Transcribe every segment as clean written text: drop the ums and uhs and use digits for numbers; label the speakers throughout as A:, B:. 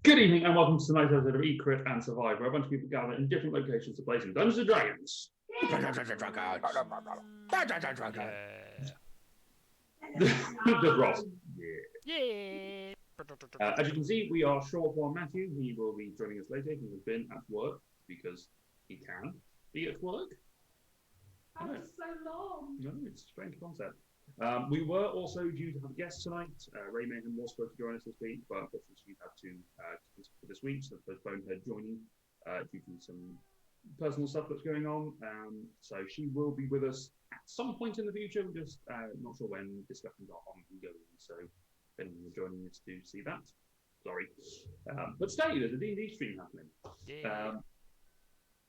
A: Good evening and welcome to tonight's episode of Eat, Crit and Survive, where a bunch of people gather in different locations to play some Dungeons and Dragons. Just Ross.
B: Yeah.
A: As you can see, we are short one Matthew. He will be joining us later. He has been at work because he can be at work.
C: That was so long.
A: No, it's a strange concept. We were also due to have a guest tonight. Ray Mayhem was supposed to join us this week, but unfortunately she had to cancel for this week, so postponed her joining due to some personal stuff that's going on. So she will be with us at some point in the future. We're just not sure when. Discussions are ongoing, so if anyone is joining us to see that, sorry. But stay, there's a D&D stream happening.
B: Yeah.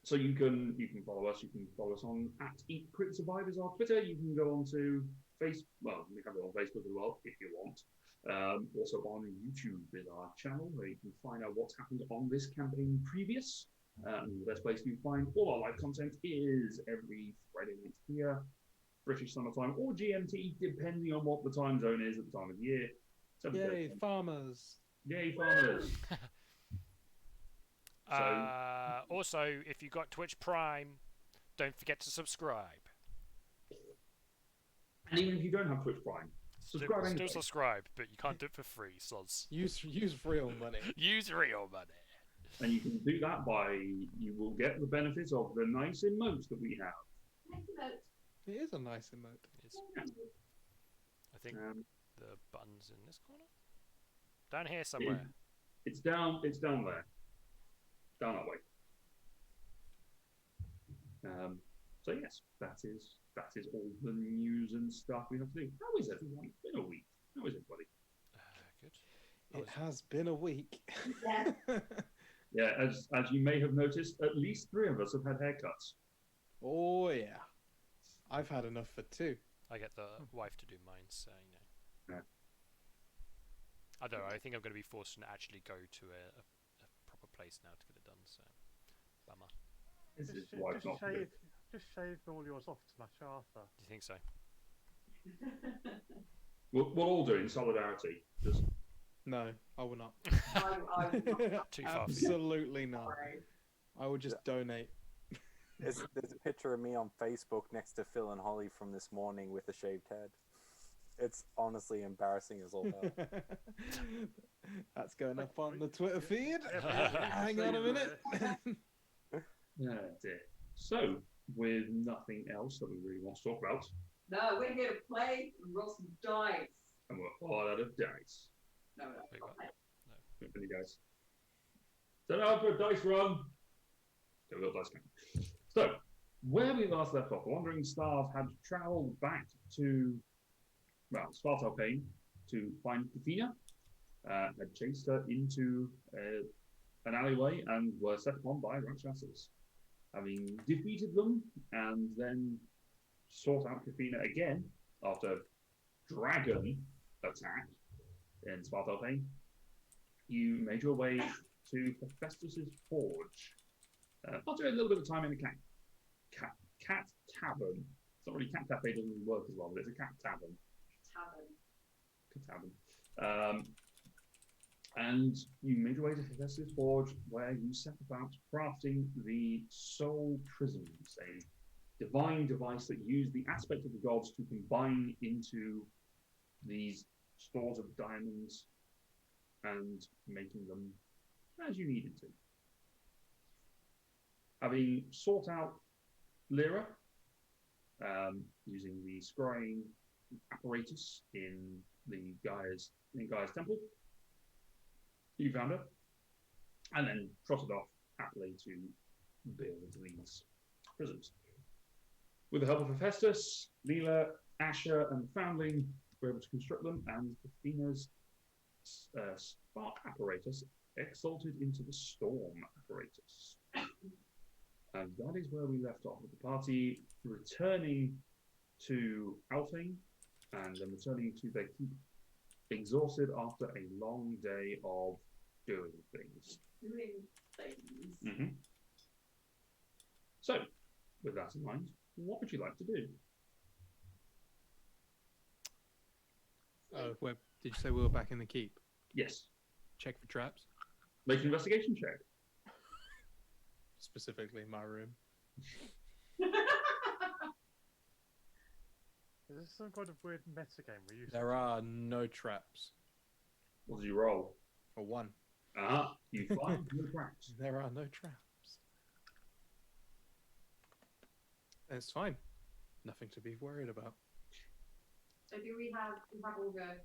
A: So you can follow us. You can follow us on @EatCritSurvive is our Twitter. You can go on to Facebook. Well, we have it on Facebook as well if you want. Also on YouTube is our channel where you can find out what's happened on this campaign previous. And the best place to find all our live content is every Friday night here, British summertime or GMT, depending on what the time zone is at the time of year.
D: Yay, farmers!
A: Yay, farmers!
B: Also, if you got Twitch Prime, don't forget to subscribe.
A: And even if you don't have Twitch Prime, subscribe anyway.
B: Still subscribe, but you can't do it for free, sods.
D: Use real money.
B: Use real money.
A: And you can do that by, you will get the benefits of the nice emotes that we have.
C: Nice emote.
D: It is a nice emote.
B: It is. I think the button's in this corner? Down here somewhere.
A: It's down there. Down that way. So yes, that is all the news and stuff we have to do. How is everyone? It's been a week. How is everybody?
B: Good.
D: It has been a week.
C: Yeah.
A: Yeah, as you may have noticed, at least 3 of us have had haircuts.
D: Oh yeah, I've had enough for 2.
B: I get the wife to do mine, so you know.
A: Yeah.
B: I don't know. I think I'm going to be forced to actually go to a proper place now to get it done. So, bummer.
A: This is why it's not good.
E: Just shave all yours off to match Arthur.
B: Do you think so?
A: We'll all do it in solidarity. Just
D: No, I will not.
C: I would not.
B: Too far.
D: Absolutely not.
C: Sorry.
D: I will just donate.
F: There's a picture of me on Facebook next to Phil and Holly from this morning with a shaved head. It's honestly embarrassing as all hell.
D: That's going up on the Twitter feed. Hang on a minute.
A: that's it. So, with nothing else that we really want to talk about,
C: No, we're here to play and roll some dice.
A: and we're all out of dice.
C: No,
B: Wait,
C: not
B: what?
C: play.
A: Any dice? Set out for a dice run. Okay, we'll dice game. So, where we last left off, the Wandering Stars had travelled back to, well, Svartalfheim to find Kafina, had chased her into an alleyway and were set upon by Rakshasas. Having defeated them and then sought out Kafina again after dragon attack in Svartalfheim, you made your way to Hephaestus's forge. After a little bit of time in a cat tavern. It's not really cat cafe, doesn't really work as well, but it's a cat tavern. And you made your way to Hephaestus Forge, where you set about crafting the Soul Prisms, a divine device that used the aspect of the gods to combine into these stores of diamonds and making them as you needed to. Having sought out Lyra, using the scrying apparatus in Gaia's temple, you found her, and then trotted off happily to build these prisms. With the help of Hephaestus, Leela, Asher, and the Foundling were able to construct them, and Athena's spark apparatus exalted into the storm apparatus. And that is where we left off, with the party returning to Alfheim, and then returning to their keep, exhausted after a long day of doing things. So, with that in mind, what would you like to do?
D: Did you say we were back in the keep?
A: Yes.
D: Check for traps.
A: Make an investigation check.
D: Specifically in my room.
E: Is this some kind of weird meta game we used
D: There are no traps.
A: What did you roll?
D: For one.
A: You find no traps.
D: There are no traps. It's fine. Nothing to be worried about.
C: So do we have all the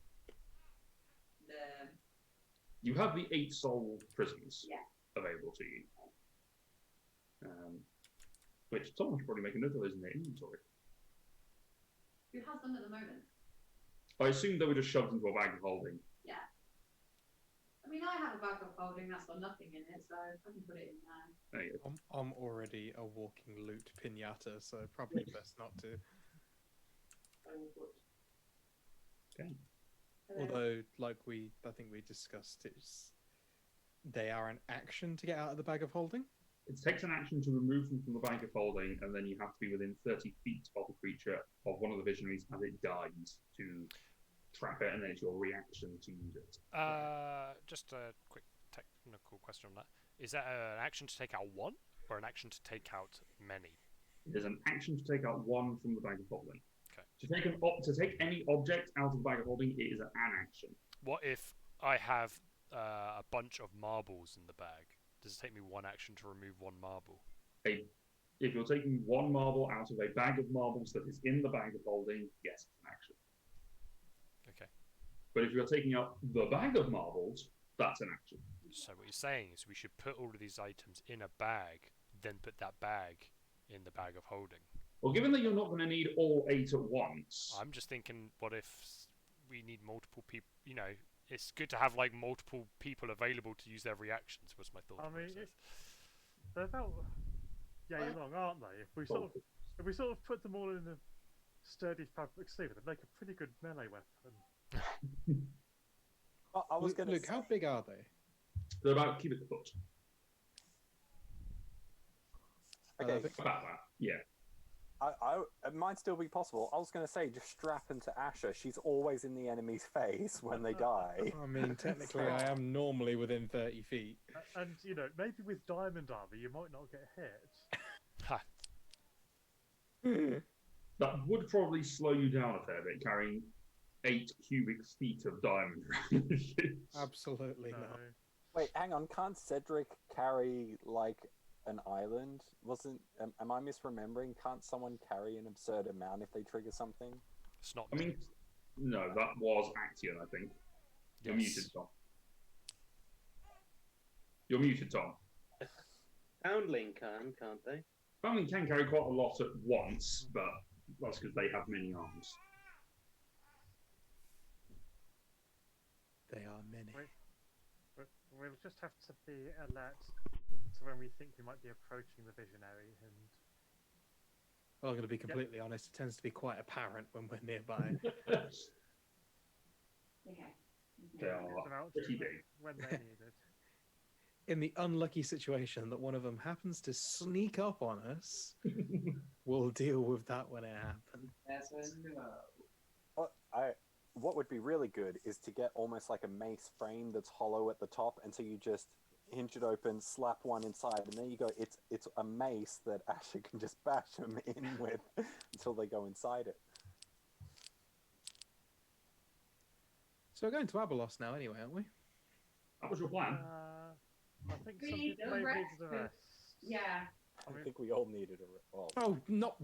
A: You have the 8 soul prisms
C: Yeah.
A: available to you. Which someone should probably make a note of those in their inventory.
C: who has them at the moment?
A: I assume they were just shoved into a bag of holding.
C: Yeah. I mean, I have a bag of holding that's got nothing in it, so I can put it in there.
A: There you go.
D: I'm already a walking loot pinata, so probably best not to.
C: So we'll put.
A: Okay.
D: Although, like I think we discussed, they are an action to get out of the bag of holding.
A: It takes an action to remove them from the bag of holding, and then you have to be within 30 feet of the creature, of one of the visionaries, as it dies, to trap it, and then it's your reaction to use it.
B: Just a quick technical question on that. Is that an action to take out one, or an action to take out many?
A: There's an action to take out one from the bag of holding.
B: Okay.
A: To take any object out of the bag of holding, it is an action.
B: What if I have a bunch of marbles in the bag? Does it take me one action to remove one marble?
A: If you're taking one marble out of a bag of marbles that is in the bag of holding, yes, it's an action.
B: Okay.
A: But if you're taking out the bag of marbles, that's an action.
B: So what you're saying is we should put all of these items in a bag, then put that bag in the bag of holding.
A: Well, given that you're not going to need all 8 at once,
B: I'm just thinking, what if we need multiple people? You know, it's good to have like multiple people available to use their reactions. Was my thought.
E: I mean,
B: process.
E: they're about yay long, aren't they? If we sort of put them all in a sturdy fabric sleeve, they'd make a pretty good melee weapon.
F: Oh, I was going to
D: Luke, how big are they?
A: they're about cubic foot.
F: Okay,
A: About that, yeah.
F: it might still be possible. I was going to say, just strap into Asher. She's always in the enemy's face when they die.
D: I mean, technically, I am normally within 30 feet.
E: And, you know, maybe with diamond armor, you might not get hit.
B: Ha.
A: That would probably slow you down a fair bit, carrying 8 cubic feet of diamond.
D: Absolutely
E: No.
D: not.
F: Wait, hang on. Can't Cedric carry, like, an island? Am I misremembering? Can't someone carry an absurd amount if they trigger something?
B: It's not.
A: I mean, no, that was Action, I think. You're
B: Yes.
A: muted, Tom. You're muted, Tom.
G: Foundling can't they?
A: Family can carry quite a lot at once, but that's because they have many arms.
D: They are many.
E: Wait. But we'll just have to be alert to when we think we might be approaching the visionary, and
D: Well, I'm going to be completely honest, it tends to be quite apparent when we're nearby.
C: Okay.
A: They are
E: get them out
A: pretty big.
E: when they're needed.
D: In the unlucky situation that one of them happens to sneak up on us, we'll deal with that when it happens.
C: That's a no.
F: What would be really good is to get almost like a mace frame that's hollow at the top, and so you just hinge it open, slap one inside, and there you go. It's a mace that Asher can just bash them in with until they go inside it.
D: So we're going to Abelos now anyway, aren't we?
A: That was your plan.
E: I think
C: We
E: some
C: need
E: people
C: a
E: may
C: rest.
E: need the rest.
C: Yeah.
F: I think we all needed a well.
D: Oh, not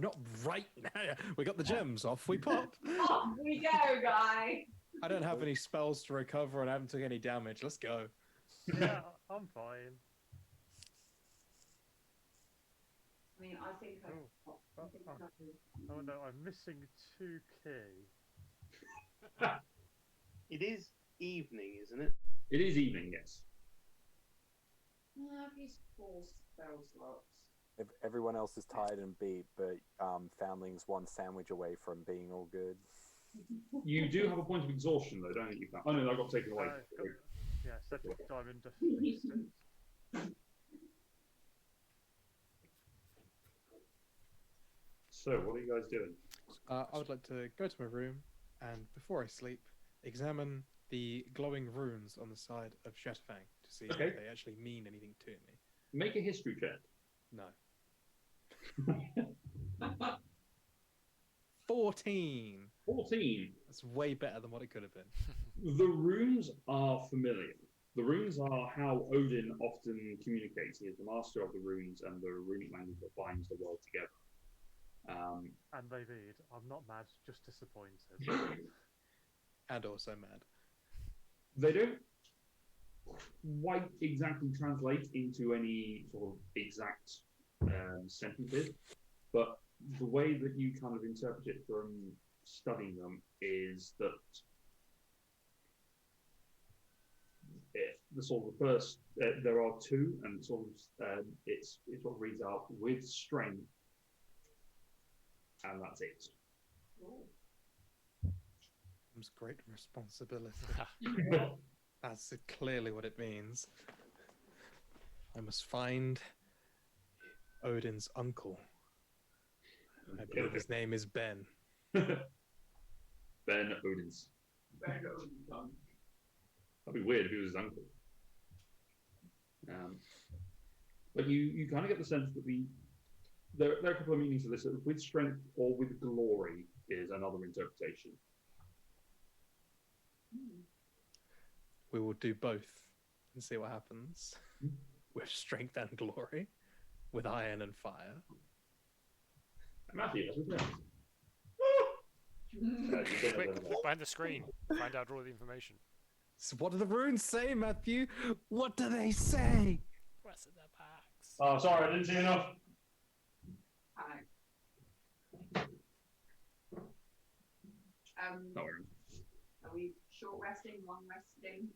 D: right now. We got the gems off, we pop.
C: Off we go, guy.
D: I don't have any spells to recover and I haven't took any damage. Let's go.
E: Yeah, I'm fine.
C: I mean, I think I.
E: Oh,
C: think
E: Oh no, I'm missing 2 key.
G: It is evening, isn't it?
A: It is evening, yes.
C: I've used 4 spell slots.
F: If everyone else is tired and beat, but Foundling's one sandwich away from being all good.
A: You do have a point of exhaustion, though, don't you? Oh, no, that got taken away.
E: Yeah, Cedric Diamond fixed it.
A: So, what are you guys doing?
D: I would like to go to my room and before I sleep, examine the glowing runes on the side of Shatterfang to see
A: Okay.
D: if they actually mean anything to me.
A: Make a history check.
D: No. 14.
A: 14.
D: That's way better than what it could have been.
A: The runes are familiar. The runes are how Odin often communicates. He is the master of the runes and the runic language that binds the world together.
E: And they read, I'm not mad, just disappointed.
D: And also mad.
A: They don't quite exactly translate into any sort of exact sentences, but the way that you kind of interpret it from studying them is that the sort of the first there are two, and sort of it sort of reads out with strength, and that's it.
D: Comes great responsibility. That's clearly what it means. I must find Odin's uncle. I believe his name is Ben.
A: Ben Odin's.
C: Ben Odin's son.
A: That'd be weird if he was his uncle. But you kind of get the sense that there are a couple of meanings to this. With strength or with glory is another interpretation.
D: We will do both and see what happens. With strength and glory. With iron and fire.
A: Matthew, that's
B: Quick, look behind the screen. Find out all the information.
D: So what do the runes say, Matthew? What do they say?
B: What's in the box?
A: Oh, sorry, I didn't see enough.
C: Are we short resting, long resting?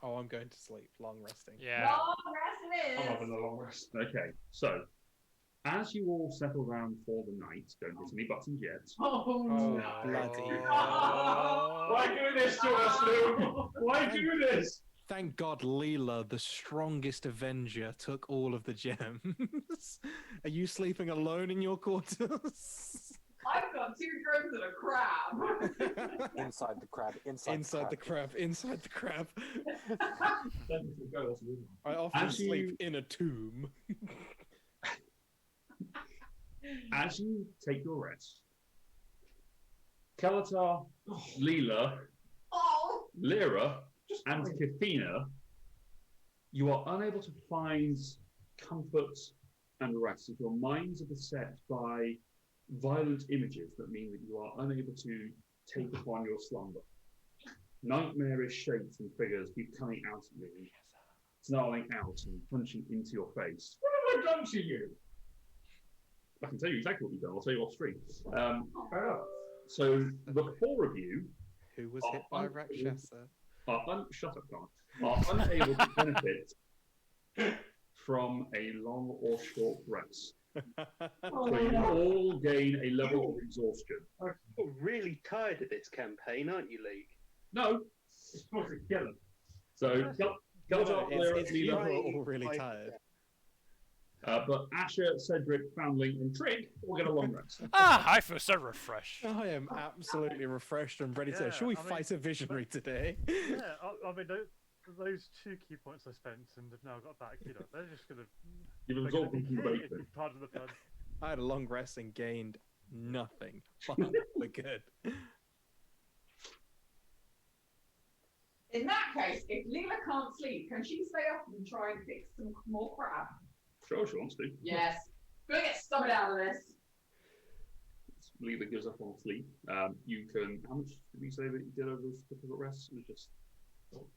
D: Oh, I'm going to sleep. Long resting.
B: Yeah.
C: Long rest it
A: I'm
C: is!
A: having a long rest. Okay, so as you all settle down for the night, don't hit any buttons yet.
C: Oh,
D: Oh,
C: no.
D: bloody
A: Why do this to us, Lou? Why do this?
D: Thank God Leela, the strongest Avenger, took all of the gems. Are you sleeping alone in your quarters?
C: I've got 2 drones and a crab.
F: Inside the crab.
D: Inside the crab. Inside the crab.
A: Go,
D: I often
A: As you-
D: sleep in a tomb.
A: As you take your rest, Kelatar, Leela,
C: Oh!
A: Lyra, and Kathina, you are unable to find comfort and rest as your minds are beset by violent images that mean that you are unable to take upon your slumber. Nightmarish shapes and figures keep coming out at you, snarling out and punching into your face. What have I done to you? I can tell you exactly what you've done. I'll tell you off stream. So the 4 of you
D: Who was hit by Rakshasa?
A: shut up, Con. Are unable to benefit from a long or short rest. So you all gain a level of exhaustion.
G: You're really tired of this campaign, aren't you, League?
A: No, it's supposed to kill them. So Kelatar,
D: No,
A: Lyra,
D: it's
A: Leela,
D: you who are all really tired.
A: but Asher, Cedric, Foundling, and Trick all get a long rest.
B: I feel so refreshed.
D: I am absolutely refreshed and ready to.
E: Yeah,
D: Shall we
E: I mean,
D: fight a visionary today?
E: Yeah, I mean, those 2 key points I spent and have now got back, they're just going to...
A: You've absorbed them from the bacon.
E: Pardon the pun.
D: I had a long rest and gained nothing. But we're good.
C: In that case, if Leela can't sleep, can she stay up and try and fix some more crab?
A: Sure, she wants to.
C: Yes. Gonna get stomach out of this.
A: Leela gives up on sleep. You can. How much did we say that you did over those difficult rests? It was just.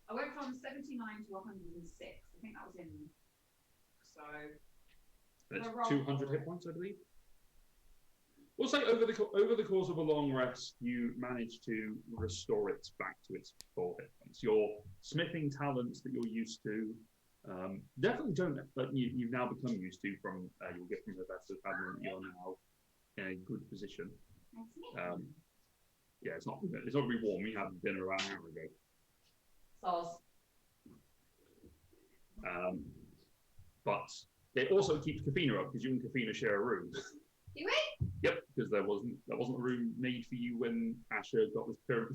C: I went from 79 to 106. I think that was in. So.
A: It's
C: I rolled
A: 200
C: for
A: hit
C: it.
A: points, I believe. We'll say over the course of a long rest, you manage to restore it back to its full hit points. Your smithing talents that you're used to definitely don't. But you've now become used to from you'll get from the best of Admiral. You're now in a good position. Yeah, it's not really warm. You had dinner about an hour ago.
C: Soz.
A: But it also keeps Kafina up because you and Kafina share a room.
C: Do we?
A: Yep, because there wasn't a room made for you when Asher got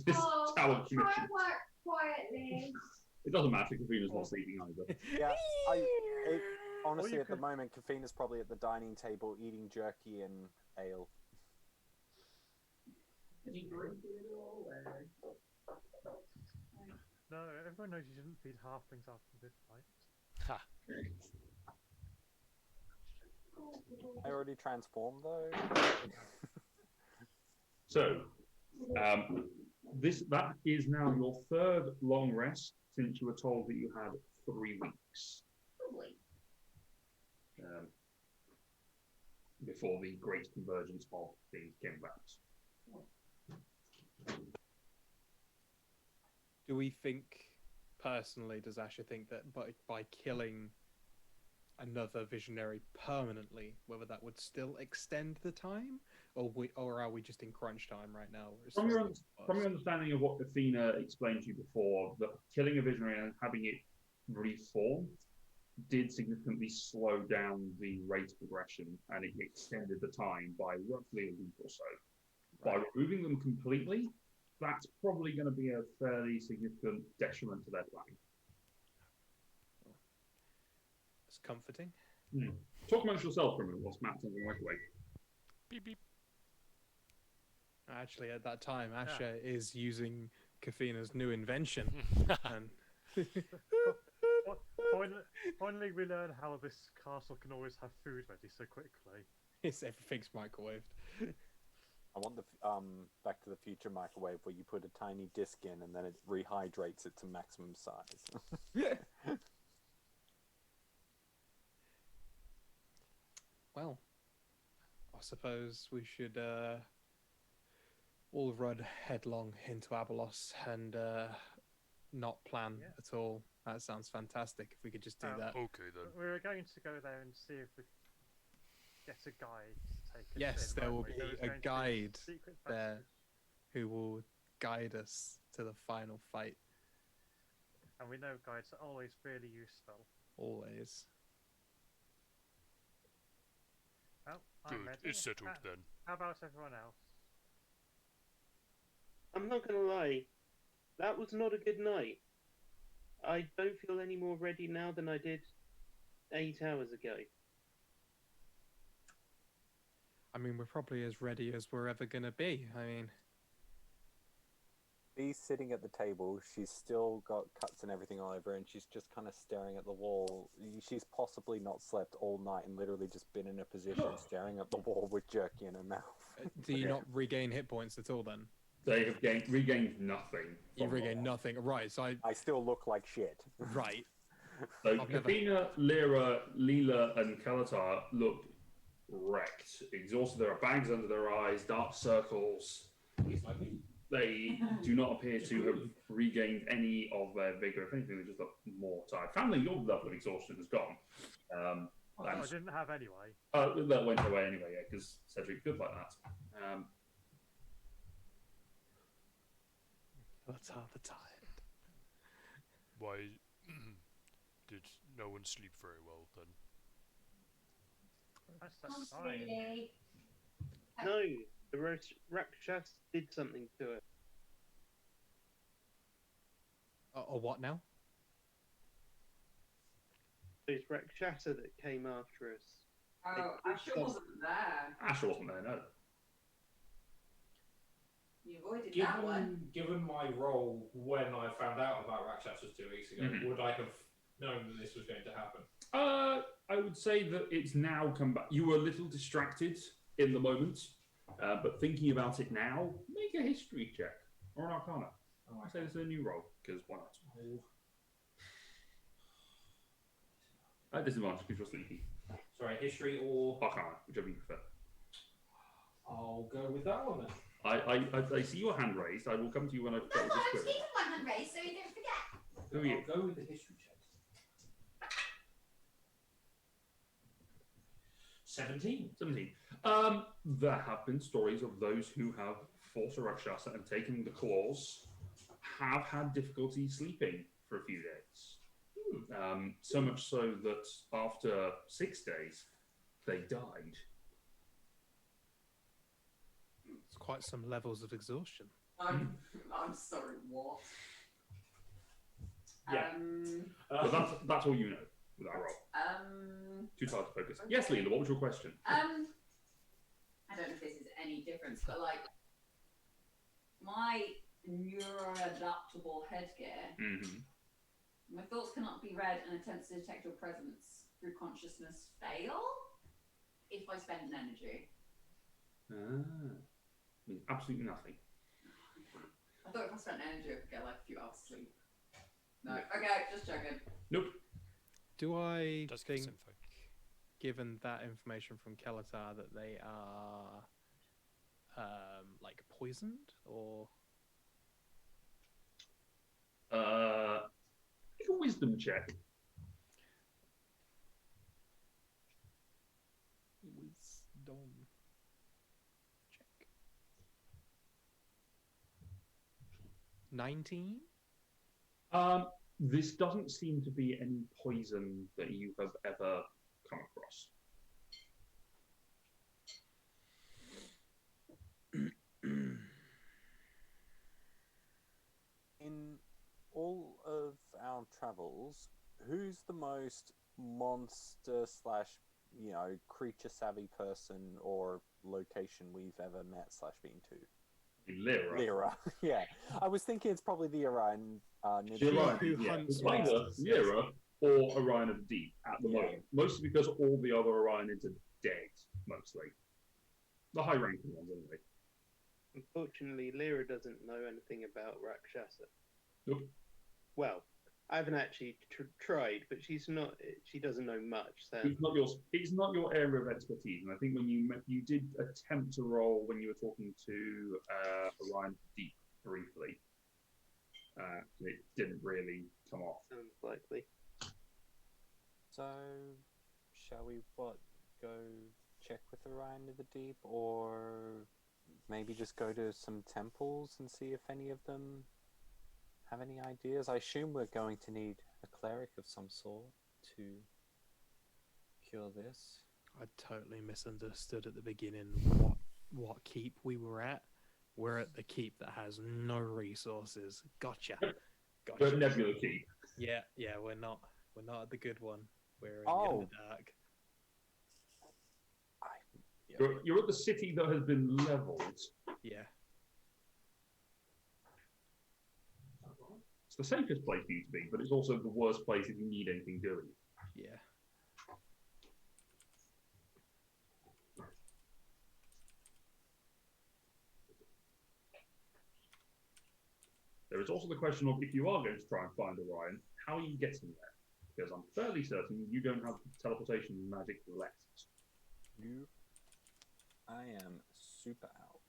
A: this
C: Oh,
A: tower
C: try
A: commission.
C: and work quietly.
A: It doesn't matter. Kafina's not sleeping either.
F: Yeah, honestly, at the moment, Kafina's probably at the dining table eating jerky and ale.
C: Is he drinking it all?
E: No, everyone knows you shouldn't feed halflings after midnight.
B: Ha.
F: I already transformed though.
A: So, that is now your third long rest since you were told that you had 3 weeks
C: Lovely.
A: before the great convergence of things came about.
D: Do we think, personally, does Asher think that by killing another visionary permanently, whether that would still extend the time, or are we just in crunch time right now?
A: From your understanding of what Athena explained to you before, that killing a visionary and having it reform did significantly slow down the rate of progression, and it extended the time by roughly a week or so. By removing them completely, that's probably going to be a fairly significant detriment to their plan.
D: It's comforting.
A: Talk amongst yourself for a minute whilst Matt's on the microwave.
B: Beep beep.
D: Actually, at that time, Asher is using Kafina's new invention. And
E: Finally, we learn how this castle can always have food ready so quickly.
D: Everything's microwaved.
F: I want the Back to the Future microwave where you put a tiny disc in and then it rehydrates it to maximum size.
D: Well, I suppose we should all run headlong into Abelos and not plan at all. That sounds fantastic. If we could just do that.
B: Okay then.
E: We were going to go there and see if we get a guide to take us
D: Yes,
E: in,
D: there will
E: weren't we?
D: be
E: was
D: a
E: going to be
D: guide
E: secret
D: there
E: passage.
D: who will guide us to the final fight.
E: And we know guides are always really useful.
D: Always.
E: Well,
B: Good.
E: I'm ready.
B: It's settled then.
E: How about everyone else?
G: I'm not gonna lie, that was not a good night. I don't feel any more ready now than I did 8 hours ago.
D: I mean, we're probably as ready as we're ever going to be. I mean,
F: Bee's sitting at the table. She's still got cuts and everything all over, and she's just kind of staring at the wall. She's possibly not slept all night and literally just been in a position staring at the wall with jerky in her mouth.
D: do you not regain hit points at all then?
A: They have regained nothing.
D: You regain nothing. Right, so
F: I still look like shit.
D: Right.
A: So
D: I've never-
A: Kafina, Lyra, Leela, and Kalatar look wrecked, exhausted. There are bags under their eyes, dark circles. They do not appear to have regained any of their vigor. If anything, they just look more tired. Family, your level of exhaustion is gone.
E: I didn't have anyway.
A: That went away anyway, yeah, because Cedric's good like that.
D: That's how the tired.
B: Why did no one sleep very well then?
E: That's fine.
C: Really?
G: No, the Rakshas did something to it.
D: Or what now?
G: Those Rakshasa that came after us.
C: Oh, I sure wasn't there.
A: Asher wasn't there, no.
C: You avoided that one.
H: Given my role when I found out about Rakshasas 2 weeks ago, would I have known that this was going to happen?
A: I would say that it's now come back. You were a little distracted in the moment, but thinking about it now, make a history check or an arcana. I'd say this is a new roll, because why not? At disadvantage because you're sleepy.
H: Sorry, history or
A: Arcana, whichever you prefer.
H: I'll go with that one then.
A: I see your hand raised. I will come to you when I've got
C: That's why I'm
A: this
C: keeping my hand raised so you don't forget.
A: Who are you?
H: I'll go with the history check. 17.
A: 17. There have been stories of those who have fought a Rakshasa and taken the claws have had difficulty sleeping for a few days. So much so that after 6 days, they died.
D: It's quite some levels of exhaustion.
C: I'm sorry, what?
A: Yeah. But that's all you know with that roll. Too tired to focus. Yes, Leela, what was your question?
C: I don't know if this is any difference, but like my neuro-adaptable headgear, my thoughts cannot be read and attempts to detect your presence through consciousness fail if I spend an energy.
A: Means absolutely nothing.
C: I thought if I spent energy, I could get like a few hours sleep. No, okay, just checking.
A: Nope.
D: Do I
B: Does give us
D: think,
B: info.
D: given that information from Kelatar, that they are like poisoned or?
A: Make a wisdom check.
D: Wisdom check. 19.
A: This doesn't seem to be any poison that you have ever come across.
F: In all of our travels, who's the most monster slash, creature savvy person or location we've ever met slash been to?
A: Lyra.
F: Lyra, yeah. I was thinking it's probably the Orion.
A: Orion,
D: who
A: yeah.
D: hunts
A: It's either
D: monsters, yes.
A: Lyra or Orion of the Deep at the
F: Yeah.
A: moment. Mostly because all the other Orionids are dead, mostly. The high-ranking ones, anyway.
G: Unfortunately, Lyra doesn't know anything about Rakshasa.
A: Nope.
G: Well, I haven't actually tried, but she's not. She doesn't know much. So
A: It's not your area of expertise, and I think when you did attempt to roll when you were talking to Orion Deep briefly, it didn't really come off.
G: sounds likely.
F: So, shall we go check with Orion of the Deep, or maybe just go to some temples and see if any of them have any ideas? I assume we're going to need a cleric of some sort to cure this.
D: I totally misunderstood at the beginning what keep we were at. We're at the keep that has no resources. Gotcha.
A: The Nebula Keep.
D: Yeah, we're not at the good one. We're in the dark.
A: You're at the city that has been leveled.
D: Yeah.
A: It's the safest place for you to be, but it's also the worst place if you need anything doing.
D: Yeah.
A: There is also the question of if you are going to try and find Orion, how are you getting there? Because I'm fairly certain you don't have teleportation magic left.
F: Nope. I am super out.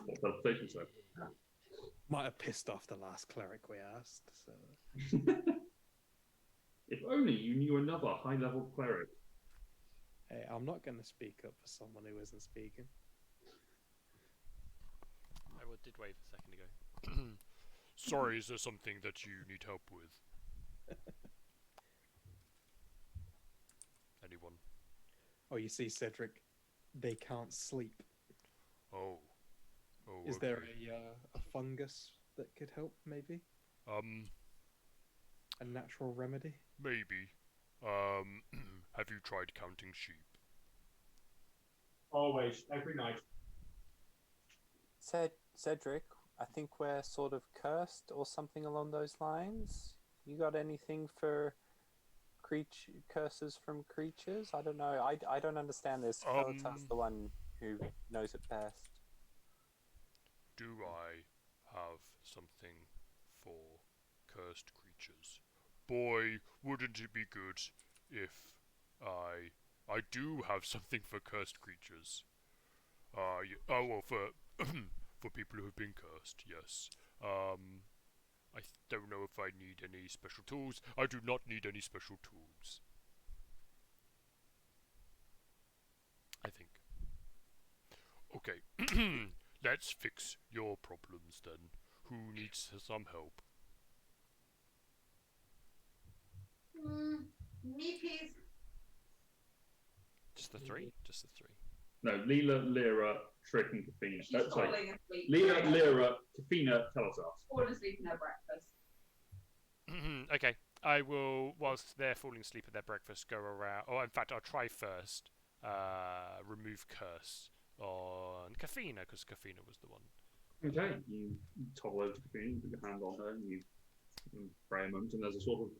A: What teleportation said?
D: Might have pissed off the last cleric we asked. So.
A: If only you knew another high-level cleric.
D: Hey, I'm not going to speak up for someone who isn't speaking.
B: I did wave a second ago. Sorry, is there something that you need help with? Anyone?
D: Oh, you see, Cedric, they can't sleep.
B: Oh.
D: Is
B: Okay.
D: there a fungus that could help, maybe? A natural remedy?
B: Maybe. Have you tried counting sheep?
H: Always, every night.
F: Cedric, I think we're sort of cursed or something along those lines. You got anything for curses from creatures? I don't know. I don't understand this. Kelatar's the one who knows it best.
B: Do I have something for cursed creatures? Boy, wouldn't it be good if I do have something for cursed creatures. Well, for for people who have been cursed, yes. I don't know if I need any special tools. I do not need any special tools. I think. Okay, let's fix your problems then. Who needs some help?
C: Me, please.
B: Just the three? Just the three.
A: No, Leela, Lyra, Trick, and Kafina.
C: She's
A: Sorry.
C: falling asleep.
A: Leela, Lyra, Kafina, Teletas.
C: Falling asleep in her breakfast.
B: Okay, I will, whilst they're falling asleep at their breakfast, go around. Or in fact, I'll try first. Remove curse on Kafina, because Kafina was the one.
A: Okay, you topple over to Kafina, put your hand on her, and you pray a moment, and there's a sort of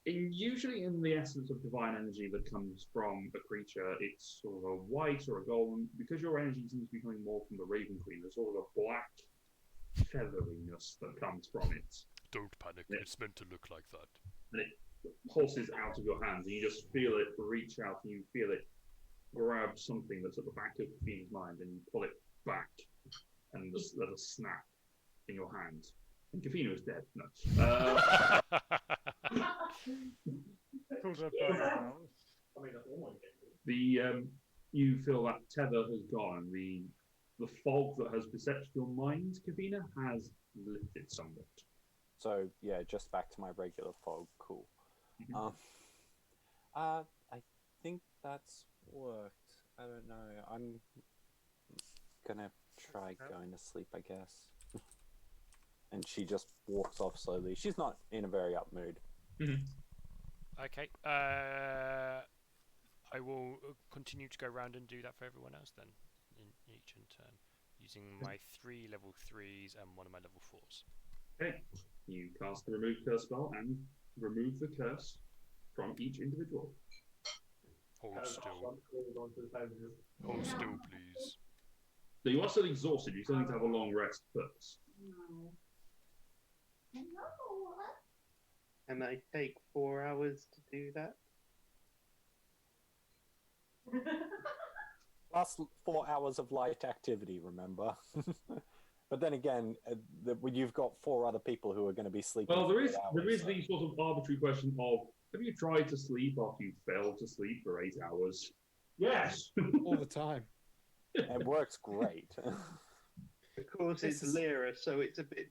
A: usually in the essence of divine energy that comes from a creature, it's sort of a white or a golden. Because your energy seems to be coming more from the Raven Queen, there's sort of a black featheriness that comes from it.
B: Don't panic, it's meant to look like that.
A: And it pulses out of your hands, and you just feel it reach out, and you feel it grab something that's at the back of Kafina's mind, and you pull it back, and there's a snap in your hand. And Kafina is dead. No. You feel that tether has gone. The fog that has beset your mind, Kafina, has lifted somewhat.
F: So yeah, just back to my regular fog. Cool.
A: Mhm.
F: I think that's worked. I don't know. I'm gonna try going to sleep, I guess. And she just walks off slowly. She's not in a very up mood.
A: Mm-hmm.
B: Okay, I will continue to go around and do that for everyone else then, in each in turn, using my 3 level 3s and 1 of my level 4s.
A: Okay, you cast the remove curse spell and remove the curse from each individual.
B: Hold still. Hold still, please.
A: So you are still exhausted. You still need to have a long rest first.
C: No.
G: And I take 4 hours to do that.
F: Plus 4 hours of light activity, remember? But then again, you've got 4 other people who are going to be sleeping.
A: Well, there is
F: so.
A: the sort of arbitrary question of: have you tried to sleep after you failed to sleep for 8 hours? Yes,
D: all the time.
F: It works great.
G: Of course, it's Lyra, so it's a bit.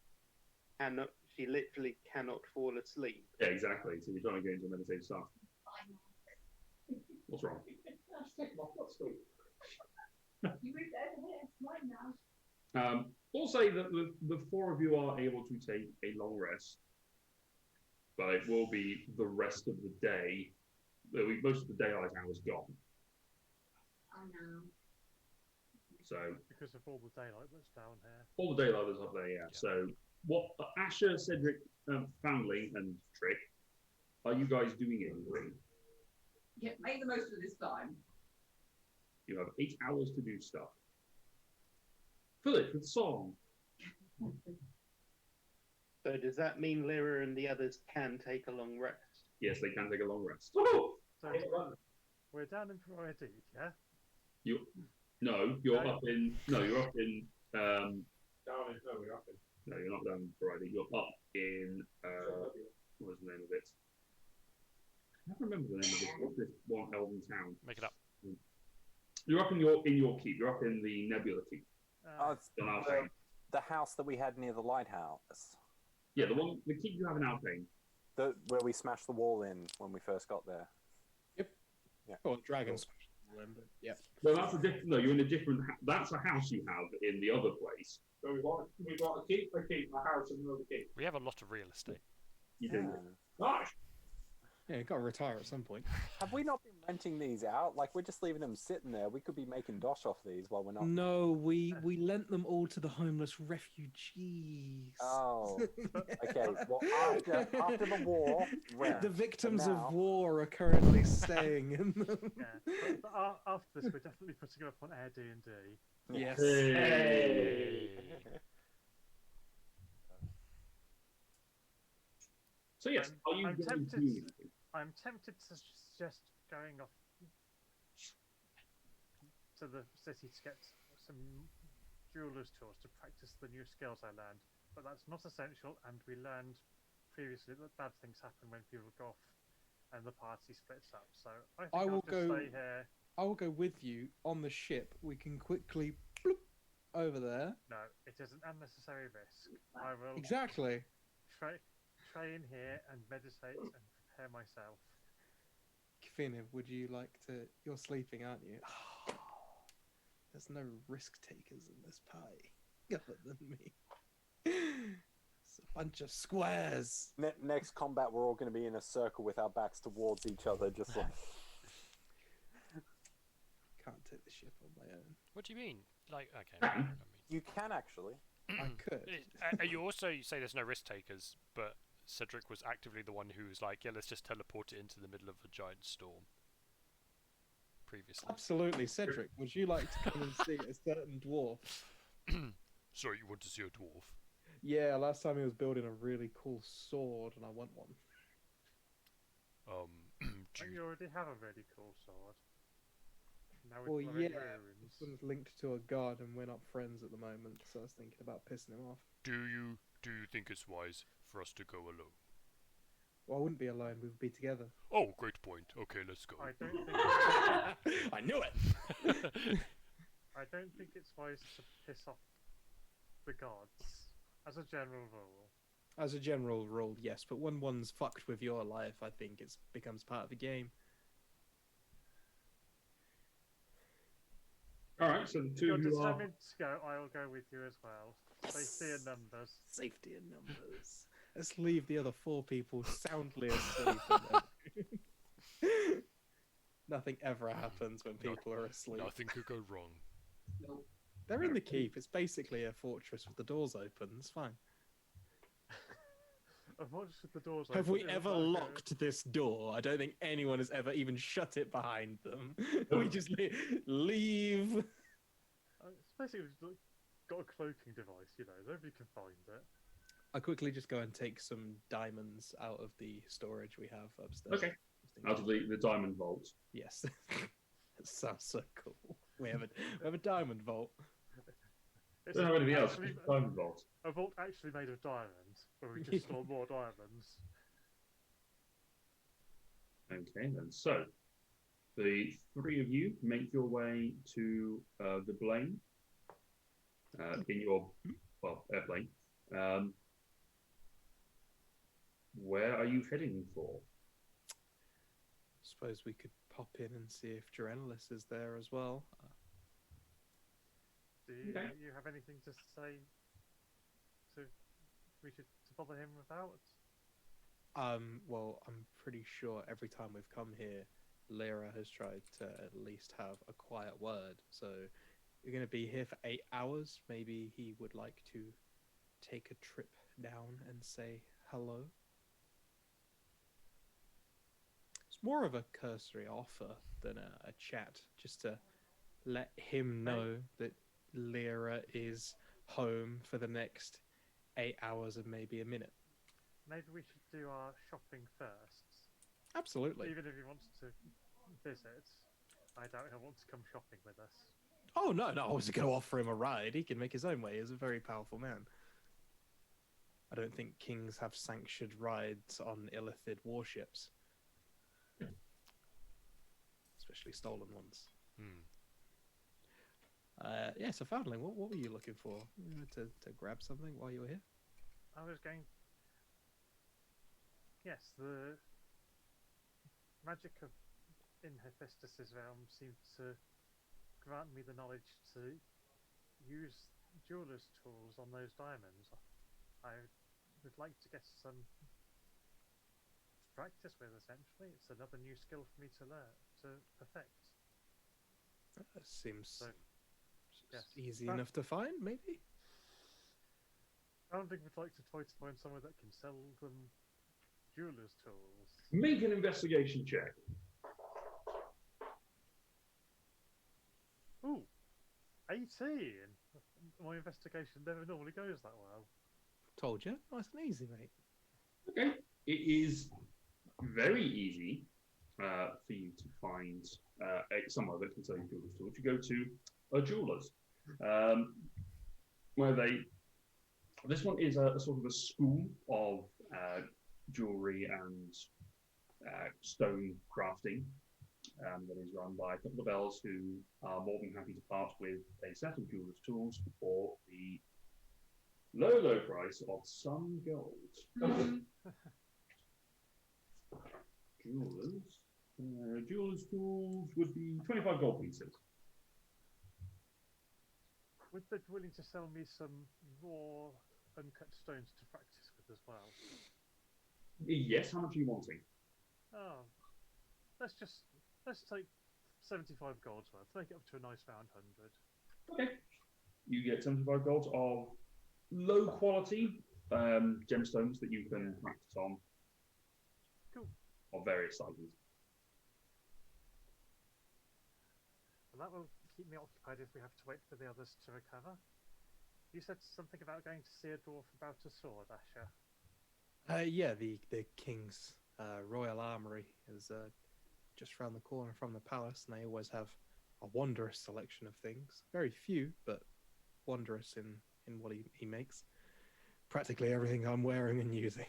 G: She literally cannot fall asleep.
A: Yeah, exactly. So you're trying to get into a meditative start. What's wrong?
C: You moved over here. It's mine now.
A: We'll say that the 4 of you are able to take a long rest, but it will be the rest of the day. Most of the daylight hours gone.
C: Oh no.
A: So
E: Because of all the daylight that's down here.
A: all the daylight is up there, yeah. So what Asher, Cedric, Foundling, and Trick, are you guys doing anything?
C: Yeah, make the most of this time.
A: You have 8 hours to do stuff. Fill it with song.
G: So does that mean Lyra and the others can take a long rest?
A: Yes, they can take a long rest.
E: So we're down in Variety, yeah?
A: You're up in. You're up in.
H: We're up in.
A: No, you're not down in Friday. You're up in. What was the name of it? I can't remember the name of this one elven town.
B: Make it up.
A: You're up in your keep. You're up in the Nebula keep.
F: It's the house that we had near the lighthouse.
A: Yeah, the keep you have in Alpine.
F: Where we smashed the wall in when we first got there.
D: Yep.
F: Yeah.
D: Oh, dragons. Yep.
A: Well, that's a different. No, you're in a different. That's a house you have in the other place.
H: So we got a keep, a house, and another keep.
B: We have a lot of real estate.
A: You do.
H: Nice.
D: Yeah, you got to retire at some point.
F: Have we not been renting these out? Like, we're just leaving them sitting there. We could be making dosh off these while we're not.
D: No, we lent them all to the homeless refugees.
F: Oh, okay. Well, after the war, rent.
D: The victims
F: Now-
D: of war are currently staying in them.
E: Yeah. But after this, we're definitely putting it up on Air D&D.
D: Yes.
A: Hey. So yes, are you
E: I'm
A: going
E: tempted.
A: to do anything?
E: I'm tempted to suggest going off to the city to get some jeweler's tools to practice the new skills I learned. But that's not essential, and we learned previously that bad things happen when people go off and the party splits up. So I think I'll just stay here.
D: I will go with you on the ship. We can quickly bloop over there.
E: No, it is an unnecessary risk. I will
D: Exactly.
E: train here and meditate and prepare myself.
D: Kafina, would you like to? You're sleeping, aren't you? There's no risk takers in this party other than me. It's a bunch of squares.
F: Next combat, we're all going to be in a circle with our backs towards each other, just like.
D: Can't take the ship on my own.
B: What do you mean? Like, okay. I mean,
F: You can actually.
D: I could.
B: you also say there's no risk takers, but Cedric was actively the one who was like, yeah, let's just teleport it into the middle of a giant storm. Previously.
D: Absolutely, Cedric. Would you like to come and see a certain dwarf?
B: Sorry, you want to see a dwarf?
D: Yeah, last time he was building a really cool sword, and I want one.
B: Do
E: You
B: you,
E: already have a really cool sword. Now
D: Well,
E: it's
D: yeah,
E: ruins.
D: this one's linked to a god, and we're not friends at the moment, so I was thinking about pissing him off.
B: do you think it's wise for us to go alone?
D: Well, I wouldn't be alone. We would be together.
B: Oh, great point. Okay, let's go.
E: I don't think.
D: I knew it.
E: I don't think it's wise to piss off the gods, as a general rule.
D: As a general rule, yes, but when one's fucked with your life, I think it becomes part of the game.
A: All right, so the two
E: You're
A: of you are.
E: determined to go, I'll go with you as well. Safety in numbers.
D: Safety in numbers. Let's leave the other 4 people soundly asleep. Nothing ever happens when people are asleep.
B: Nothing could go wrong.
C: Nope.
D: They're in the keep. It's basically a fortress with the doors open. It's fine.
E: I've watched with the doors
D: Have
E: open,
D: we
E: it was
D: ever
E: like a-
D: locked this door? I don't think anyone has ever even shut it behind them. We just leave.
E: It's basically just like, got a cloaking device, you know, nobody can find it.
D: I quickly just go and take some diamonds out of the storage we have upstairs.
A: Okay.
D: Just in
A: Out of
D: case.
A: the diamond vault.
D: Yes. That sounds so cool. We have a diamond vault.
A: I don't know anything else.
E: actually-
A: Just diamond vault.
E: A vault actually made of diamonds, where we just store more diamonds.
A: Okay, then. So, the 3 of you make your way to the Blaine in your, airplane. Where are you heading for?
D: Suppose we could pop in and see if Gerenalis is there as well.
E: Do you,
A: Okay.
E: you have anything to say to bother him without?
D: Well, I'm pretty sure every time we've come here, Lyra has tried to at least have a quiet word. So you're going to be here for 8 hours. Maybe he would like to take a trip down and say hello. It's more of a cursory offer than a chat, just to let him know that Lyra is home for the next 8 hours and maybe a minute.
E: Maybe we should do our shopping first.
D: Absolutely.
E: Even if he wants to visit, I doubt he'll want to come shopping with us.
D: Oh, no, I wasn't going to offer him a ride. He can make his own way. He's a very powerful man. I don't think kings have sanctioned rides on Illithid warships. Especially stolen ones. Yeah, so Foundling, what were you looking for? You wanted to grab something while you were here?
E: I was going. Yes, the magic of in Hephaestus's realm seemed to grant me the knowledge to use jeweler's tools on those diamonds. I would like to get some practice with. Essentially, it's another new skill for me to learn, to perfect.
D: Seems
E: So, yes.
D: easy
E: That-
D: enough to find, maybe?
E: Foundling would like to try to find somewhere that can sell them jeweler's tools.
A: Make an investigation check.
E: Ooh, 18. My investigation never normally goes that well.
D: Told you. Nice and easy, mate.
A: Okay. It is very easy for you to find somewhere that can sell you jeweler's tools. You go to a jeweler's, where they. This one is a sort of a school of jewelry and stone crafting that is run by a couple of elves who are more than happy to part with a set of jeweler's tools for the low price of some gold. Jewelers tools would be 25 gold pieces.
E: Would they be willing to sell me some raw, uncut stones to practice with as well?
A: Yes, how much are you wanting?
E: Oh, let's take 75 gold's worth. Make it up to a nice round 100.
A: Okay. You get 75 gold of low quality gemstones that you can practice on.
E: Cool.
A: Of various sizes.
E: Well, that will keep me occupied if we have to wait for the others to recover. You said something about going to see a dwarf about a sword, Asher.
D: Yeah, the king's royal armory is just round the corner from the palace, and they always have a wondrous selection of things. Very few, but wondrous in what he makes. Practically everything I'm wearing and using.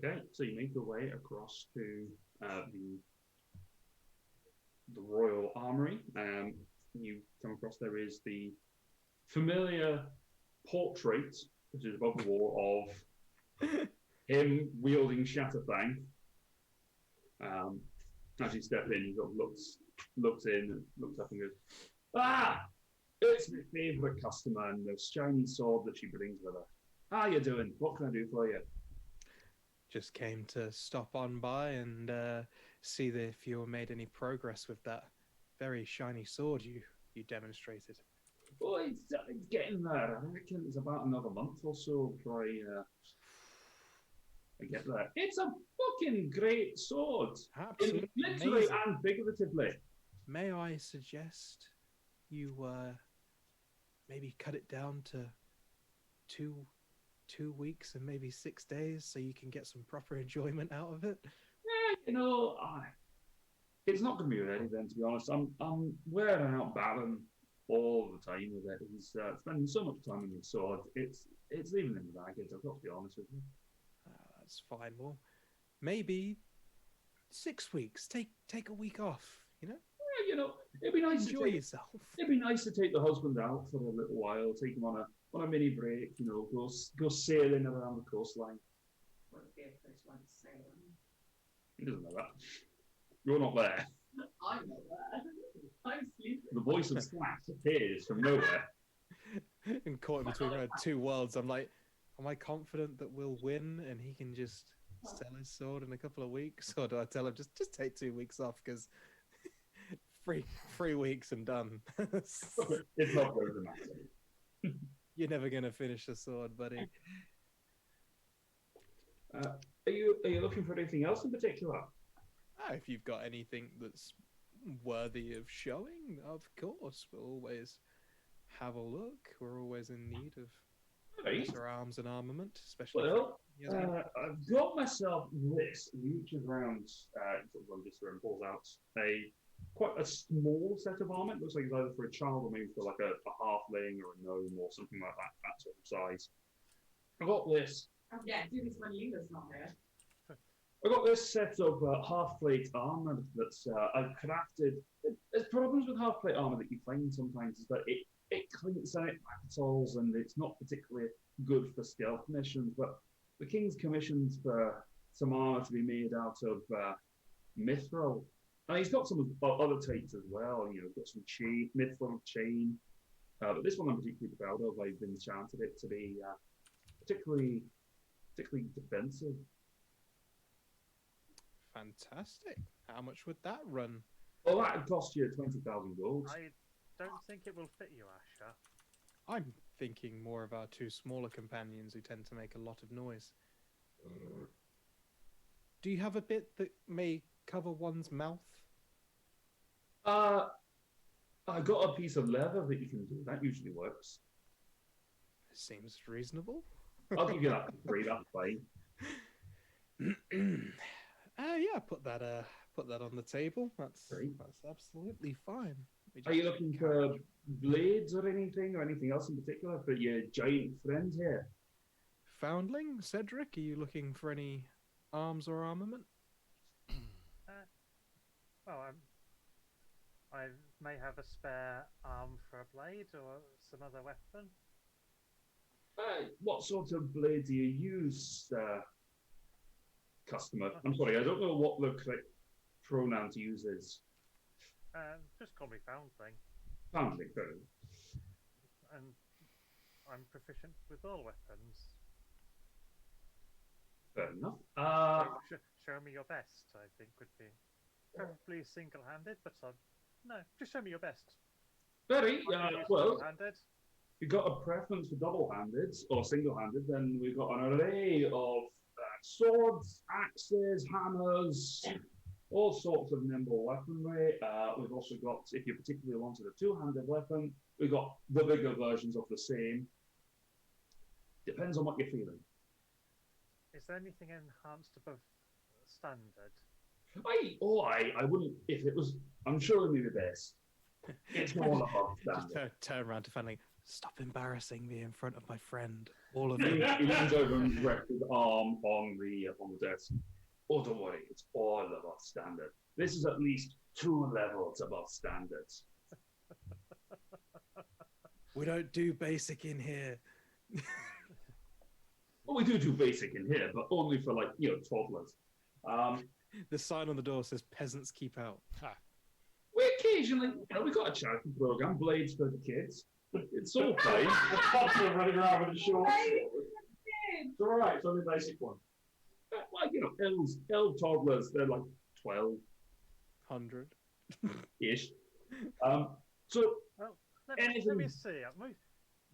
A: Okay, so you make your way across to the royal armory. You come across, there is the familiar portrait, which is above the wall, of him wielding Shatterfang. As you step in, he sort of looks in, looks up and goes, "Ah, it's my favourite customer and the shiny sword that she brings with her. How you doing? What can I do for you?"
D: Just came to stop on by and see if you made any progress with that very shiny sword you demonstrated.
A: Oh, it's getting there. I reckon it's about another month or so before I get there. It's a fucking great sword.
D: Absolutely
A: Literally
D: amazing.
A: and figuratively.
D: May I suggest you maybe cut it down to two weeks and maybe 6 days so you can get some proper enjoyment out of it?
A: Yeah, it's not going to be ready then, to be honest. I'm wearing out Baron all the time with it. He's spending so much time on his sword. It's leaving him ragged, I've got to be honest with you.
D: That's fine. Well, maybe 6 weeks. Take a week off,
A: Yeah, it'd be nice
D: Enjoy yourself.
A: It'd be nice to take the husband out for a little while, take him on a mini break, go sailing around the coastline.
C: What would be a first one sailing?
A: He doesn't know that. You're not there.
C: I'm not there. I'm sleeping.
A: The voice of Slash appears from nowhere.
D: And caught in between two worlds, I'm like, am I confident that we'll win and he can just sell his sword in a couple of weeks? Or do I tell him just take 2 weeks off because 3 weeks and done?
A: It's not very dramatic.
D: You're never going to finish the sword, buddy.
A: Are you looking for anything else in particular?
D: If you've got anything that's worthy of showing, of course, we'll always have a look. We're always in need of better arms and armament, especially.
A: Well, I've got myself this. He reaches around, sort of this room, pulls out quite a small set of armor. It looks like it's either for a child or maybe for like a halfling or a gnome or something like that sort of size. I've got this.
C: Yeah, do this when Leela's not here.
A: I've got this set of half-plate armor that's I've crafted. There's problems with half-plate armor that you find sometimes is that it clinks and it rattles and it's not particularly good for stealth missions. But the king's commissioned for some armor to be made out of mithril. And he's got some other types as well. Got some chain, mithril chain. But this one I'm particularly proud of. I've enchanted it to be particularly defensive.
D: Fantastic. How much would that run?
A: Well, that would cost you 20,000 gold.
E: I don't think it will fit you, Asher.
D: I'm thinking more of our two smaller companions who tend to make a lot of noise. Do you have a bit that may cover one's mouth?
A: I got a piece of leather that you can do. That usually works.
D: Seems reasonable.
A: I'll give you that for free. That's fine.
D: Yeah, put that on the table. That's absolutely fine.
A: Are you looking for blades or anything else in particular for your giant friend here?
D: Foundling, Cedric, are you looking for any arms or armament?
E: Well, I may have a spare arm for a blade or some other weapon.
A: What sort of blade do you use, customer? I'm sorry, I don't know what the correct pronoun to use is.
E: Just call me Foundling.
A: Foundling, fair enough.
E: and I'm proficient with all weapons.
A: Fair enough.
E: So show me your best, I think, would be preferably single-handed, but no, just show me your best.
A: Very well.
E: Double-handed.
A: If you've got a preference for double-handed or single-handed, then we've got an array of swords, axes, hammers, all sorts of nimble weaponry. We've also got, if you particularly wanted a two-handed weapon, we've got the bigger versions of the same. Depends on what you're feeling.
E: Is there anything enhanced above standard?
A: I wouldn't, if it was, I'm sure it'd be the best. It's more above
D: Just
A: standard.
D: turn around to Fenley. Stop embarrassing me in front of my friend. All of
A: He
D: you.
A: leans over and rests his arm on the desk. Oh, don't worry, it's all above standard. This is at least 2 levels above standards.
D: We don't do basic in here.
A: Well, we do basic in here, but only for toddlers.
D: The sign on the door says "Peasants keep out."
A: We occasionally, we've got a charity program, Blades for the Kids. It's all fine.
H: The toddler running around with a short sword.
A: It's all right. It's only a basic one. Elf toddlers, they're like 12
D: 100
A: ish. So
E: Well, let me see.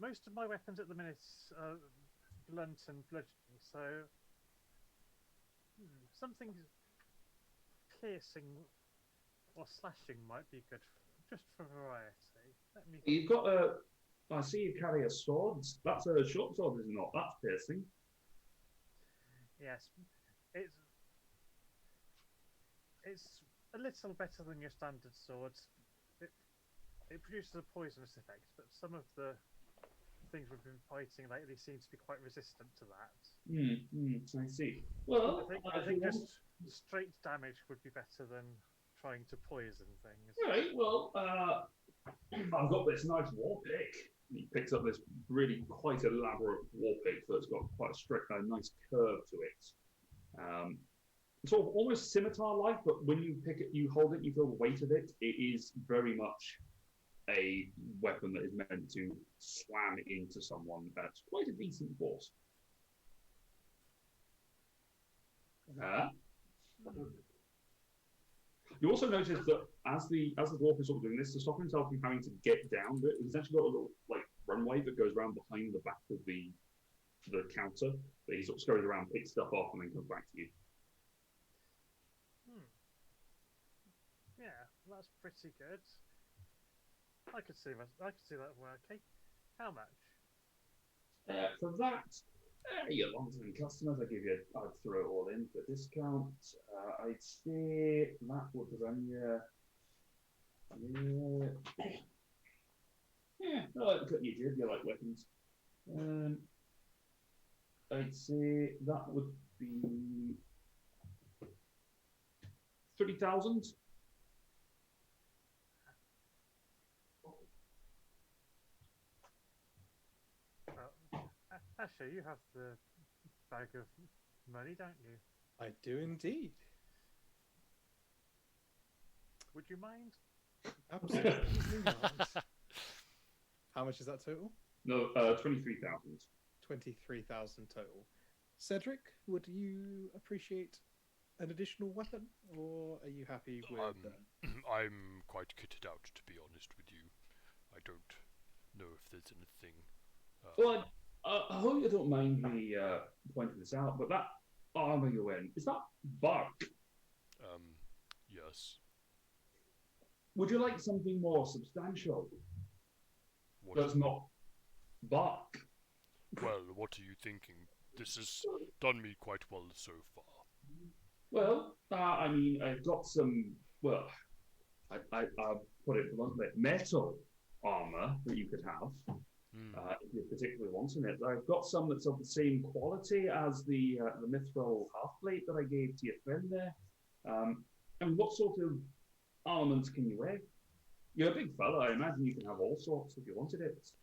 E: Most of my weapons at the minute are blunt and bludgeoning, so something piercing or slashing might be good, just for variety. Let me.
A: you've got I see you carry a sword. That's a short sword, is it not? That's piercing.
E: Yes, it's a little better than your standard swords. It produces a poisonous effect, but some of the things we've been fighting lately seem to be quite resistant to that.
A: I see. Well,
E: I think just straight damage would be better than trying to poison things.
A: right. Well, I've got this nice war pick. He picks up this really quite elaborate war pick that's got quite a nice curve to it. Sort of almost scimitar-like, but when you pick it, you hold it, you feel the weight of it. It is very much a weapon that is meant to slam into someone at quite a decent force. You also notice that as the dwarf is sort of doing this, to stop himself from having to get down, he's actually got a little runway that goes around behind the back of the counter that he sort of scurries around, picks stuff off, and then comes back to you.
E: Yeah, that's pretty good. I could see that working. How much?
A: For that, you're long-term customers. I'd throw it all in for discount. I'd say that would run you. Yeah, I like the cut you did. You like weapons. I'd say that would be 30,000.
E: Asher, you have the bag of money, don't you?
D: I do indeed.
E: Would you mind?
D: Absolutely not. How much is that total?
A: No, 23,000.
D: 23,000 total. Cedric, would you appreciate an additional weapon, or are you happy with
B: I'm quite kitted out, to be honest with you. I don't know if there's anything.
A: Well, I hope you don't mind me pointing this out, but that armor you're wearing, is that bark?
B: Yes.
A: Would you like something more substantial?
B: What?
A: That's not bark.
B: Well, what are you thinking? This has done me quite well so far.
A: Well, I mean, I've got some, well, I'll put it bluntly, metal armor that you could have. If you're particularly wanting it. I've got some that's of the same quality as the mithril half plate that I gave to your friend there. And what sort of armaments can you wear? You're a big fella. I imagine you can have all sorts if you wanted it.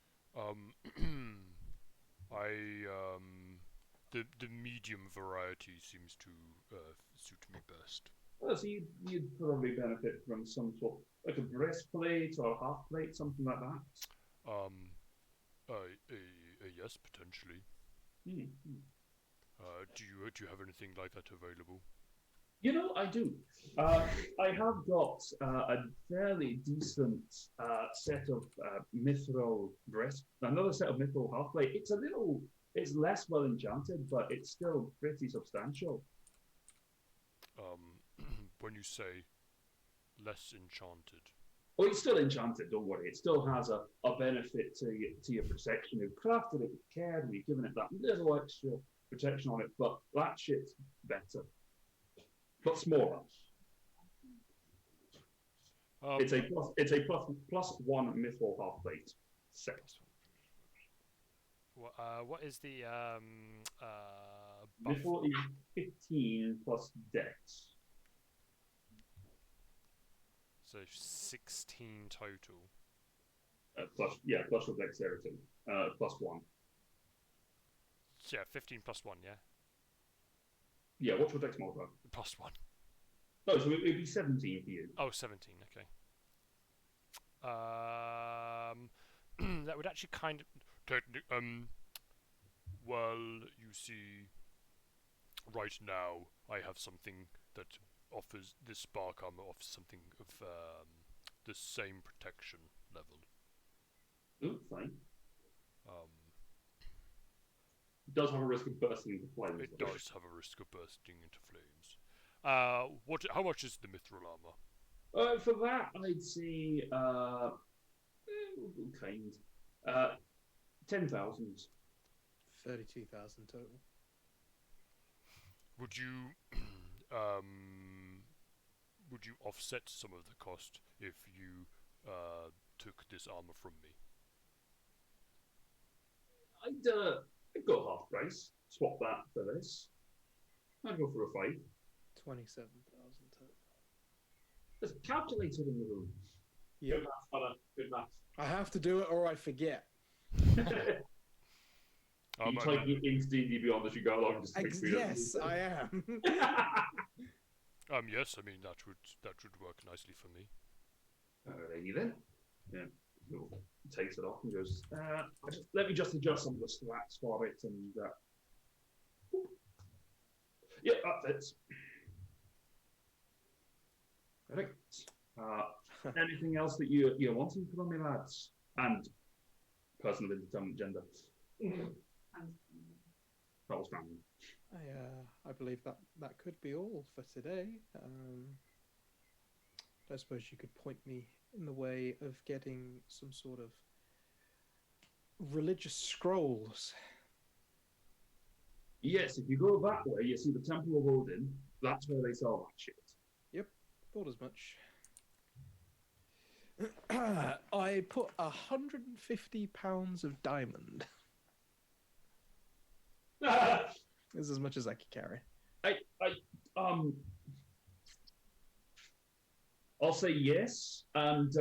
B: The medium variety seems to suit me best.
A: Well, so you'd probably benefit from some sort, like a breastplate or a half plate, something like that.
B: yes, potentially.
A: Hmm.
B: Do you have anything like that available?
A: You know, I do. I have got a fairly decent set of mithril breast, another set of mithril halfplate. It's less well enchanted, but it's still pretty substantial.
B: When you say less enchanted,
A: Oh, it's still enchanted. Don't worry. It still has a benefit to your protection. You've crafted it with care, and you've given it that little extra protection on it. But that shit's better, but smaller. It's a plus one mithril half plate set.
I: What is the buff?
A: Mithril is 15 plus dex.
I: So 16 total.
A: Plus your dexterity. Plus one.
I: So yeah, 15 plus 1, yeah?
A: Yeah, what's your dex modifier?
I: Plus 1.
A: No, so it'd be 17 for you.
I: Oh, 17, okay. That would actually kind of...
B: well, you see, right now I have something that offers, this spark armor offers something of the same protection level.
A: Oh, fine. It does have a risk of bursting into flames.
B: It does have a risk of bursting into flames. How much is the mithril armor?
A: For that, I'd say kind. 10,000.
D: 32,000 total.
B: Would you would you offset some of the cost if you took this armor from me?
A: I'd go half price. Swap that for this. I'd go for a 5.
D: 27,000 total.
A: There's a calculator in the room.
D: Yep.
H: Good maths, fella. Good maths.
D: I have to do it or I forget.
A: You type it into D&D Beyond as you go along. Just
D: Yes, I am.
B: Yes, I mean that would work nicely for me.
A: Alrighty then. Yeah. He takes it off and goes, let me just adjust some of the slats for it and yeah, that fits. Right. Anything else that you're wanting from me, lads? And person of indeterminate gender. That was fine.
D: I believe that could be all for today. I suppose you could point me in the way of getting some sort of religious scrolls.
A: Yes, if you go that way, you see the Temple of Odin. That's where they sell that shit.
D: Yep, thought as much. I put 150 pounds of diamond. This is as much as I could carry.
A: I'll say yes, and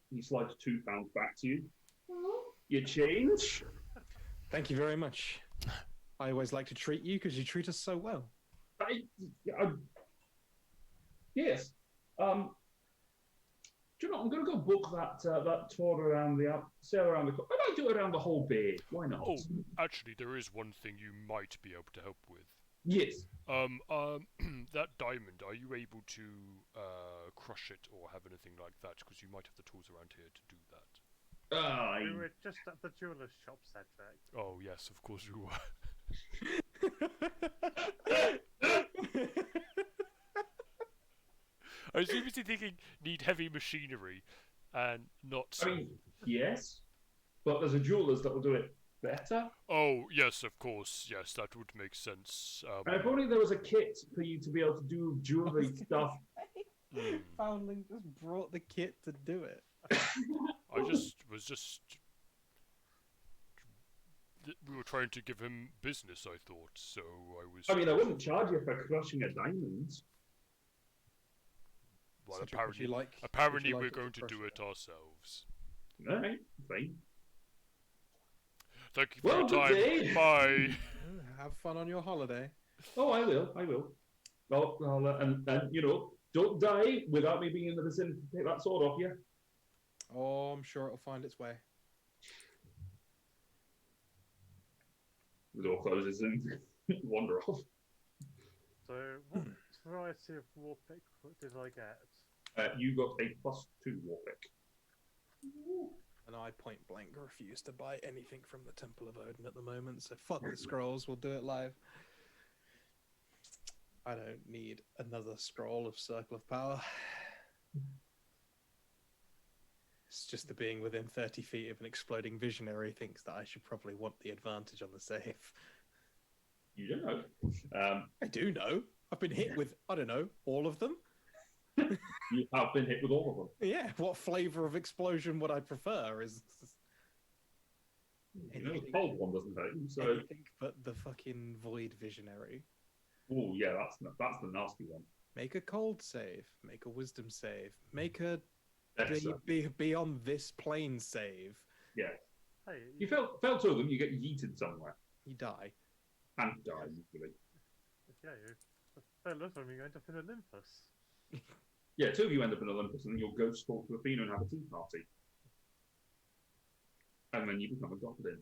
A: he slides £2 back to you. Your change.
D: Thank you very much. I always like to treat you because you treat us so well.
A: Yes. Do you know? I'm going to go book that tour around sail around the. I might do it around the whole bay. Why not?
B: Oh, actually, there is one thing you might be able to help with.
A: Yes.
B: That diamond. Are you able to crush it or have anything like that? Because you might have the tools around here to do that.
E: We were just at the jeweler's shop, Cedric.
B: Oh yes, of course you were. I was seriously thinking need heavy machinery and not.
A: I mean, yes, but there's a jeweler's that will do it better.
B: Oh yes, of course, yes, that would make sense.
A: And if only there was a kit for you to be able to do jewelry stuff.
D: Foundling just brought the kit to do it.
B: I was we were trying to give him business, I thought, so I was...
A: I mean, I wouldn't charge you for crushing a diamond.
B: Well,
D: Cedric,
B: apparently we're going to do it ourselves.
A: Alright, fine.
B: Thank you for your time.
A: Day.
B: Bye.
D: Have fun on your holiday.
A: Oh, I will. Well, and you know, don't die without me being in the vicinity to take that sword off you.
D: Oh, I'm sure it'll find its way.
A: The door closes and wander off.
E: So, what variety of war pick did I get?
A: You got a +2 war pick.
D: And I point blank refuse to buy anything from the Temple of Odin at the moment, so fuck the scrolls, we'll do it live. I don't need another scroll of Circle of Power. It's just the being within 30 feet of an exploding visionary thinks that I should probably want the advantage on the save.
A: You don't know.
D: I do know. I've been hit with, I don't know, all of them.
A: You have been hit with all of them.
D: Yeah, what flavour of explosion would I prefer? Is
A: You know, the cold one doesn't hurt you, so...
D: anything but the fucking void visionary.
A: Oh, yeah, that's the nasty one.
D: Make a cold save. Make a wisdom save. Make a
A: Yes,
D: be on this plane save.
A: yeah.
E: Hey,
A: You fail 2 of them, you get yeeted somewhere.
D: You die.
A: And die, usually.
E: yeah, you fail of them, you end up in Olympus.
A: Yeah, 2 of you end up in Olympus, and then you'll go talk to Athena and have a tea party. And then you become a goblin.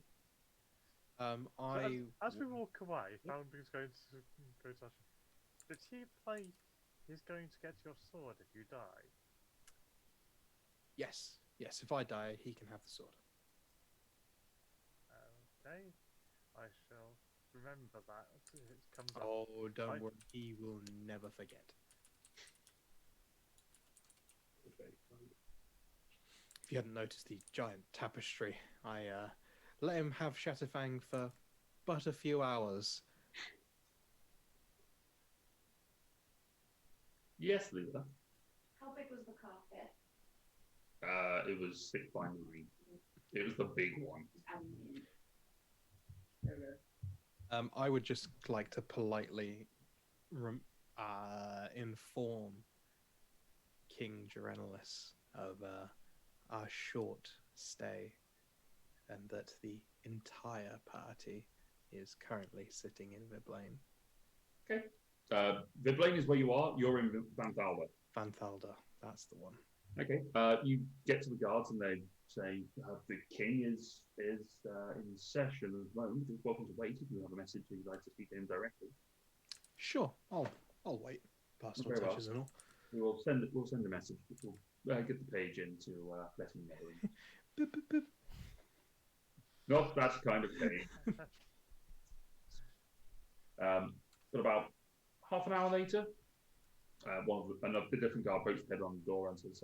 E: As we walk away, Foundry's going to go to Asher. Did he play? He's going to get your sword if you die.
D: Yes. Yes, if I die, he can have the sword.
E: Okay, I shall remember that if it comes up.
D: Oh, don't worry. He will never forget. If you hadn't noticed the giant tapestry, I let him have Shatterfang for but a few hours.
A: Yes, Lula.
C: How big was the carpet?
A: It was 6 by 9. It was the big one.
D: I would just like to politely inform King Gerenalis of our short stay, and that the entire party is currently sitting in Viblaine.
A: Okay. Viblaine is where you are. You're in Van Thalda.
D: Van Thalda, that's the one.
A: Okay. You get to the guards and they say the king is in session at the moment. You're welcome to wait if you have a message you'd like to speak to him directly.
D: Sure, I'll wait. Pastoral
A: Very well.
D: touches and all.
A: We'll send a message. We'll get the page in to let him know.
D: Boop, boop, boop.
A: Not that kind of page. But about half an hour later, another different guard approached the head on the door and says,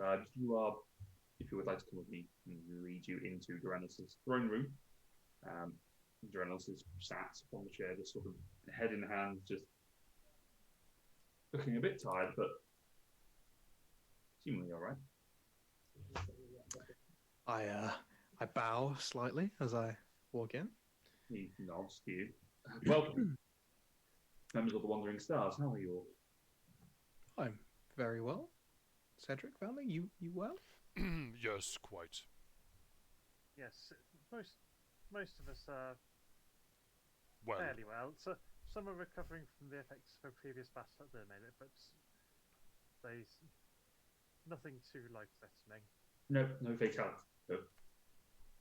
A: if you would like to come with me, and lead you into Gerenalis' throne room. Gerenalis is sat on the chair, just sort of head in hand, just looking a bit tired, but seemingly all right.
D: I bow slightly as I walk in.
A: He nods to you. Welcome, members of the Wandering Stars. How are you all?
D: I'm very well. Cedric, Valley, you well?
B: Yes, quite.
E: Yes, most of us are
B: Well,
E: fairly well. So some are recovering from the effects of a previous battle at the minute, but there's nothing too life-threatening.
A: No fatality. No.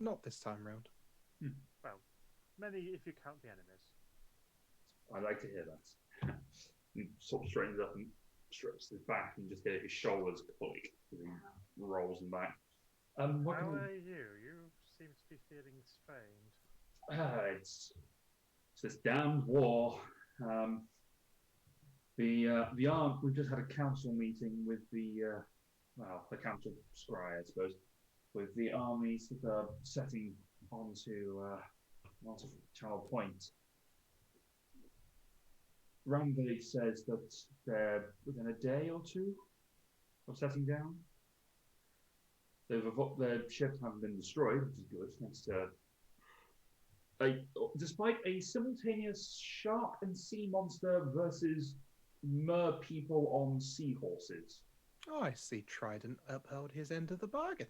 D: Not this time round.
E: Well, many if you count the enemies.
A: I like to hear that. He sort of straightens up and strips his back and just get his shoulders click as he rolls them back.
E: How are you? You seem to be feeling strained.
A: It's this damned war. We've just had a council meeting with the council scry, I suppose, with the armies that are setting onto Child Point. Rambay says that they're within a day or two of setting down. Their ships haven't been destroyed, which is good. Thanks to despite a simultaneous shark and sea monster versus mer people on seahorses.
D: Oh, I see Trident upheld his end of the bargain.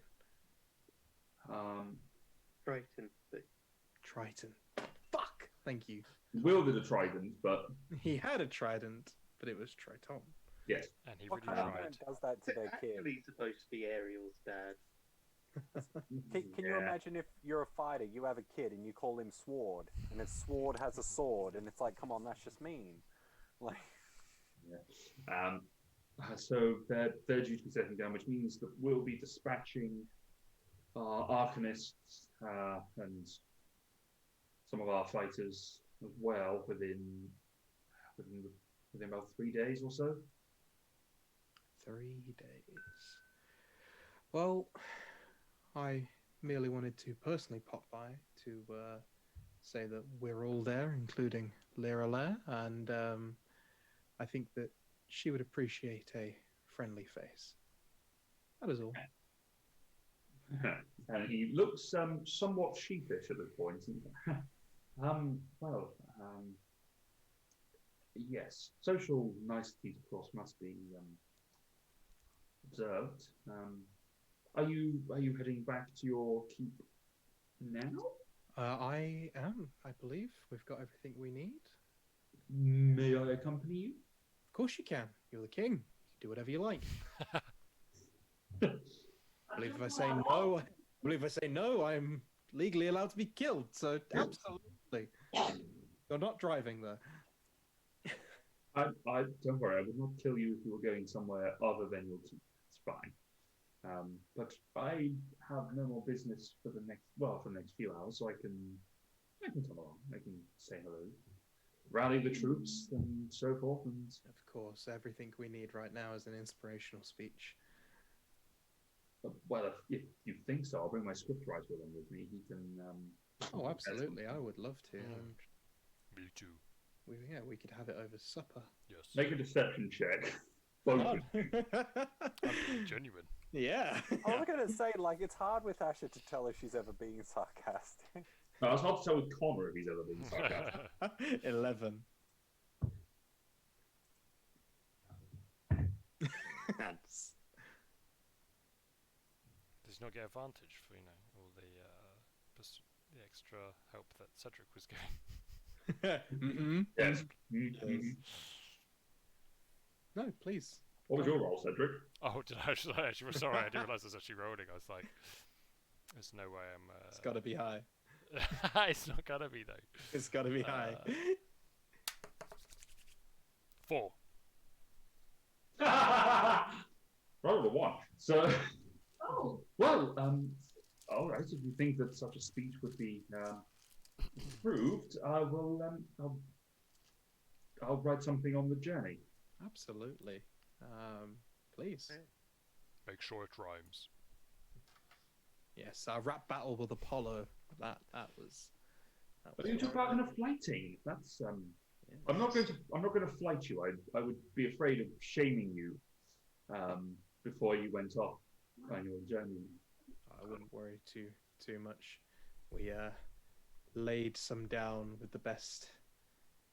G: Triton.
D: Triton. Fuck! Thank you.
A: Wielded a trident, but
D: He had a trident, but it was Triton.
A: yes.
B: and he
F: What
B: really
F: kind of
B: tried.
F: man does that to their kid?
G: Actually supposed to be Ariel's dad.
F: Can you imagine if you're a fighter, you have a kid, and you call him Sword, and his sword has a sword, and it's like, come on, that's just mean. Like,
A: yeah. So they're due to be setting down, which means that we'll be dispatching our arcanists and some of our fighters as well within about 3 days or so.
D: 3 days. Well, I merely wanted to personally pop by to say that we're all there, including Lyra Lair, and I think that she would appreciate a friendly face. That is all.
A: And he looks somewhat sheepish at this point. Yes, social niceties, of course, must be observed. Are you heading back to your keep now?
D: I am, I believe. We've got everything we need.
A: May I accompany you?
D: Of course you can. You're the king. You do whatever you like. I believe if I say no, I'm legally allowed to be killed. So absolutely. You're not driving though.
A: I don't worry. I would not kill you if you were going somewhere other than your keep. It's fine. But I have no more business for the next few hours, so I can come along. I can say hello, rally the troops, and so forth. And
D: Of course, everything we need right now is an inspirational speech.
A: well, if you think so, I'll bring my scriptwriter along with me. He can.
D: Oh, absolutely! I would love to.
B: Me too.
D: We could have it over supper.
B: Yes.
A: Make a deception check. Both.
D: Fun.
B: I'm being genuine.
D: Yeah.
F: I was gonna say, like, it's hard with Asher to tell if she's ever being sarcastic.
A: No, it's hard to tell with Connor if he's ever been sarcastic.
D: 11.
B: Does he not get advantage for all the extra help that Cedric was giving?
D: Mm-hmm.
A: Yes.
D: Yes. No, please.
A: What was your role, Cedric?
B: Oh, did I actually? Sorry, I didn't realise I was actually rolling. I was like, "There's no way I'm."
D: It's got to be high.
B: It's not gonna be though.
D: It's got to be high.
B: 4.
A: Roll a 1. So,
C: Oh,
A: well, all right. If you think that such a speech would be approved, I'll write something on the journey.
D: Absolutely. Please.
B: Make sure it rhymes.
D: Yes, our rap battle with Apollo. That was.
A: But you took part in a flighting. That's
D: yes.
A: I'm not going to flight you. I would be afraid of shaming you before you went off on your journey.
D: I wouldn't worry too much. We laid some down with the best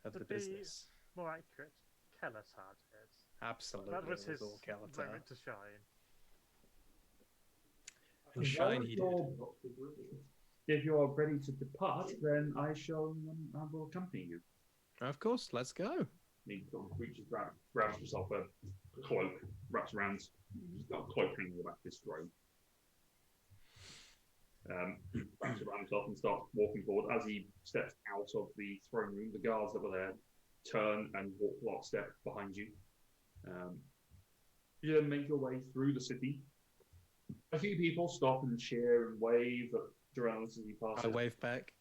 D: of
E: To
D: the
E: be
D: business.
E: more accurate, Kellis had it.
D: Absolutely.
E: That was
D: it
E: his
D: all Kalatar.
E: moment to shine.
D: And shine he did.
A: If you're ready to depart, then I will accompany you.
D: Of course, let's go.
A: He sort of reaches, grabs himself a cloak, wraps around. He's got a cloak hanging about his throat. Wraps around himself and starts walking forward. As he steps out of the throne room, the guards that were there turn and walk lockstep behind you. You then make your way through the city. A few people stop and cheer and wave at Durrell as he passes.
D: I wave back.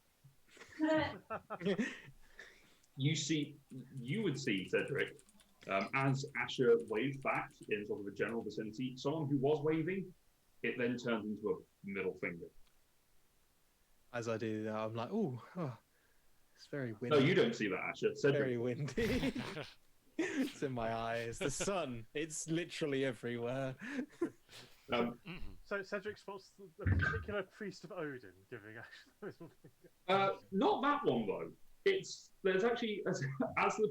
A: You would see, Cedric, as Asher waved back in sort of a general vicinity, someone who was waving, it then turned into a middle finger.
D: As I do that, I'm like, oh, it's very windy.
A: No, you don't see that, Asher. Cedric.
D: Very windy. It's in my eyes. The sun. It's literally everywhere.
E: So Cedric spots the particular priest of Odin giving Asher the middle finger.
A: Not that one, though. There's actually, as the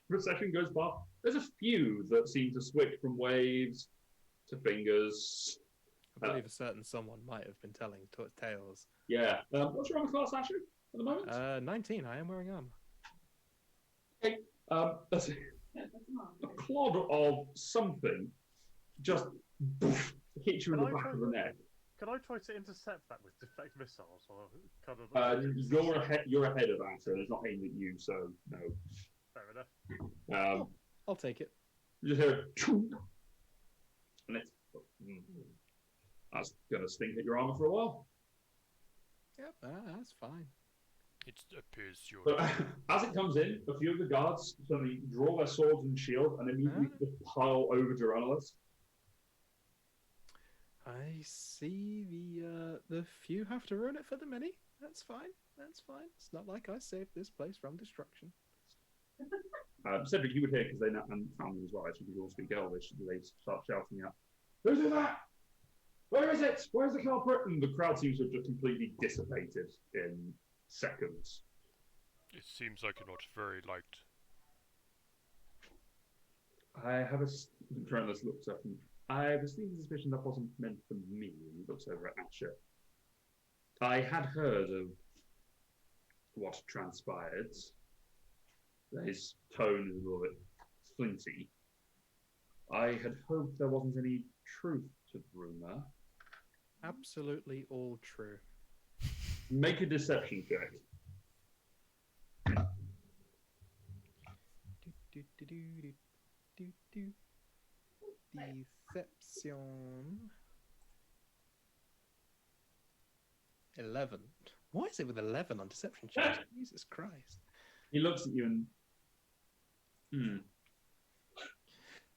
A: procession goes by, there's a few that seem to switch from waves to fingers.
D: I believe a certain someone might have been telling tales.
A: Yeah. What's your armor class, Asher, at the moment?
D: 19. I am wearing armor.
A: Okay. That's a clod of something just hit you in the back of the neck.
E: Can I try to intercept that with deflect missiles or kind of?
A: You're ahead of Asher. It's not aimed at you, so no.
E: Fair enough.
D: I'll take it.
A: You just hear "Choo!" and it's that's gonna stink at your armor for a while.
D: Yep, that's fine.
B: It appears you're.
A: But as it comes in, a few of the guards suddenly draw their swords and shield and immediately just pile over Geronilus.
D: I see the few have to ruin it for the many. That's fine. That's fine. It's not like I saved this place from destruction.
A: Cedric, you would hear because they know, and family as well. Actually, we all speak Elvish. They start shouting out, "Who's in that? Where is it? Where's the culprit?" And the crowd seems to have just completely dissipated in seconds.
B: It seems like you're not very liked.
A: I have a Geronilus looks up and I have a sneaking suspicion that wasn't meant for me. And he looks over at Asher. I had heard of what transpired. His tone is a little bit flinty. I had hoped there wasn't any truth to the rumour.
D: Absolutely all true.
A: Make a deception check.
D: Deception. 11. Why is it with 11 on deception checks? Jesus Christ.
A: He looks at you and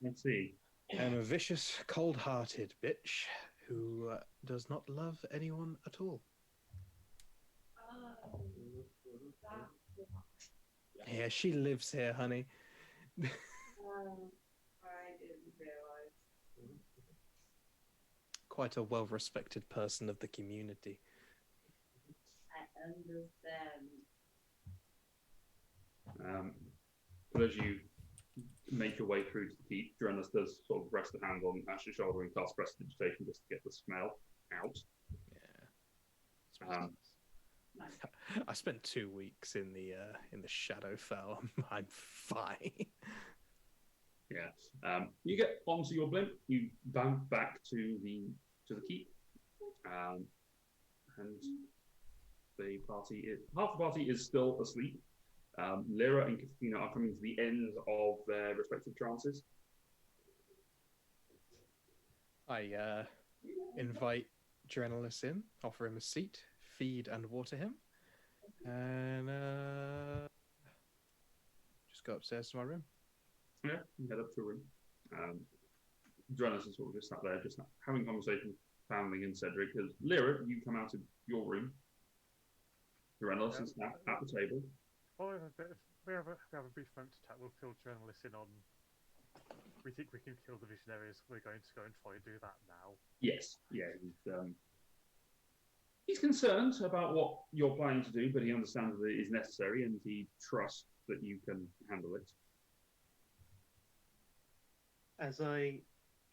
A: let's see.
D: I'm a vicious, cold-hearted bitch who does not love anyone at all. Yeah, she lives here, honey.
C: I didn't realise.
D: Quite a well-respected person of the community.
C: I understand.
A: But as you make your way through to the keep, Geronilus does sort of rest a hand on Ash's shoulder and cast prestidigitation just to get the smell out.
D: Yeah. I spent 2 weeks in the Shadowfell. I'm fine.
A: Yeah. You get onto your blimp. You bounce back to the keep, and the party half the party is still asleep. Lyra and Kathina are coming to the end of their respective trances.
D: I invite Geronilus in, offer him a seat, feed and water him, and just go upstairs to my room.
A: Yeah, you head up to a room. Geronilus is sort of just sat there, just having a conversation with family and Cedric. Because Lyra, you come out of your room. Geronilus is at the table.
E: Well, we have a brief moment to chat. We'll fill Geronilus in on. We think we can kill the visionaries. We're going to go and try and do that now.
A: Yes, yeah. He's concerned about what you're planning to do, but he understands that it is necessary, and he trusts that you can handle it.
G: As I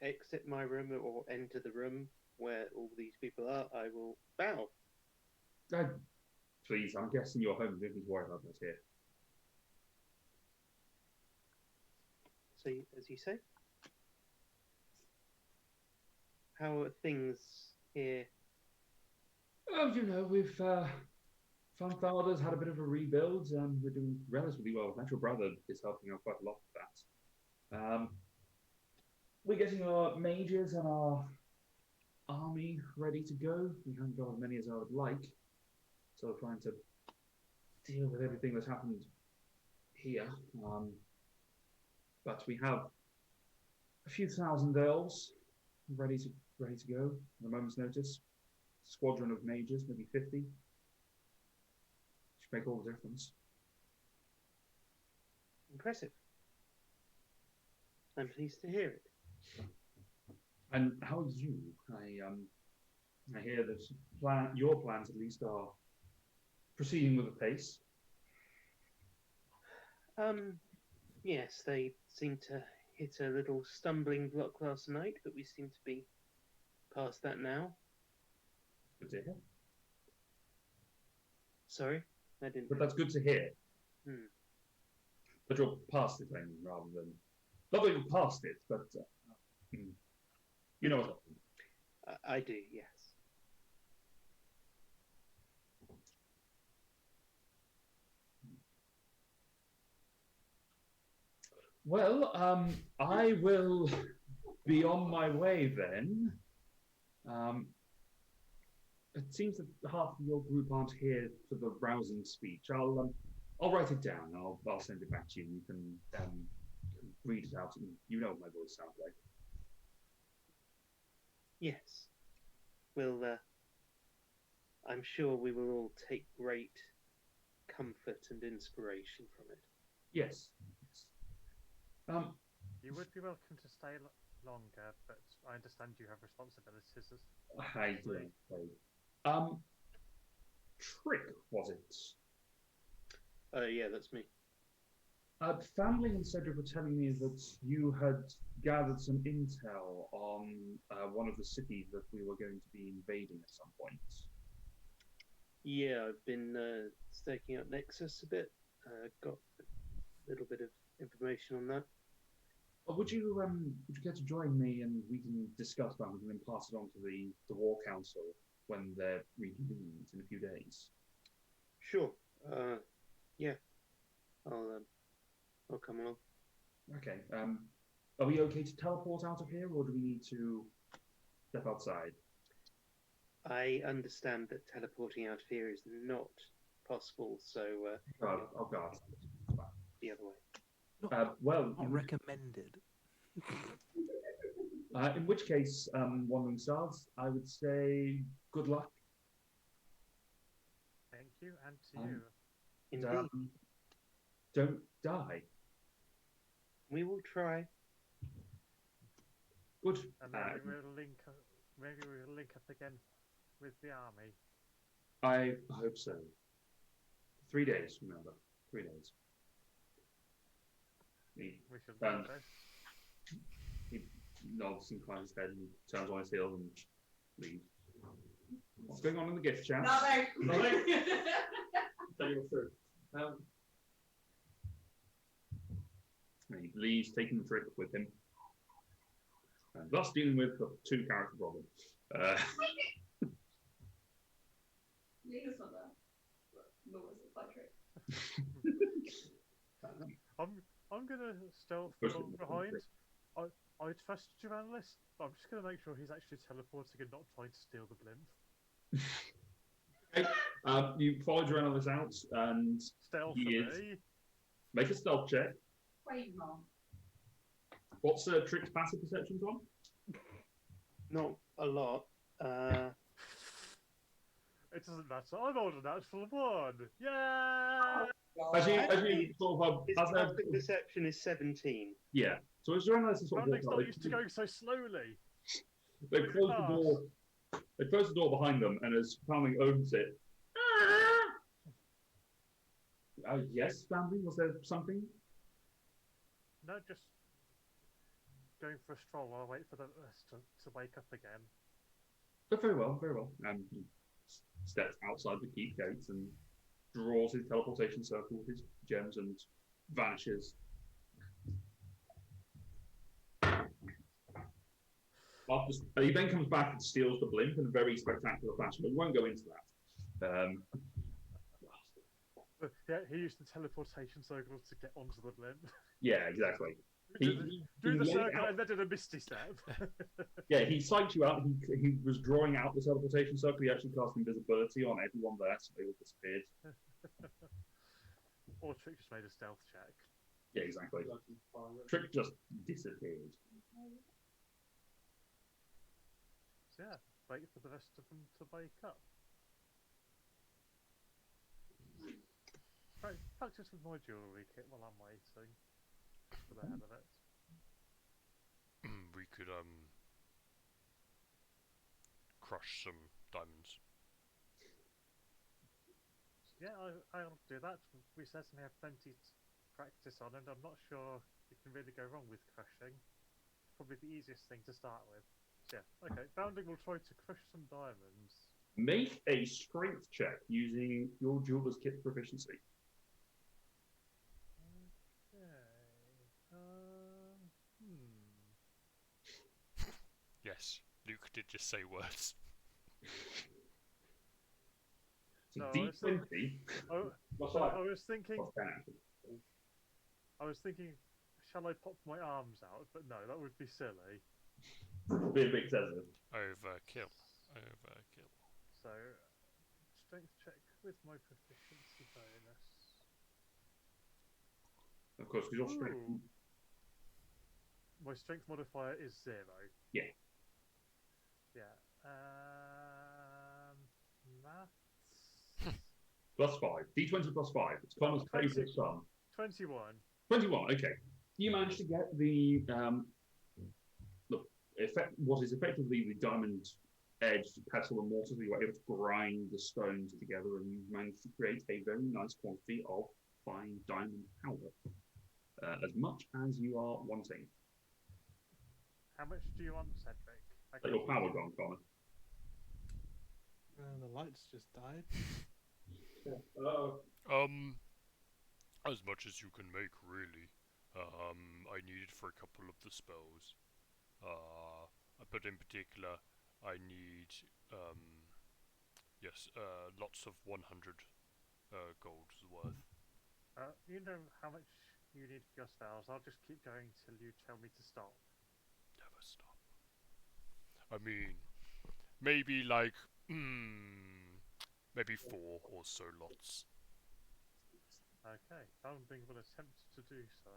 G: exit my room or enter the room where all these people are, I will bow.
A: Please, I'm guessing you're home. Don't need to worry about this here.
G: So, as you say, how are things here?
A: Oh, we've Fanthala's had a bit of a rebuild, and we're doing relatively well. My natural brother is helping out quite a lot with that. We're getting our mages and our army ready to go. We haven't got as many as I would like, so we're trying to deal with everything that's happened here. But we have a few thousand elves ready to go at a moment's notice. Squadron of mages, maybe 50. Should make all the difference.
G: Impressive. I'm pleased to hear it.
A: And how are you? I hear that your plans at least are proceeding with a pace.
G: Yes, they seem to hit a little stumbling block last night, but we seem to be past that now.
A: Good to hear.
G: Sorry, I didn't.
A: But that's good to hear. But you're past it, I mean, rather than not that you're past it, but you know what I mean.
G: I do, yes.
A: Well, I will be on my way then. It seems that half of your group aren't here for the rousing speech. I'll write it down. I'll send it back to you. And you can read it out, and you know what my voice sounds like.
G: Yes. Well, I'm sure we will all take great comfort and inspiration from it.
A: Yes.
E: You would be welcome to stay longer, but I understand you have responsibilities.
A: I do. Trick, was it?
G: Yeah, that's me.
A: Family and Cedric were telling me that you had gathered some intel on one of the cities that we were going to be invading at some point.
G: Yeah, I've been staking out Nexus a bit. Got a little bit of information on that.
A: Would you care to join me and we can discuss that and then pass it on to the War Council when they're reconvened in a few days?
G: Sure. Yeah. I'll come along.
A: Okay. Are we okay to teleport out of here, or do we need to step outside?
G: I understand that teleporting out of here is not possible, so
A: Oh God.
G: the other way.
D: Not recommended.
A: In which case, Wandering Stars, I would say good luck.
E: Thank you, and to you.
G: Indeed.
A: Don't die.
G: We will try.
A: Good.
E: And maybe we'll link up again with the army.
A: I hope so. 3 days, remember. 3 days.
E: We should do so.
A: He nods and inclines his head and turns on his heel and leaves. What's going on in the gift chat?
C: Nothing.
A: Tell you what's true. He leaves, taking the trick with him. And thus dealing with the 2-character problem.
C: Leave us on that. What was it, Patrick?
E: I'm gonna stealth along behind. I trust Journalist, but I'm just gonna make sure he's actually teleporting and not trying to steal the blimp.
A: Okay. You follow Journalist out and
E: Stealth
A: he
E: for
A: is...
E: me.
A: Make a stealth check.
C: Wait, Mom.
A: What's Trick's passive perception, Tom?
G: Not a lot.
E: It doesn't matter. I'm on a natural 1. Yeah.
A: As you sort of
G: His
A: as
G: passive perception is 17.
A: yeah. So as Journalist is sort of
E: Rounding's
A: walking
E: not
A: out,
E: used to going so slowly.
A: they close the door. They close the door behind them, and as Foundling opens it, yes, Foundling, was there something?
E: No, just going for a stroll while I wait for the rest to wake up again.
A: But very well, very well. And he steps outside the keep gates and draws his teleportation circle with his gems and vanishes. He then comes back and steals the blimp in a very spectacular fashion, but we won't go into that.
E: Yeah, he used the teleportation circle to get onto the blimp.
A: Yeah, exactly.
E: Do the circle and then did a misty step.
A: Yeah, he psyched you out. He was drawing out the teleportation circle. He actually cast invisibility on everyone there, so they all disappeared.
E: Or Trick just made a stealth check.
A: Yeah, exactly. Trick just disappeared.
E: So yeah, wait for the rest of them to wake up. Right, practice with my jewellery kit while I'm waiting. For the hell of it.
B: We could crush some diamonds.
E: Yeah, I'll do that. We certainly have plenty to practice on, and I'm not sure you can really go wrong with crushing. Probably the easiest thing to start with. So yeah, okay. Bounding will try to crush some diamonds.
A: Make a strength check using your jeweler's kit proficiency.
B: Yes, Luke did just say words.
E: No,
A: D20.
E: I was thinking. I was thinking shall I pop my arms out? But no, that would be silly.
A: Be a bit excessive.
B: Overkill. Overkill.
E: So, strength check with my proficiency bonus.
A: Of course, because your strength.
E: Ooh. My strength modifier is 0.
A: Yeah.
E: Yeah. Maths.
A: +5. D20 +5. It's Connor's favourite sum.
E: 21.
A: 21. Okay. You managed to get the what is effectively the diamond edged pestle and mortar. You were able to grind the stones together, and you managed to create a very nice quantity of fine diamond powder, as much as you are wanting.
E: How much do you want, Cedric?
A: Is your power gone, Connor?
D: The lights just died.
B: As much as you can make, really. I need it for a couple of the spells. But in particular, I need, lots of 100 gold's worth.
E: You know how much you need for your spells. I'll just keep going till you tell me to stop.
B: Never stop. I mean, maybe like, maybe 4 or so lots.
E: Okay, Foundling will attempt to do so.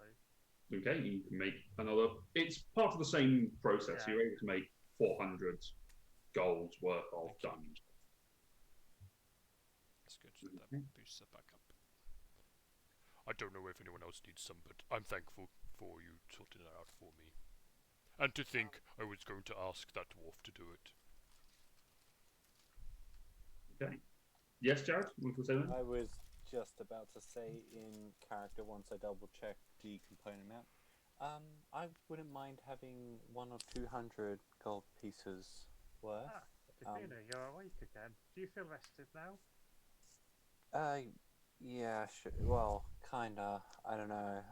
A: Okay, you can make another. It's part of the same process.
E: Yeah.
A: You're able to make 400 gold's worth of diamond.
B: That's good. That boosts that back up. I don't know if anyone else needs some, but I'm thankful for you sorting that out for me. And to think I was going to ask that dwarf to do it.
A: Okay. Yes, Jared? You want to say that?
F: I was just about to say in character once I double check the component amount. I wouldn't mind having 100 or 200 gold pieces worth.
E: Katrina, you're awake again. Do you feel rested now?
F: Yeah, sure. Well, kinda. I don't know.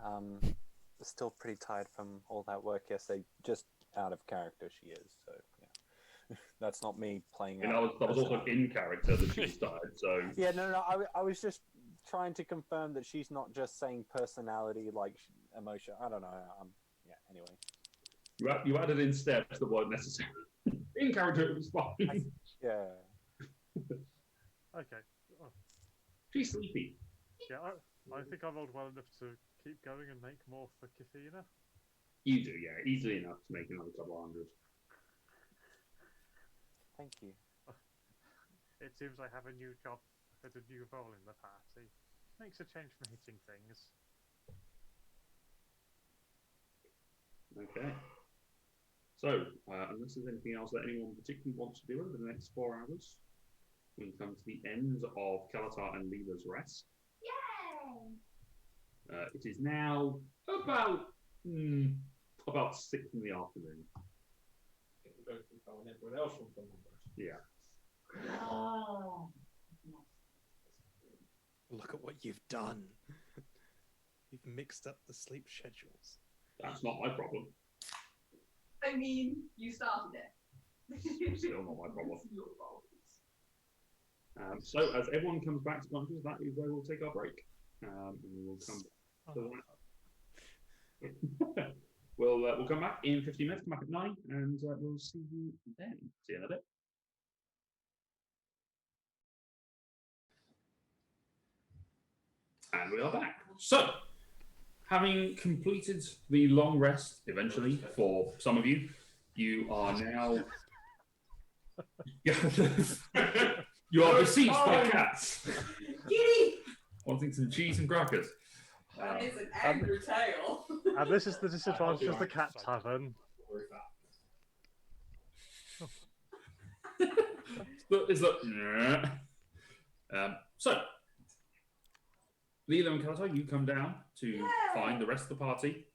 F: Still pretty tired from all that work yesterday. Just out of character, she is. So yeah, that's not me playing.
A: And that was also in character that she was tired. So
F: yeah, no. I was just trying to confirm that she's not just saying personality like emotion. I don't know. Yeah. Anyway.
A: You added in steps that weren't necessary. In character, it was fine.
F: Yeah.
E: Okay. Oh,
A: She's sleepy.
E: yeah, I think I rolled well enough to keep going and make more for Kathina.
A: You do, yeah. Easily enough to make another couple of hundred.
F: Thank you.
E: It seems I have a new job with a new role in the party. Makes a change from hitting things.
A: Okay. So, unless there's anything else that anyone particularly wants to do over the next 4 hours, we come to the end of Kalatar and Leela's rest.
C: Yay!
A: It is now about 6 in the afternoon.
H: Everyone else from the numbers.
A: Yeah.
C: Oh.
D: Look at what you've done. You've mixed up the sleep schedules.
A: That's not my problem.
C: I mean, you started it.
A: Still not my problem.
C: It's your fault.
A: So, as everyone comes back to consciousness, that is where we'll take our break. And we will come we'll come back in 15 minutes, come back at 9, and we'll see you then. See you in a bit. And we are back. So, having completed the long rest, eventually, for some of you, you are now... you are besieged by cats.
C: Kitty!
A: Wanting some cheese and crackers.
C: That is an angry tale.
E: And this is the disadvantage of the cat tavern.
A: So, Leela and Kalatar, you come down to find the rest of the party.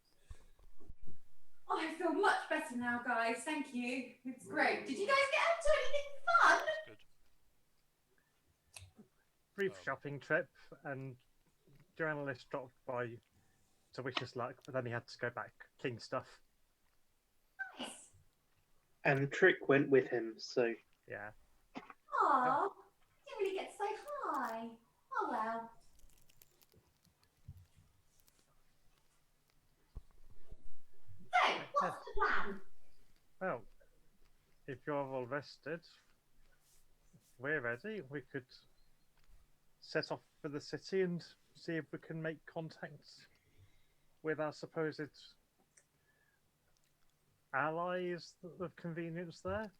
C: Oh, I feel much better now, guys. Thank you. It's great. Did you guys get up to anything fun?
E: Brief shopping trip, and journalist dropped by to wish us luck, but then he had to go back clean stuff.
C: Nice.
G: And Trick went with him, so
E: Yeah.
C: Aw, didn't really get to say hi. Oh well.
E: if you're all rested, we're ready. We could set off for the city and see if we can make contact with our supposed allies of convenience there.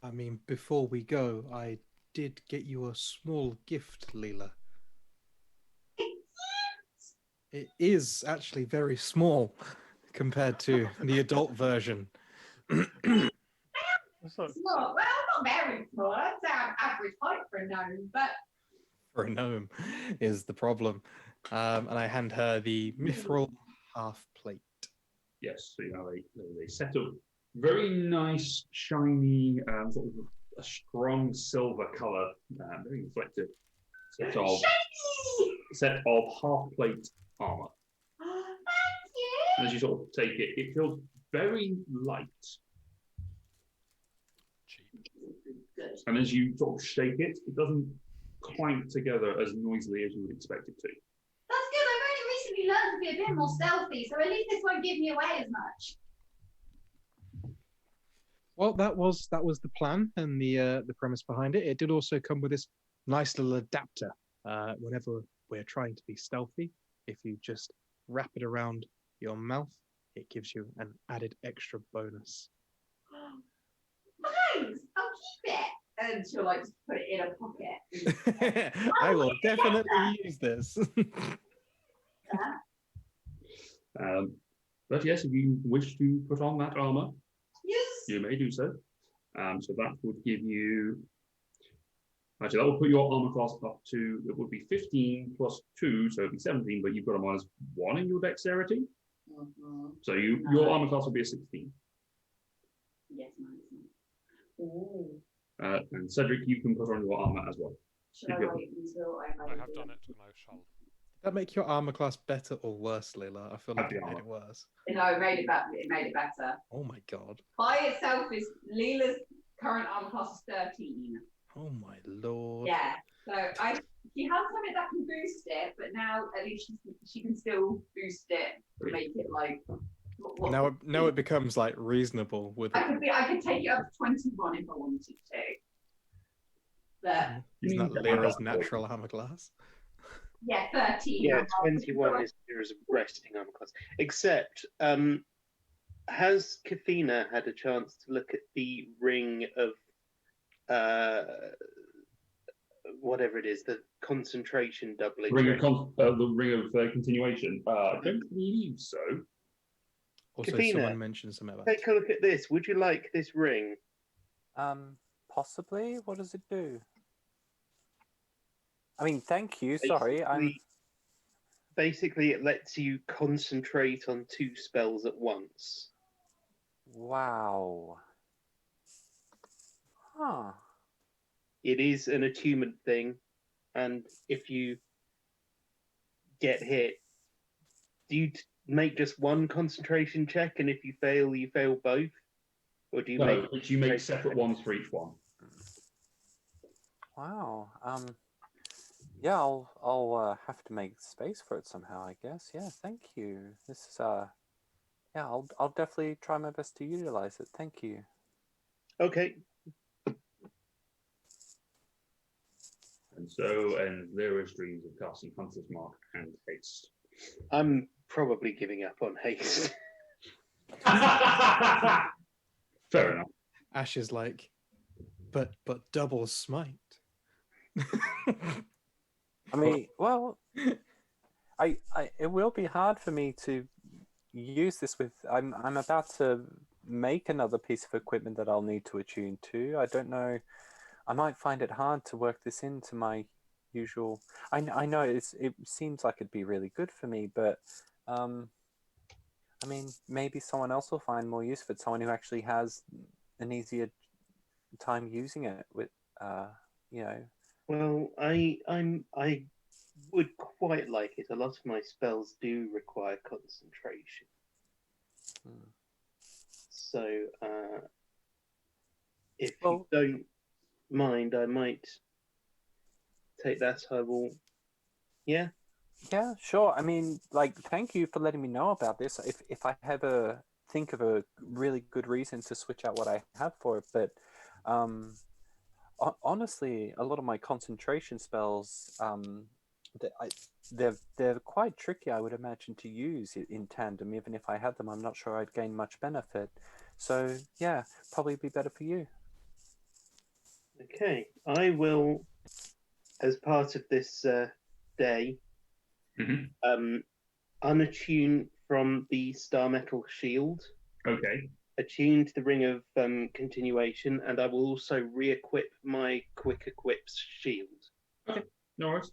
D: I mean, before we go, I did get you a small gift, Leela. It is actually very small compared to the adult version.
E: So,
C: It's not, well, not very small. I'd say I'm average height for a gnome, but
D: For a gnome is the problem. And I hand her the mithril half plate.
A: Yes, so you have a set of very nice, shiny, sort of a strong silver colour, very reflective set of half plate armour.
C: thank you.
A: And as you sort of take it, it feels very light.
I: Cheap.
C: Good.
A: And as you sort of shake it, it doesn't clank together as noisily as you would expect it to.
C: That's good. I've only recently learned to be a bit more stealthy, so at least this won't give me away as much.
D: Well, that was the plan and the premise behind it. It did also come with this nice little adapter. Whenever we're trying to be stealthy, if you just wrap it around your mouth, it gives you an added extra bonus.
C: Thanks. I'll keep it. And she'll like just put it in a pocket.
D: I will definitely use this.
A: But yes, if you wish to put on that armour,
C: Yes.
A: you may do so. So that would give you. Actually, that would put your armor class up to. It would be 15 plus 2, so it'd be 17. But you've got a -1 in your dexterity, so your armor class would be a 16.
C: Yes, nice. Ooh.
A: And Cedric, you can put on your armor as well.
C: Should I wait until
I: I have done it, and I shall.
D: Did that make your armor class better or worse, Leela? I feel like it made it worse.
C: No, it made it better. It made it better.
D: Oh my god.
C: By itself is Leela's current armor class is 13.
D: Oh my lord.
C: Yeah. So she has something that can boost it, but now at least she can still boost it to make it like.
D: Now it becomes like reasonable with.
C: I could take it up to 21 if I wanted to. But
D: Isn't that Lyra's natural armor class?
C: yeah, 13.
G: Yeah, 21 is Lyra's resting armor class. Except, has Kathina had a chance to look at the ring of whatever it is, the concentration doubling?
A: The ring of continuation. I don't believe so.
D: Also,
G: Kathina,
D: someone mentioned something about.
G: Take a look at this. Would you like this ring?
F: Possibly. What does it do? I mean, thank you. Sorry,
G: Basically, it lets you concentrate on 2 spells at once.
F: Wow. Huh.
G: It is an attunement thing, and if you get hit, do you make just one concentration check, and if you fail both? Or do you
A: make separate ones for each one?
F: Wow. Yeah, I'll have to make space for it somehow, I guess. Yeah, thank you. This is yeah, I'll definitely try my best to utilize it. Thank you.
G: Okay.
A: And so ends Lyra's dreams of casting Hunter's Mark and Haste.
G: I'm probably giving up on haste.
A: Fair enough.
D: Ash is like, but double smite.
F: I mean, well, it will be hard for me to use this with. I'm about to make another piece of equipment that I'll need to attune to. I don't know. I might find it hard to work this into my usual. I know it seems like it'd be really good for me, but I mean, maybe someone else will find more use for it. Someone who actually has an easier time using it with, you know.
G: Well, I would quite like it. A lot of my spells do require concentration. So, if you don't mind, I might take that. I will. Yeah.
F: Yeah, sure. I mean, like, thank you for letting me know about this. If I ever think of a really good reason to switch out what I have for it, but honestly, a lot of my concentration spells, they're quite tricky, I would imagine, to use in tandem. Even if I had them, I'm not sure I'd gain much benefit. So yeah, probably be better for you.
G: Okay, I will, as part of this day, unattune from the Star Metal Shield.
A: Okay.
G: Attune to the Ring of Continuation, and I will also re-equip my Quick Equips shield.
A: Okay, no worries.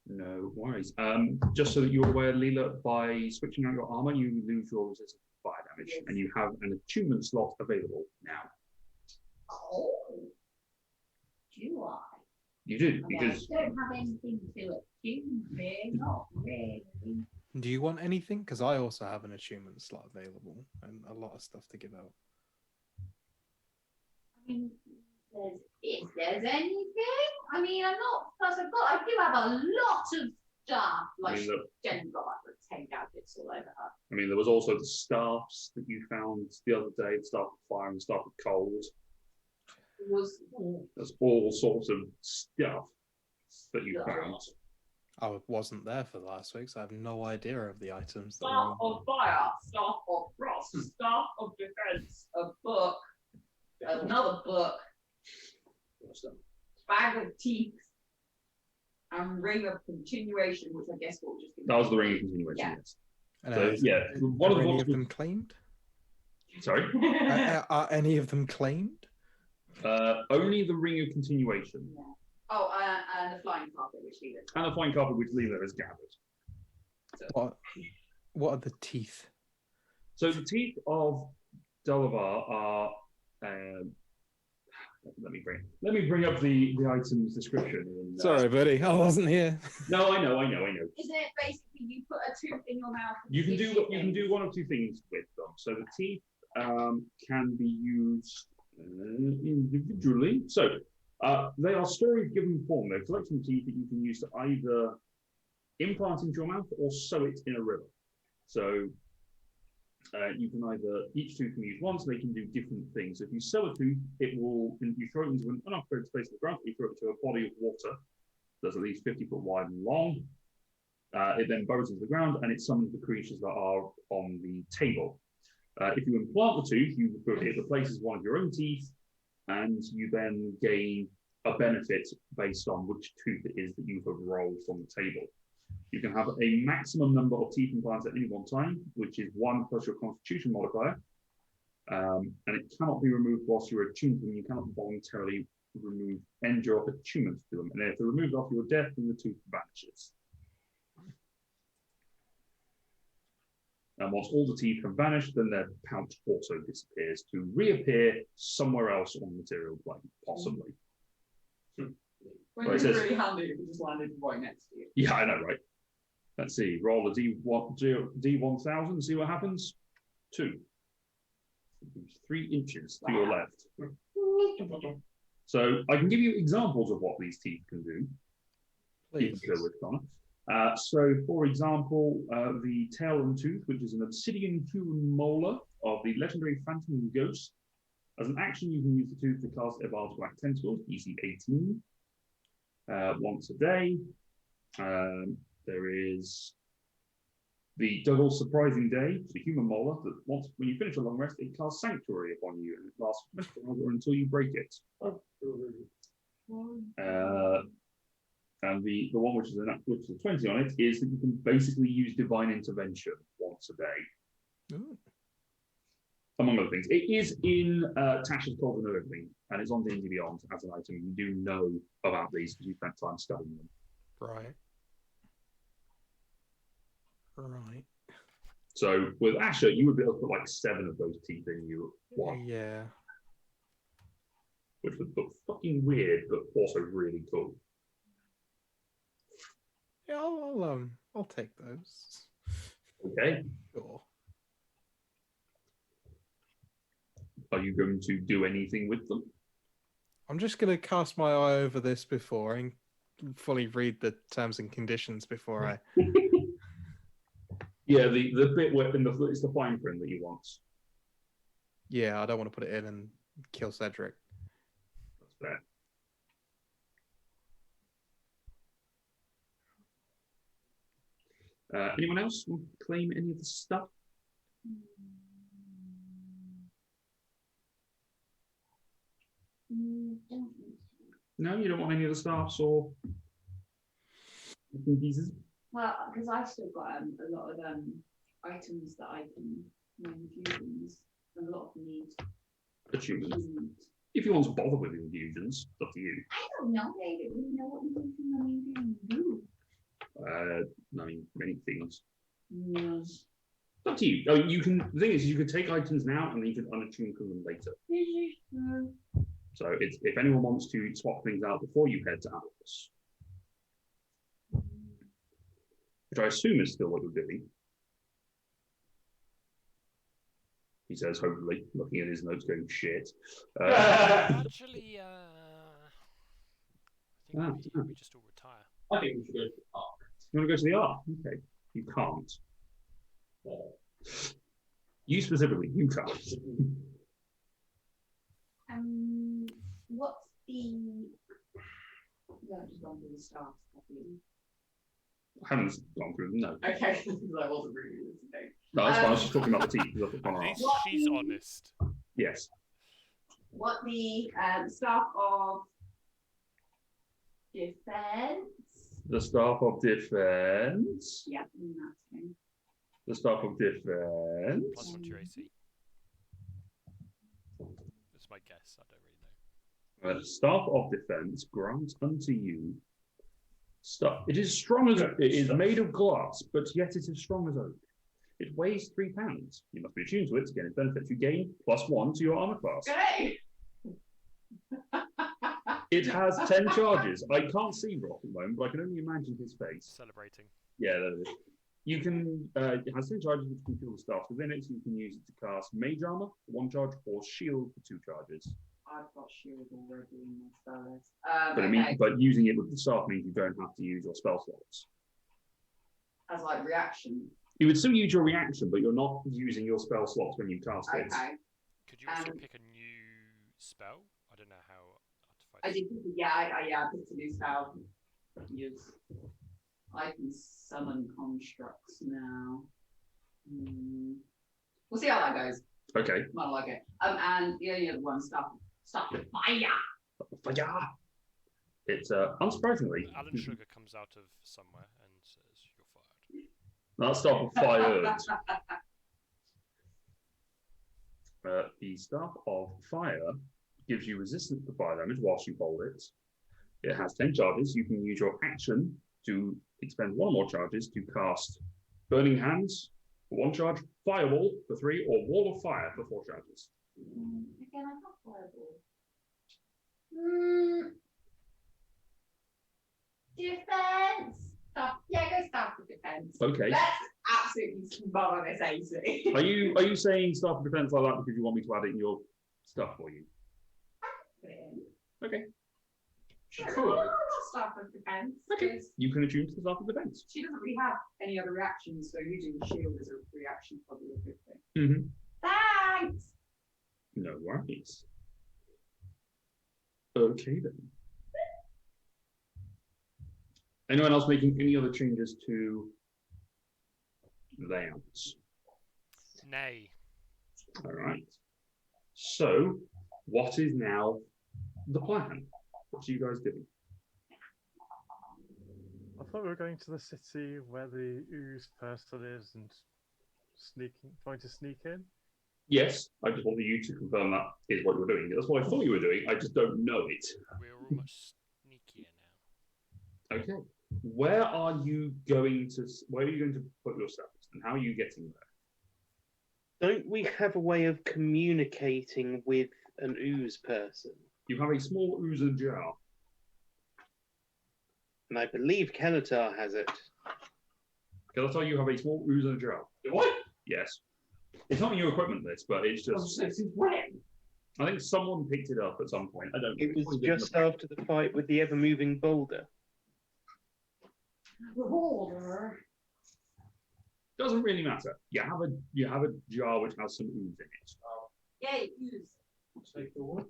A: No worries. Just so that you're aware, Leela, by switching out your armor, you lose your resistance to fire damage, and you have an attunement slot available now.
C: Oh, do I?
A: You do, because
C: I don't have anything to attune with, not really.
D: Do you want anything? Because I also have an attunement slot available and a lot of stuff to give out.
C: I mean, if there's anything, I mean, I'm not. Plus, I do have a lot of stuff. Like, Jen's got like 10 gadgets all over her.
A: I mean, there was also the staffs that you found the other day, the staff of fire and the staff of cold. There's all sorts of stuff that you found.
D: I wasn't there for last week, so I have no idea of the items.
C: Staff of fire, staff of frost, staff of defense, a book, another book, bag of teeth, and ring of continuation, which I guess will just be.
A: That was the ring of continuation, yes. So,
D: yeah,
A: one of the
D: any of them claimed?
A: Sorry?
D: Are any of them claimed?
A: Only the ring of continuation.
C: Yeah. Oh, and the flying carpet, which Leela.
A: And the flying carpet, which Leela has gathered. So.
D: What are the teeth?
A: So the teeth of Delavar are. Let me bring up the item's description.
D: Sorry, buddy, I wasn't here.
A: No, I know.
C: Isn't it basically you put a tooth in your mouth?
A: You can do one of two things with them. So the teeth can be used individually. So they are story-given form. They're a collection of teeth that you can use to either implant into your mouth or sew it in a river. So you can each tooth can use once, they can do different things. So if you sew a tooth, you throw it into an unoccupied space of the ground, you throw it to a body of water that's at least 50 foot wide and long. It then burrows into the ground and it summons the creatures that are on the table. If you implant the tooth, it replaces one of your own teeth, and you then gain a benefit based on which tooth it is that you have rolled from the table. You can have a maximum number of teeth implants at any one time, which is 1 plus your constitution modifier, and it cannot be removed whilst you're attuned to them. You cannot voluntarily end your attunement to them, and if they're removed after your death, then the tooth vanishes. And once all the teeth have vanished, then their pouch also disappears to reappear somewhere else on the material plane, possibly.
C: Well, it's really handy if it just landed right next to you.
A: Yeah, I know, right? Let's see. Roll a D1000 and see what happens. 2. 3 inches to your left. So I can give you examples of what these teeth can do. Please. If you go with Connor. So, for example, the tail and tooth, which is an obsidian human molar of the legendary Phantom Ghost. As an action, you can use the tooth to cast Eval's Black Tentacles, DC 18, once a day. There is the Double Surprising Day, the human molar, that when you finish a long rest, it casts Sanctuary upon you, and it lasts until you break it. And the one which is a 20 on it is that you can basically use Divine Intervention once a day.
D: Ooh.
A: Among other things. It is in Tasha's Cauldron of Everything, and it's on D&D Beyond as an item. You do know about these because you spent time studying them.
D: Right.
A: So with Asher, you would be able to put like 7 of those teeth in you at once.
D: Yeah.
A: Which would look fucking weird, but also really cool.
D: Yeah, I'll take those.
A: Okay.
D: Sure.
A: Are you going to do anything with them?
D: I'm just going to cast my eye over this before, in fully read the terms and conditions before I.
A: Yeah, the bit where it's the fine print that you want.
D: Yeah, I don't want to put it in and kill Cedric.
A: That's fair. Anyone else want to claim any of the stuff? No, you don't want any of the staffs or pieces?
C: Well, because I've still got a lot of items that I can infusions, and a lot of them need
A: Achievements.
C: attunement.
A: If you want to bother with infusions, it's up to you.
C: I don't know. I don't really know what infusions do.
A: I mean, many things.
C: Yes.
A: It's up to you. Oh, you can. The thing is, you can take items now and then you can unattune them later.
C: This is true.
A: So it's, if anyone wants to swap things out before you head to Atlas, which I assume is still what you're doing. He says, hopefully, looking at his notes, going shit.
I: Actually, I think we just all retire.
H: I think we should go to the park.
A: You want to go to the Ark? Okay, you can't. You specifically, you can't.
C: What's the? No, just gone through the staff.
A: I haven't gone through them, no.
C: Okay, because I wasn't really listening.
A: No, that's fine. I was just talking about the teeth.
I: At least she's honest.
A: Yes.
C: What the staff of defense?
A: The staff of defense.
C: Yeah, that's him.
A: The staff of defense.
I: Plus 1 to your AC. That's my guess. I don't really know.
A: Staff of defense grants unto you stuff. It is strong as it is made of glass, but yet it is strong as oak. It weighs 3 pounds. You must be attuned to it to gain its benefits. You gain +1 to your armor class.
C: Great.
A: It has 10 charges. I can't see Rock at the moment, but I can only imagine his face.
I: Celebrating.
A: Yeah, there it is. You can, it has 10 charges which can kill the staff within it, so you can use it to cast Mage Armor for 1 charge or Shield for 2 charges.
C: I've got shield already in my spell list.
A: But using it with the staff means you don't have to use your spell slots.
C: As like reaction.
A: You would still use your reaction, but you're not using your spell slots when you cast it.
C: Okay.
I: Could you also pick a new spell? I don't know how
C: I did. I picked a new spell. Use. I can summon constructs now. We'll see how that goes.
A: Okay.
C: Might like it. And the only other one, stuff with fire.
A: Fire. It's unsurprisingly.
I: Alan Sugar comes out of somewhere and says, "You're fired."
A: That staff of fire. The staff of fire gives you resistance to fire damage whilst you hold it. It has 10 charges. You can use your action to expend 1 or more charges to cast Burning Hands for 1 charge, Fireball for 3, or Wall of Fire for 4 charges.
C: Again, I got Fireball. Defense. Yeah, go staff with defense.
A: Okay.
C: Let's absolutely smother this AC.
A: Are you saying staff of defense like that because you want me to add it in your stuff for you?
C: Put it in.
A: Okay.
H: Cool.
C: Staff of defense.
A: Okay. You can attune to the staff of defense.
C: She doesn't really have any other reactions, so using the shield as a reaction is probably a good thing.
A: Mm-hmm.
C: Thanks.
A: No worries. Okay then. Anyone else making any other changes to layouts?
I: Nay.
A: All right. So, what is now the plan? What are you guys doing?
E: I thought we were going to the city where the ooze person is and trying to sneak in.
A: Yes, I just wanted you to confirm that is what you're doing. That's what I thought you were doing. I just don't know it.
I: We're almost sneakier now.
A: Okay. Where are you going to put your stuff, and how are you getting there?
G: Don't we have a way of communicating with an ooze person?
A: You have a small ooze jar.
G: And I believe Kelatar has it.
A: Can I tell you have a small ooze jar?
H: What?
A: Yes. It's not in your equipment list, but it's just.
H: Since when?
A: I think someone picked it up at some point. I don't know.
G: It was just after the fight with the ever-moving boulder.
C: Revolver.
A: Doesn't really matter. You have a jar which has some ooze in it.
C: Yeah, use.
H: Take the one.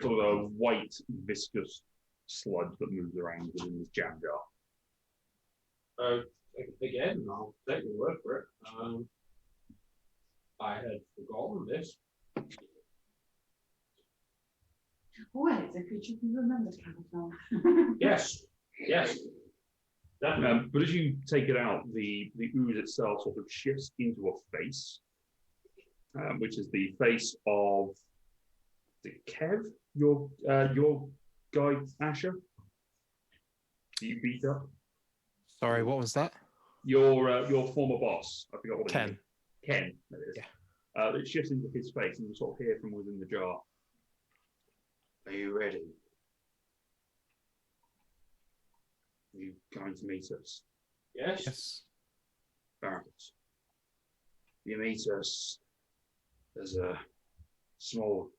A: Sort of a white, viscous sludge that moves around within this jam jar.
H: Again, I'll take your word for it. I had forgotten this.
C: Well, it's a creature who remembers camouflage.
H: Yes, definitely.
A: But as you take it out, the ooze itself sort of shifts into a face, which is the face of the Kev, your guy Asher. You beat up
D: Sorry, what was that?
A: your former boss. I forgot what his
D: Ken.
A: name. Ken, that is.
D: Yeah.
A: It shifts into his face, and you sort of hear from within the jar. Are you ready? Are you going to meet us?
H: Yes.
D: Yes.
A: Barrett. You meet us. There's a small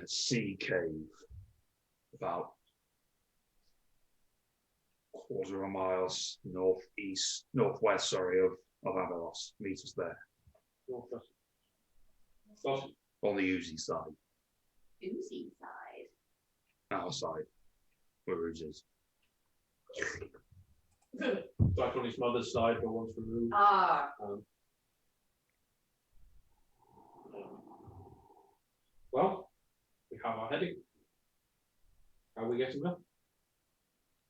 A: sea cave about quarter of a mile northwest, of Avalos. Meet us there.
H: Northwest.
A: On the Uzi side.
C: Uzi side.
A: Our side. Where Uzi is.
H: Like on his mother's side, but once removed.
C: Ah.
H: Well, we have our heading. How are we getting there?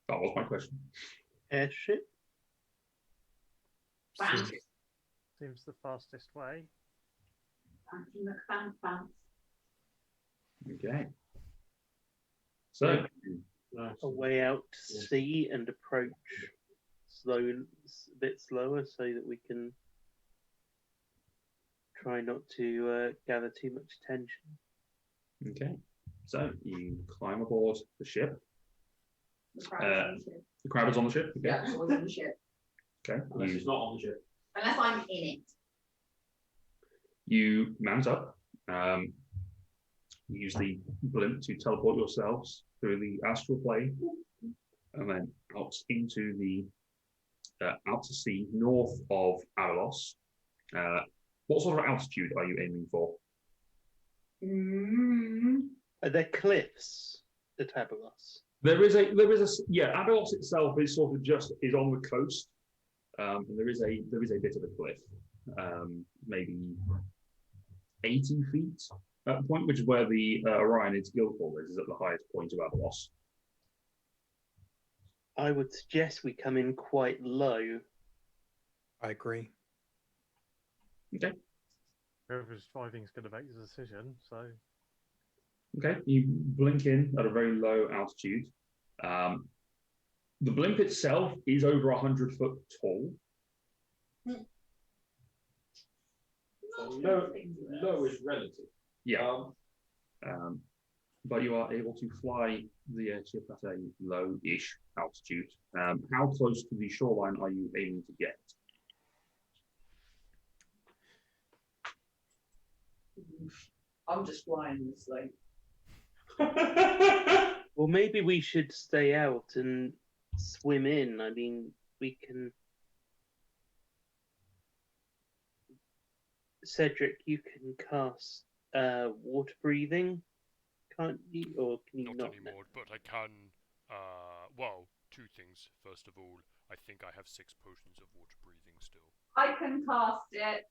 A: That was my question.
G: Airship?
C: Bounce.
E: Seems the fastest way.
C: Bouncy McBounce bounce.
A: Okay. So,
H: Nice.
G: A way out to sea and approach a bit slower so that we can try not to gather too much attention.
A: okay. So you climb aboard the ship.
C: The crowd's on the ship.
A: The crowd is on the ship. Okay.
C: Yeah, it's always on the ship.
A: Okay.
H: Unless it's not on the ship.
C: Unless I'm in it.
A: You mount up. Use the blimp to teleport yourselves through the astral plane, and then out into the out to sea north of Avalos. What sort of altitude are you aiming for?
G: Are there cliffs at Avalos?
A: There is a Avalos itself is sort of just is on the coast, and there is a bit of a cliff, maybe 80 feet at the point, which is where the Orionid's Guildhall is at the highest point of Avalos.
G: I would suggest we come in quite low.
D: I agree.
A: Okay.
E: Whoever's driving is going to make the decision, so.
A: Okay, you blink in at a very low altitude. The blimp itself is over 100 foot tall.
H: So low is relative.
A: Yeah. But you are able to fly the airship at a low-ish altitude. How close to the shoreline are you aiming to get?
C: I'm just flying this way.
G: Well, maybe we should stay out and swim in. I mean, we can. Cedric, you can cast water breathing, can't you? Or can you not?
B: anymore, but I can. Well, two things. First of all, I think I have 6 potions of water breathing still.
C: I can cast it.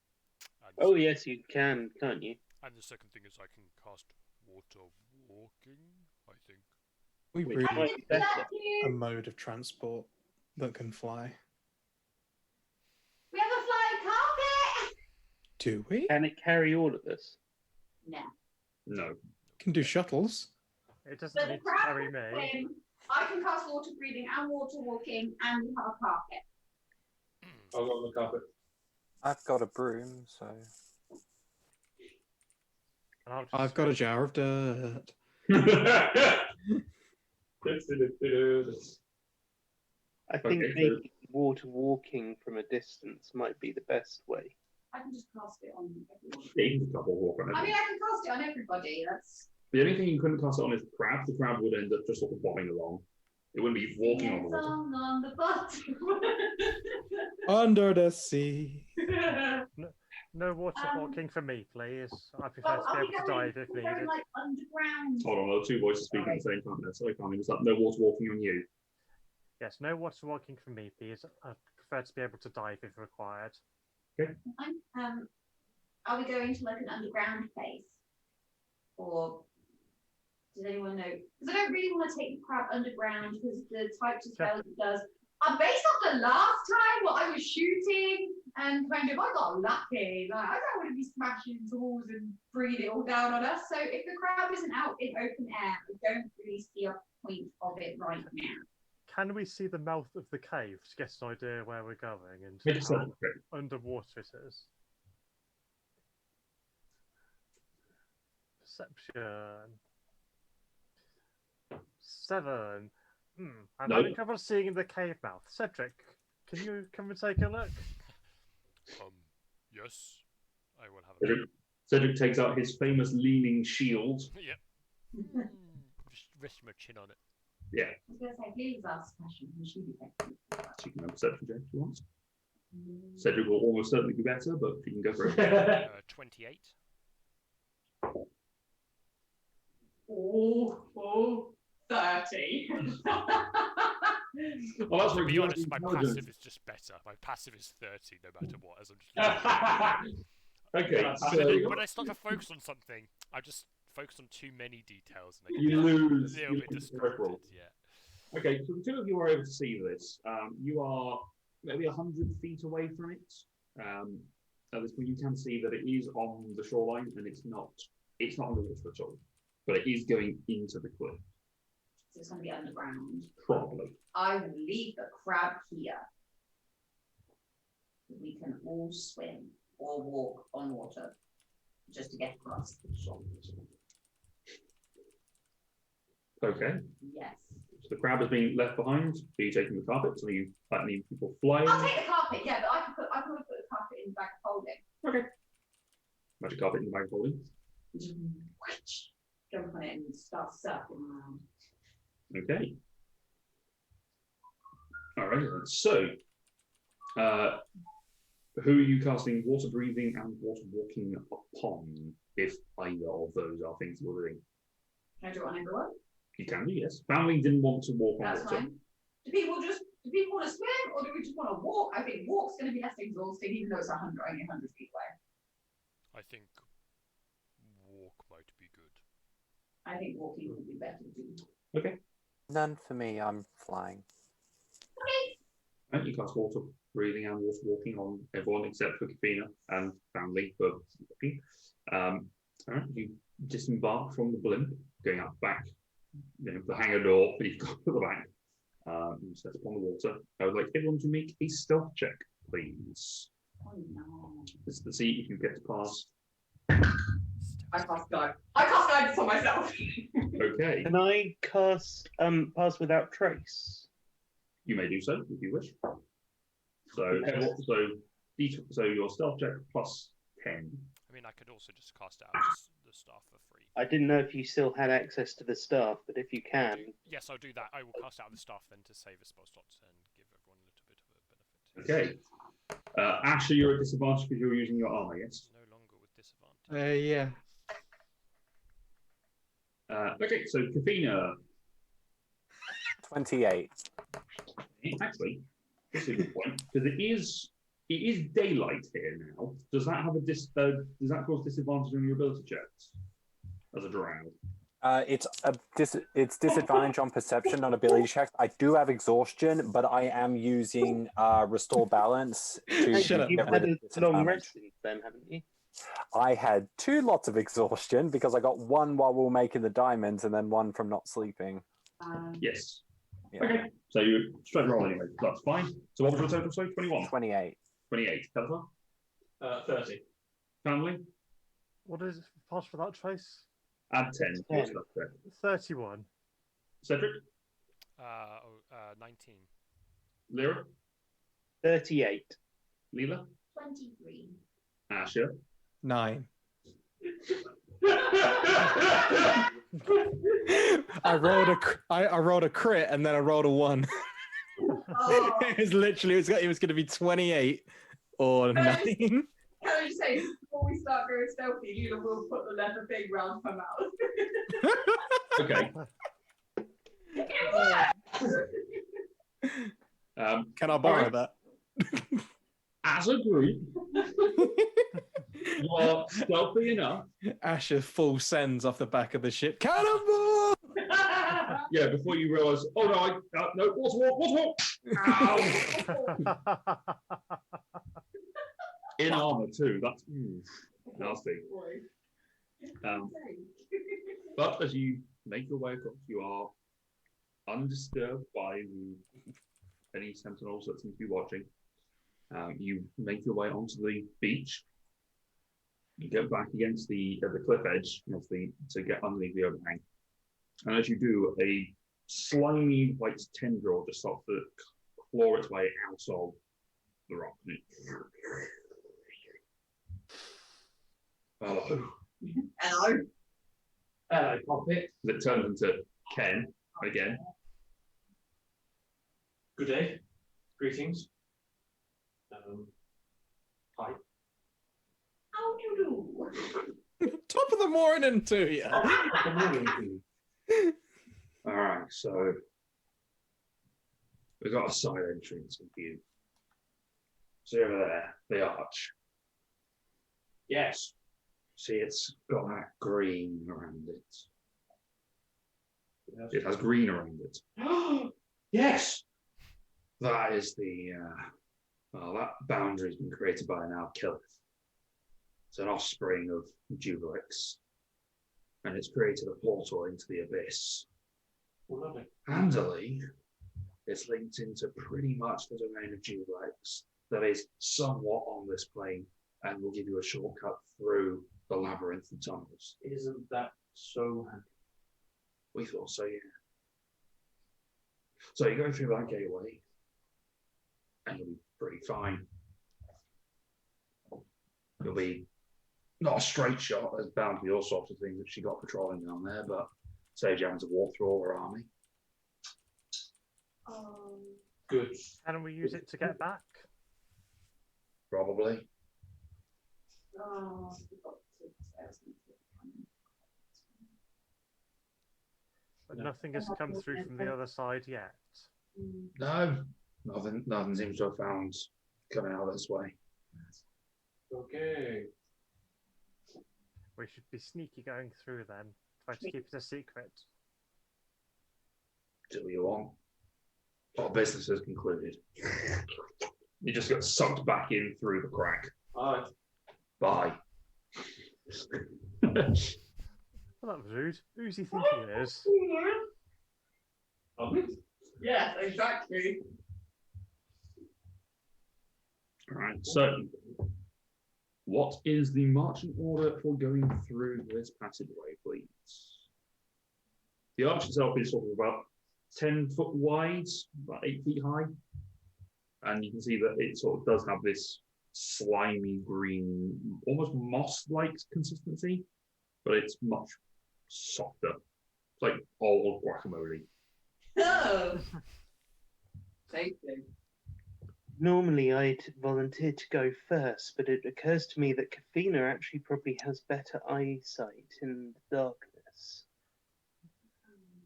B: And
G: Oh yes, you can, can't you?
B: And the second thing is I can cast water walking, I think.
D: We
G: Which
D: really
G: might be better.
D: a mode of transport that can fly.
C: We have a flying carpet.
D: Do we?
G: Can it carry all of us?
C: No.
A: No.
D: Can do shuttles.
E: It doesn't
C: But the
E: need to
C: crowd
E: carry me.
C: swim. I can cast water breathing and water walking, and we have a carpet.
H: I'll go on the carpet.
F: I've got a broom, so
E: And I'll just
D: I've got a jar of dirt.
G: I think
A: Okay, so-
G: making water walking from a distance might be the best way.
C: I can just cast it on everyone.
A: Yeah, you can double walk on it.
C: I mean, I can cast it on everybody. That's
A: The only thing you couldn't cast it on is the crab. The crab would end up just sort of bobbing along. It wouldn't be walking on the water.
C: Song on the bottom.
D: Under the sea.
E: No water
C: Um,
E: walking for me, please. I prefer to be able to dive if needed.
C: like underground.
A: Hold on, there are two voices speaking at the same time there. Sorry, Carmen. Is that no water walking on you?
E: Yes, no water walking for me, please. I prefer to be able to dive if required.
C: Are we going to like an underground place? Or does anyone know? Because I don't really want to take the crab underground because the types of spells it does are based off the last time what I was shooting and kind of I got lucky. Like I don't want to be smashing tools and bringing it all down on us. So if the crab isn't out in open air, I don't really see a point of it right now.
E: Can we see the mouth of the cave to get an idea where we're going and
A: Make a
E: how
A: perception check.
E: underwater it is? Perception. 7. I'm
A: No.
E: having trouble seeing the cave mouth. Cedric, can you come and take a look?
B: Yes. I will have a look.
A: Cedric takes out his famous leaning shield.
B: Yep. Just rest my chin on it.
A: Yeah.
C: I was going to say, please ask a question. Will she be better?
A: She can have a perception check if she wants. Cedric will almost certainly be better, but she can go for it.
B: 28.
C: Oh, 30.
A: Well, that's
B: To
A: what
B: be
A: you
B: honest,
A: have
B: my
A: intelligence.
B: passive is just better. My passive is 30 no matter what, as I'm just
A: Okay,
B: when I start to focus on something, I just focus on too many details and I
A: you
B: get
A: lose.
B: a little bit distracted. Yeah.
A: Okay, so the two of you are able to see this. You are maybe 100 feet away from it. At this point, you can see that it is on the shoreline and it's not on the water at all, but it is going into the cliff.
C: So it's going to be underground.
A: Probably.
C: I will leave the crab here. We can all swim or walk on water just to get across.
A: Okay.
C: Yes.
A: So the crab has been left behind. Are you taking the carpet? So are you letting people fly in?
C: I'll take the carpet, yeah, but I can put the carpet in the bag of holding.
A: Okay. Magic carpet in the bag of holding.
C: Jump on it and start surfing around.
A: Okay. All right. Then. So, who are you casting water breathing and water walking upon? If either of those are things you're doing,
C: Can I do it on everyone?
A: you can do, yes. Family didn't want to walk on
C: That's
A: water.
C: fine. Do people want to swim or do we just want to walk? I think walk's going to be less exhausting, even though it's only 100 feet away.
B: I think walk might be good.
C: I think walking would be better too.
A: Okay.
F: None for me. I'm flying.
A: Right, you cast water breathing and water walking on everyone except for Kafina and family for walking. All right, you disembark from the blimp, going up back, the hangar door that you've got at the back. You set upon the water. I would like everyone to make a stealth check, please.
C: Oh no.
A: This is to see if you get to pass.
C: I cast guidance for myself.
A: Okay,
G: Can I cast pass without trace?
A: you may do so if you wish. So your stealth check plus 10.
B: I mean, I could also just cast out the staff for free.
G: I didn't know if you still had access to the staff, but if you can,
B: Yes, I'll do that. I will cast out the staff then to save a spell slot and give everyone a little bit of a benefit.
A: Okay. Asher, you're at disadvantage because you're using your armor, yes?
B: No longer with disadvantage.
D: Yeah.
A: Okay, so Kafina.
F: 28.
A: Actually, this is a good point because it is daylight here now. Does that have does that cause disadvantage on your ability checks as a drow?
F: It's disadvantage on perception, not ability checks. I do have exhaustion, but I am using restore balance to
D: Shut up.
G: you've
F: get
G: had
F: rid of
G: a long
F: disadvantage.
G: rest since then, haven't you?
F: I had 2 lots of exhaustion because I got 1 while we were making the diamonds and then 1 from not sleeping.
A: Yes.
F: Yeah.
A: Okay, so you straight roll anyway. That's fine. So what was your total? So 21.
F: 28.
A: 28. Pelzer?
H: 30.
A: Family?
E: What is pass without trace?
A: Add 10. to your stealth check.
E: 31.
A: Cedric?
B: 19.
A: Lyra?
G: 38.
A: Leela?
C: 23.
A: Asher?
D: 9. I rolled a crit and then I rolled a 1.
C: Oh.
D: It was literally it was going to be 28 or 9.
C: Can I just say, before we start going stealthy, Luna will put the leather thing round her mouth.
A: Okay.
C: It works!
D: Can I borrow
A: Alright.
D: that?
A: As a group, you are stealthy enough.
D: Asher full sends off the back of the ship. Cannonball!
A: Yeah, before you realise, oh no, no, water. Ow! In armour too. That's nasty. But as you make your way across, you are undisturbed by any sentinels that seem to be watching. You make your way onto the beach. You get back against the cliff edge to get underneath the overhang. And as you do, a slimy white tendril just starts to claw its way out of the rock. Hello.
C: Hello.
A: Hello, Poppet. It turns into Ken again.
H: Good day. Greetings. Hi.
C: How do you do?
D: Top of the morning to you.
A: All right, so we've got a side entrance in view. See over there, the arch. Yes. See, it's got that green around it. It has green around it. Yes. That is that boundary has been created by an Alkilith. It's an offspring of Jubilix. And it's created a portal into the abyss.
H: Well, lovely.
A: Handily, it's linked into pretty much the domain of Jubilix that is somewhat on this plane and will give you a shortcut through the labyrinth of tunnels.
H: Isn't that so handy?
A: We thought so, yeah. So you go through that gateway, and you'll be pretty fine. You'll be not a straight shot. There's bound to be all sorts of things that she got patrolling down there, but saves you having to walk through all her army.
H: Good.
E: Can we use it to get back?
A: Probably.
C: Oh,
E: But nothing has come through from the other side yet.
A: No, nothing seems to have found coming out this way.
H: Okay.
E: We should be sneaky going through then. Try to keep it a secret.
A: Do what you want. Our business is concluded. You just get sucked back in through the crack.
H: All right.
A: Bye.
E: Well, that was rude. Who's he thinking it is?
C: yes, exactly.
A: Alright, so what is the marching order for going through this passageway, please? The arch itself is sort of about 10 foot wide, about 8 feet high. And you can see that it sort of does have this slimy green, almost moss-like consistency, but it's much softer. It's like old guacamole.
C: Oh. Tasty.
G: Normally, I'd volunteer to go first, but it occurs to me that Kafina actually probably has better eyesight in the darkness.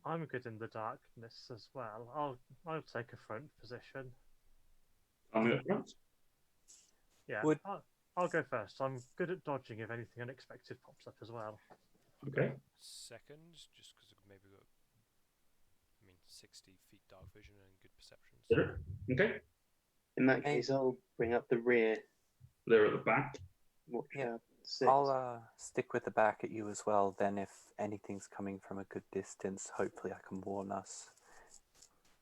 E: I'm good in the darkness as well. I'll take a front position.
A: I'm at front.
E: Yeah,
F: Would-
E: I'll go first. I'm good at dodging if anything unexpected pops up as well.
A: Okay.
I: Second, just because maybe got, 60 feet dark vision and good perception. So.
A: Sure. Okay.
G: In that case, I'll bring up the rear.
A: They're at the back.
G: What,
F: Yeah,
G: 6.
F: I'll stick with the back at you as well. Then, if anything's coming from a good distance, hopefully I can warn us.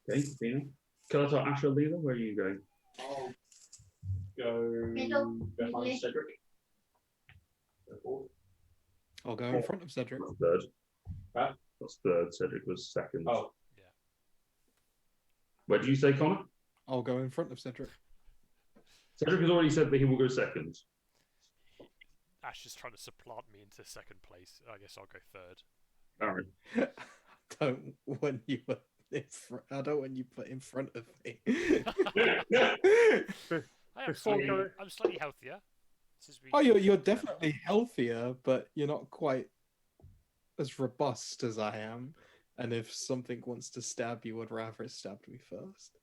A: Okay, Fina. Kalatar, Asher, Leela, where are you going?
H: I'll go
C: Middle.
H: behind Cedric. Go forward.
D: I'll go in front of Cedric.
A: That's third.
H: Huh?
A: That's third. Cedric was second.
H: Oh,
A: Where did you say, Connor?
D: I'll go in front of Cedric.
A: Cedric has already said that he will go second.
B: Ash is trying to supplant me into second place. I guess I'll go third.
A: All right.
D: don't want you in front. I don't want you put in front of me.
B: I'm slightly healthier.
D: Oh, you're definitely healthier, but you're not quite as robust as I am. And if something wants to stab you, I'd rather it stabbed me first.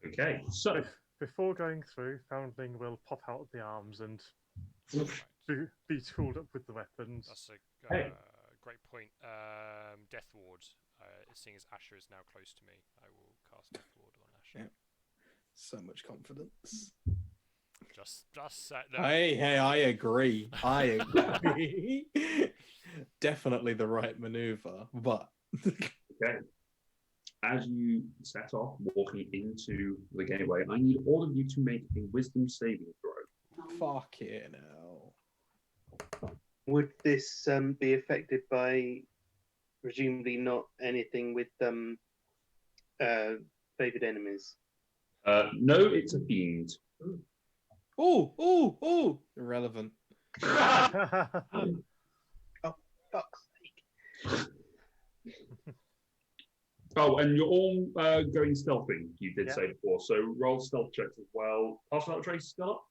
A: Okay, so
E: Before going through, Foundling will pop out the arms and be tooled up with the weapons.
B: That's a
A: Hey.
B: great point. Death Ward. Seeing as Asher is now close to me, I will cast Death Ward on Asher.
D: Yeah. So much confidence.
B: Just no.
D: Hey, I agree. I agree. Definitely the right maneuver, but
A: okay. As you set off walking into the gateway, I need all of you to make a wisdom saving throw.
D: fuck it now.
G: Would this be affected by presumably not anything with favored enemies?
A: No, it's a fiend.
D: Oh, irrelevant.
G: Oh, fuck's sake.
A: Oh, and you're all going stealthy, you did
E: Yeah.
A: say before, so roll stealth checks as well. Partial trace still up?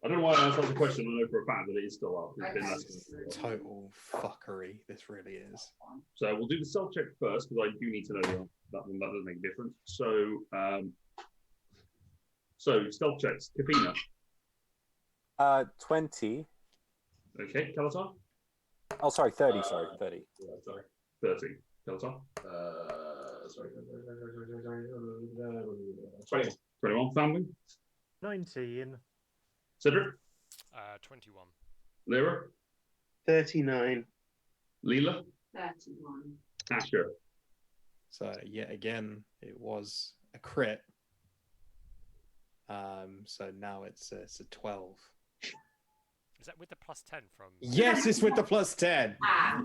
A: I don't know why I asked the question. I know for a fact that it is still up. It's been less than-
D: Total fuckery, this really is.
A: So we'll do the stealth check first, because I do need to know that one. That doesn't make a difference. So stealth checks. Kapina.
F: 20.
A: Okay, Kalatar?
F: Oh, sorry, 30. Sorry, 30.
H: Yeah, sorry.
A: 30. Kalatar?
H: Sorry.
A: 20. 21. Family?
E: 19.
A: Cedric?
B: 21.
A: Lyra?
G: 39.
A: Leela?
C: 31.
A: Asher?
D: So yet again, it was a crit. So now it's a 12.
B: Is that with the +10 from?
D: Yes, it's with the +10.
C: Ah,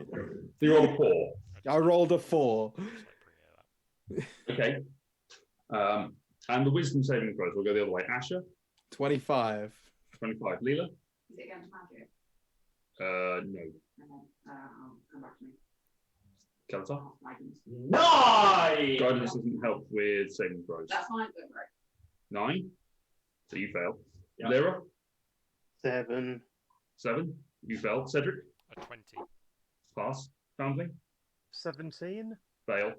A: You rolled a 4.
D: I rolled a 4.
B: Just like bringing it up.
A: Okay. And the wisdom saving throws, we'll go the other way. Asher?
D: 25.
A: 25. Leela?
C: is it going to magic?
A: No.
C: Okay. I'll come back to me.
A: Kalatar?
C: Oh, guidance.
H: 9!
A: Guidance doesn't help with saving throws.
C: That's fine, don't worry.
A: 9. So you fail.
H: Yeah.
A: Lyra?
G: 7.
A: 7. You fail. Cedric?
B: A 20.
A: Pass. Family?
E: 17.
A: Fail.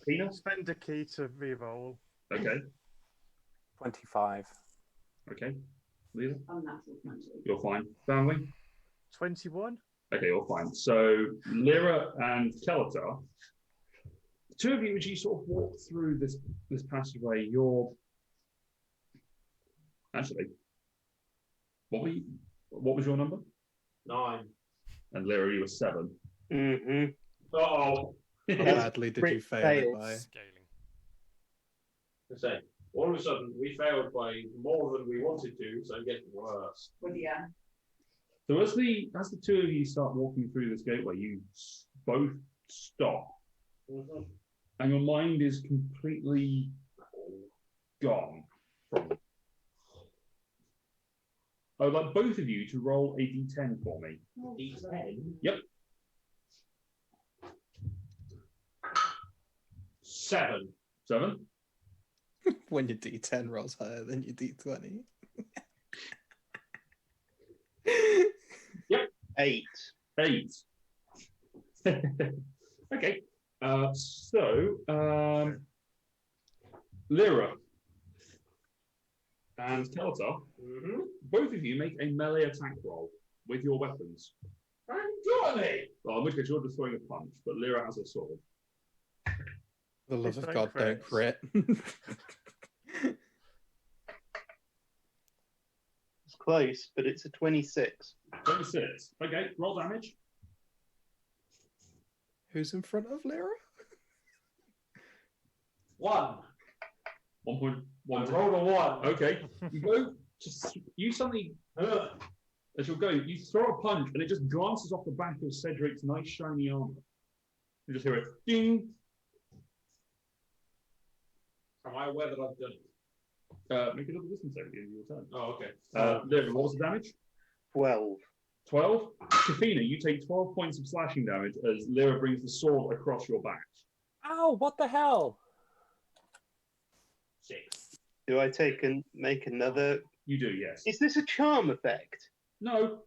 A: Tina?
E: Spend a key to reroll.
A: Okay.
F: 25.
A: Okay. Leela?
C: Unnatural 20.
A: You're fine. Family?
E: 21.
A: Okay, you're fine. So Lyra and Kalatar, the two of you, as you sort of walk through this passageway, you're actually, what was your number?
H: 9.
A: And Lyra, you were 7.
G: Mm-hmm.
H: Uh-oh.
D: How badly did you fail it by?
B: Scaling.
H: I say, all of a sudden, we failed by more than we wanted to, so I'm getting worse.
C: With the
A: So as the two of you start walking through this gateway, you both stop, and your mind is completely gone from it. I would like both of you to roll a d10 for me.
H: D10?
A: Yep.
H: 7.
A: 7.
D: When your D10 rolls higher than your D20.
G: 8.
A: 8. Okay. Lyra and Kalatar, both of you make a melee attack roll with your weapons.
H: I'm got it!
A: Well, in which case you're just throwing a punch, but Lyra has a sword.
D: The love
E: Please
D: of
E: don't
D: God, don't
E: crit.
D: crit.
G: It's close, but it's a 26.
A: 26. Okay, roll damage.
D: Who's in front of Lyra?
H: 1.
A: 1.1.
H: I rolled a 1.
A: Okay. You go, you suddenly, as you're going, you throw a punch and it just glances off the back of Cedric's nice shiny armor. You just hear it, ding.
H: Am I aware that I've done it?
A: Make another wisdom save at the end of your turn.
H: Oh, okay.
A: Lyra, what was the damage?
G: 12.
A: 12. Kafina, you take 12 points of slashing damage as Lyra brings the sword across your back.
F: Ow, what the hell?
H: 6.
G: Do I make another?
A: You do, yes.
G: Is this a charm effect?
A: No.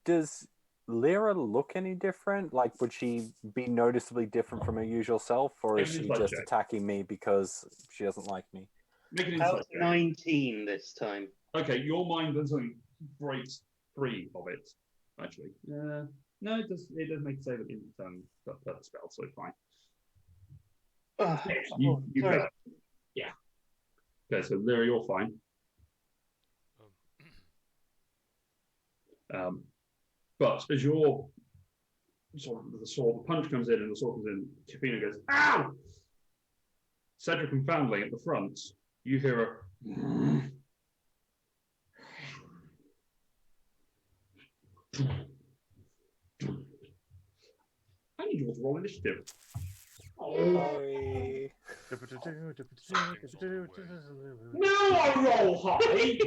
F: Does Lyra look any different? Like, would she be noticeably different from her usual self, or is she
A: Insight
F: just
A: check.
F: attacking me because she doesn't like me?
A: Make an
G: How's
A: insight check.
G: 19 this time?
A: Okay, your mind then suddenly breaks free of it. Actually, no, it does make a save at the end of the turn per the spell, so fine. You
G: sorry.
A: failed. Yeah. Okay, so Lyra, you're fine. But as your the punch comes in and the sword comes in, Kafina goes, "Ow!" Cedric and Foundling at the front, you hear a I need you all to roll initiative.
F: Sorry.
A: No, I roll high.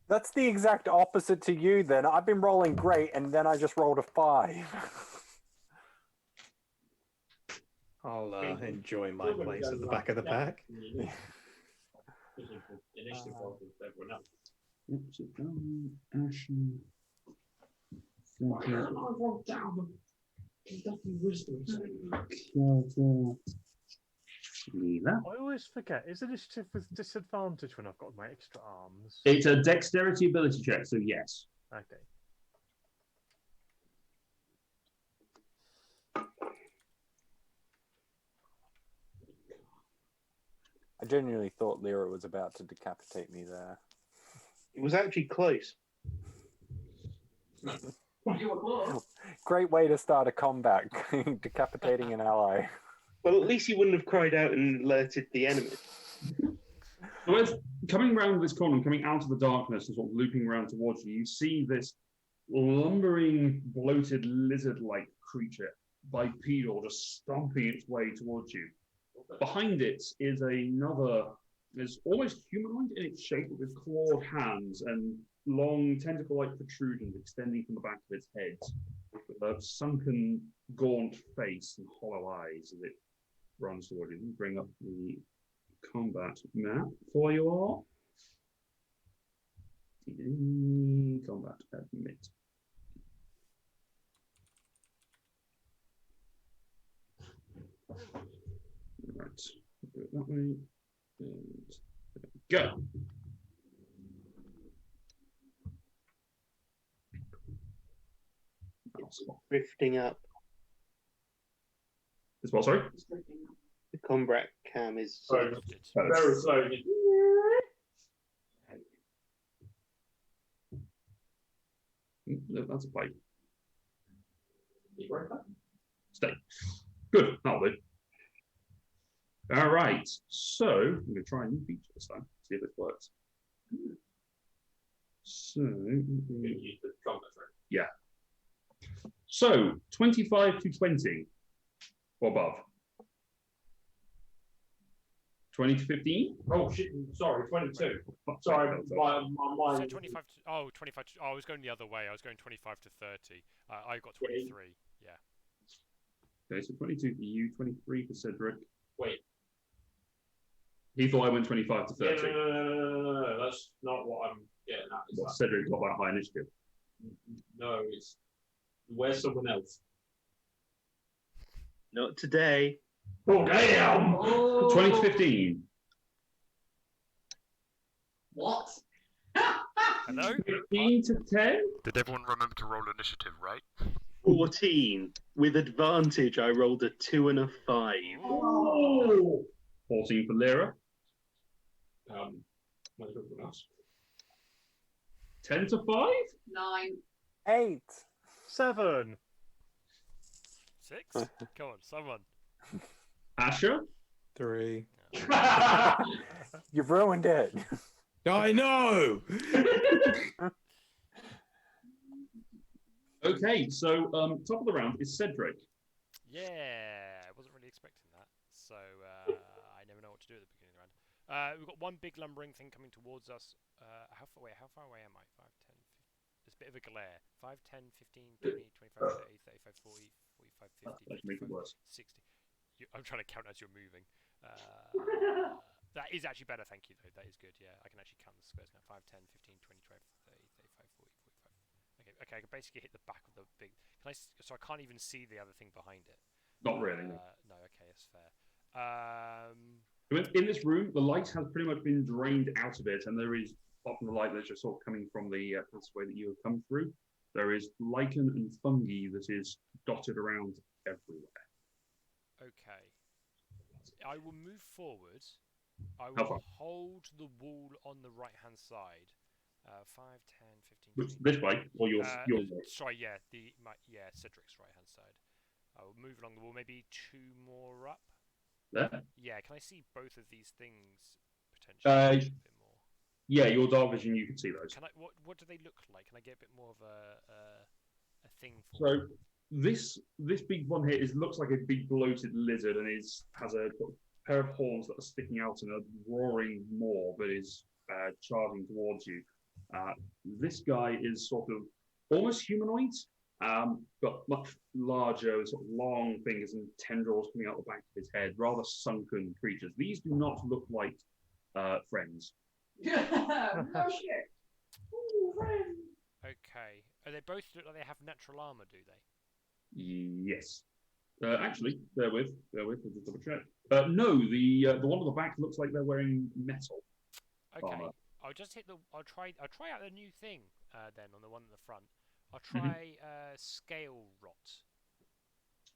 F: That's the exact opposite to you then. I've been rolling great and then I just rolled a 5.
D: I'll enjoy my place at the back of the pack.
H: Initiative rolls with everyone else.
E: I always forget. Is initiative with disadvantage when I've got my extra arms?
A: It's a dexterity ability check, so yes.
E: Okay.
F: I genuinely thought Lyra was about to decapitate me there.
G: It was actually close.
F: Great way to start a combat, decapitating an ally.
G: Well, at least he wouldn't have cried out and alerted the enemy.
A: So as coming around this corner, coming out of the darkness and sort of looping around towards you, you see this lumbering, bloated, lizard-like creature, bipedal, just stomping its way towards you. Behind it is is almost humanoid in its shape, with clawed hands and long tentacle-like protrusions extending from the back of its head, with a sunken, gaunt face and hollow eyes as it runs toward you. Bring up the combat map for you all. Combat admit. Right, do it that way. And go.
G: Drifting up.
A: As well, sorry?
G: The combat cam is
H: Sorry, very slowly.
A: No, that's a pipe. Stay. Good, that'll do. All right, so I'm going to try a new feature this time, see if this works. So, yeah. So, 25 to 20 or above. 20 to 15?
H: Oh shit! Sorry, 22. Sorry, my
I: So
H: mind.
I: 25 to, 25 to, I was going the other way. I was going 25 to 30. I got 23. Yeah.
A: Okay, so 22 for you, 23 for Cedric.
H: Wait.
A: He thought I went 25 to 30.
H: No, that's not what I'm getting at. Is
A: What,
H: that?
A: Cedric got that high initiative.
H: No, it's where's someone else?
G: not today.
A: Oh, damn!
C: Oh.
A: 20 to 15.
C: What?
I: Hello?
A: 15 to 10?
B: Did everyone remember to roll initiative, right?
G: 14. With advantage, I rolled a 2 and a 5.
A: Oh! 14 for Lyra.
H: Where's everyone else?
A: 10 to 5?
C: 9.
F: 8.
E: 7.
I: 6? Come on, someone.
A: Asher?
D: 3.
F: You've ruined it.
D: I know!
A: Okay, so top of the round is Cedric.
I: Yeah, I wasn't really expecting that. So I never know what to do at the We've got one big lumbering thing coming towards us. How far away am I? 5, 10, 50. There's a bit of a glare. 5, 10, 15, 20, 25, 30, 35, 40, 45, 50,
A: Let's make it
I: 55,
A: worse.
I: 60. I'm trying to count as you're moving. That is actually better, thank you, though. That is good, yeah. I can actually count the squares now. 5, 10, 15, 20, 25, 30, 35, 40, 45. Okay, I can basically hit the back of the big... So I can't even see the other thing behind it.
A: Not really. No.
I: No, okay, that's fair.
A: In this room, the light has pretty much been drained out of it, and there is, apart from the light that's just sort of coming from the passageway that you have come through, there is lichen and fungi that is dotted around everywhere.
I: Okay. I will move forward. I
A: How far?
I: will hold the wall on the right-hand side. 5, 10, 15,
A: Which,
I: 20,
A: this way, or your way?
I: Sorry, yeah, Cedric's right-hand side. I will move along the wall, maybe 2 more up.
A: There?
I: Yeah, can I see both of these things potentially a bit more?
A: Yeah, your dark vision, you can see those.
I: Can I? What do they look like? Can I get a bit more of a thing for?
A: So this big one here looks like a big bloated lizard and has a pair of horns that are sticking out in a roaring maw that is charging towards you. This guy is sort of almost humanoid, but much larger, with sort of long fingers and tendrils coming out the back of his head, rather sunken creatures. These do not look like friends.
C: No shit. Ooh, friend.
I: Okay. They both look like they have natural armor, do they?
A: Yes. Actually, bear with. We'll just double check. No, the one on the back looks like they're wearing metal.
I: Okay.
A: Armor.
I: I'll try out the new thing then on the one at the front. I'll try scale rot.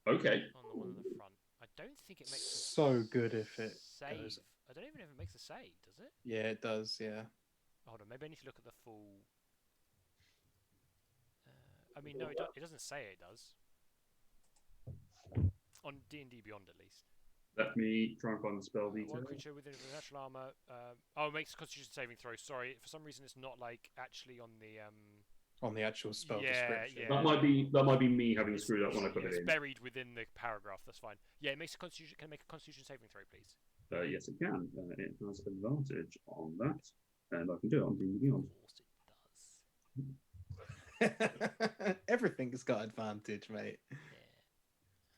A: Okay.
I: On the one at the front. I don't think it makes
D: so good if it
I: save.
D: goes.
I: I don't even know if it makes a save, does it?
D: Yeah, it does. Yeah.
I: Hold on, maybe I need to look at the full. I mean, no, it doesn't say it does. On D&D Beyond, at least.
A: Let me try and find the spell detail.
I: One creature within natural armor. It makes a Constitution saving throw. Sorry, for some reason it's not like actually on the.
D: On the actual spell description.
I: Yeah.
A: That might be me having screwed up when I put it in.
I: It's buried within the paragraph. That's fine. Yeah, it makes a Constitution. Can it make a Constitution saving throw, please?
A: Yes, it can. It has advantage on that, and I can do it on D&D Beyond.
I: Of course it does.
D: Everything's got advantage, mate.
I: Yeah.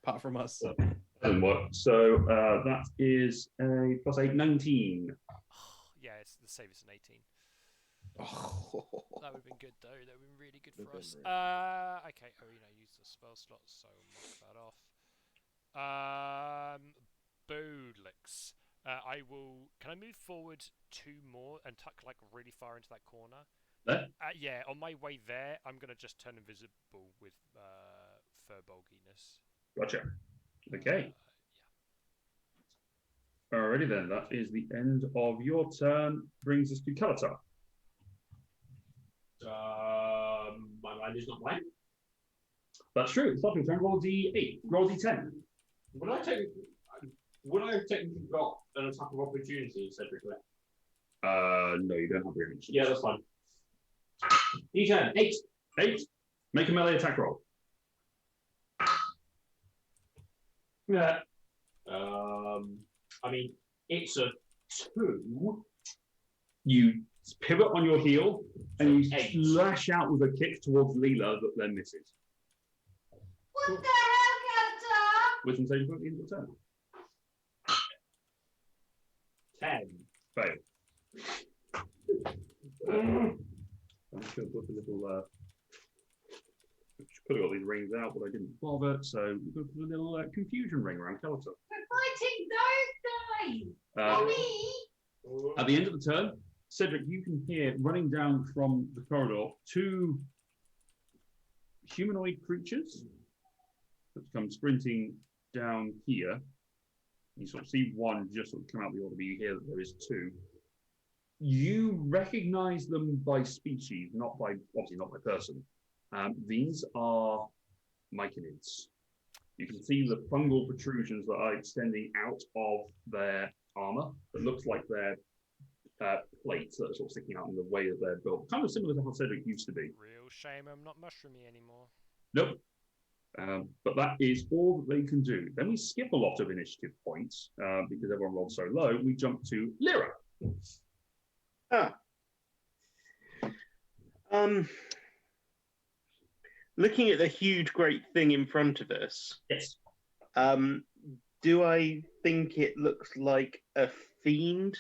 D: Apart from us.
A: Doesn't work. So that is a +8, 19.
I: Yeah, the save is an 18.
D: Oh.
I: That would have been good, though. That would have been really good for us.
D: Really
I: Okay. Use the spell slot, so mark that off. Boodlix. I will. Can I move forward 2 more and tuck like really far into that corner?
A: There?
I: Yeah. On my way there, I'm gonna just turn invisible with furbolginess.
A: Gotcha. Okay.
I: Yeah.
A: Alrighty then. That is the end of your turn. Brings us to Kalatar.
H: My mind is not blank.
A: That's true. It's not your turn. Roll a D8. Roll a D10.
H: Would I have technically got an attack of opportunity, Cedric?
A: No, you don't have reaction.
H: Yeah, that's fine. D10, 8.
A: 8. Make a melee attack roll.
H: Yeah. I mean, it's a 2.
A: You pivot on your heel and you
H: 8.
A: slash out with a kick towards Leela that then misses.
C: What the hell,
A: Wisdom saving throw at the end of the turn.
H: 10.
A: Fail. I should have put a little. Could have got these rings out, but I didn't bother. So we've got to put a little confusion ring around Kalatar.
C: We're fighting those guys. Me.
A: At the end of the turn, Cedric, you can hear running down from the corridor 2 humanoid creatures that come sprinting down here. You sort of see one just sort of come out the order, but you hear that there is 2. You recognize them by species, obviously not by person. These are myconids. You can see the fungal protrusions that are extending out of their armor. It looks like they're plates that are sort of sticking out in the way that they're built. Kind of similar to how Cedric used to be.
I: Real shame I'm not mushroomy anymore.
A: Nope. But that is all that they can do. Then we skip a lot of initiative points because everyone rolled so low. We jump to Lyra.
G: Looking at the huge, great thing in front of us,
A: Yes.
G: do I think it looks like a fiend?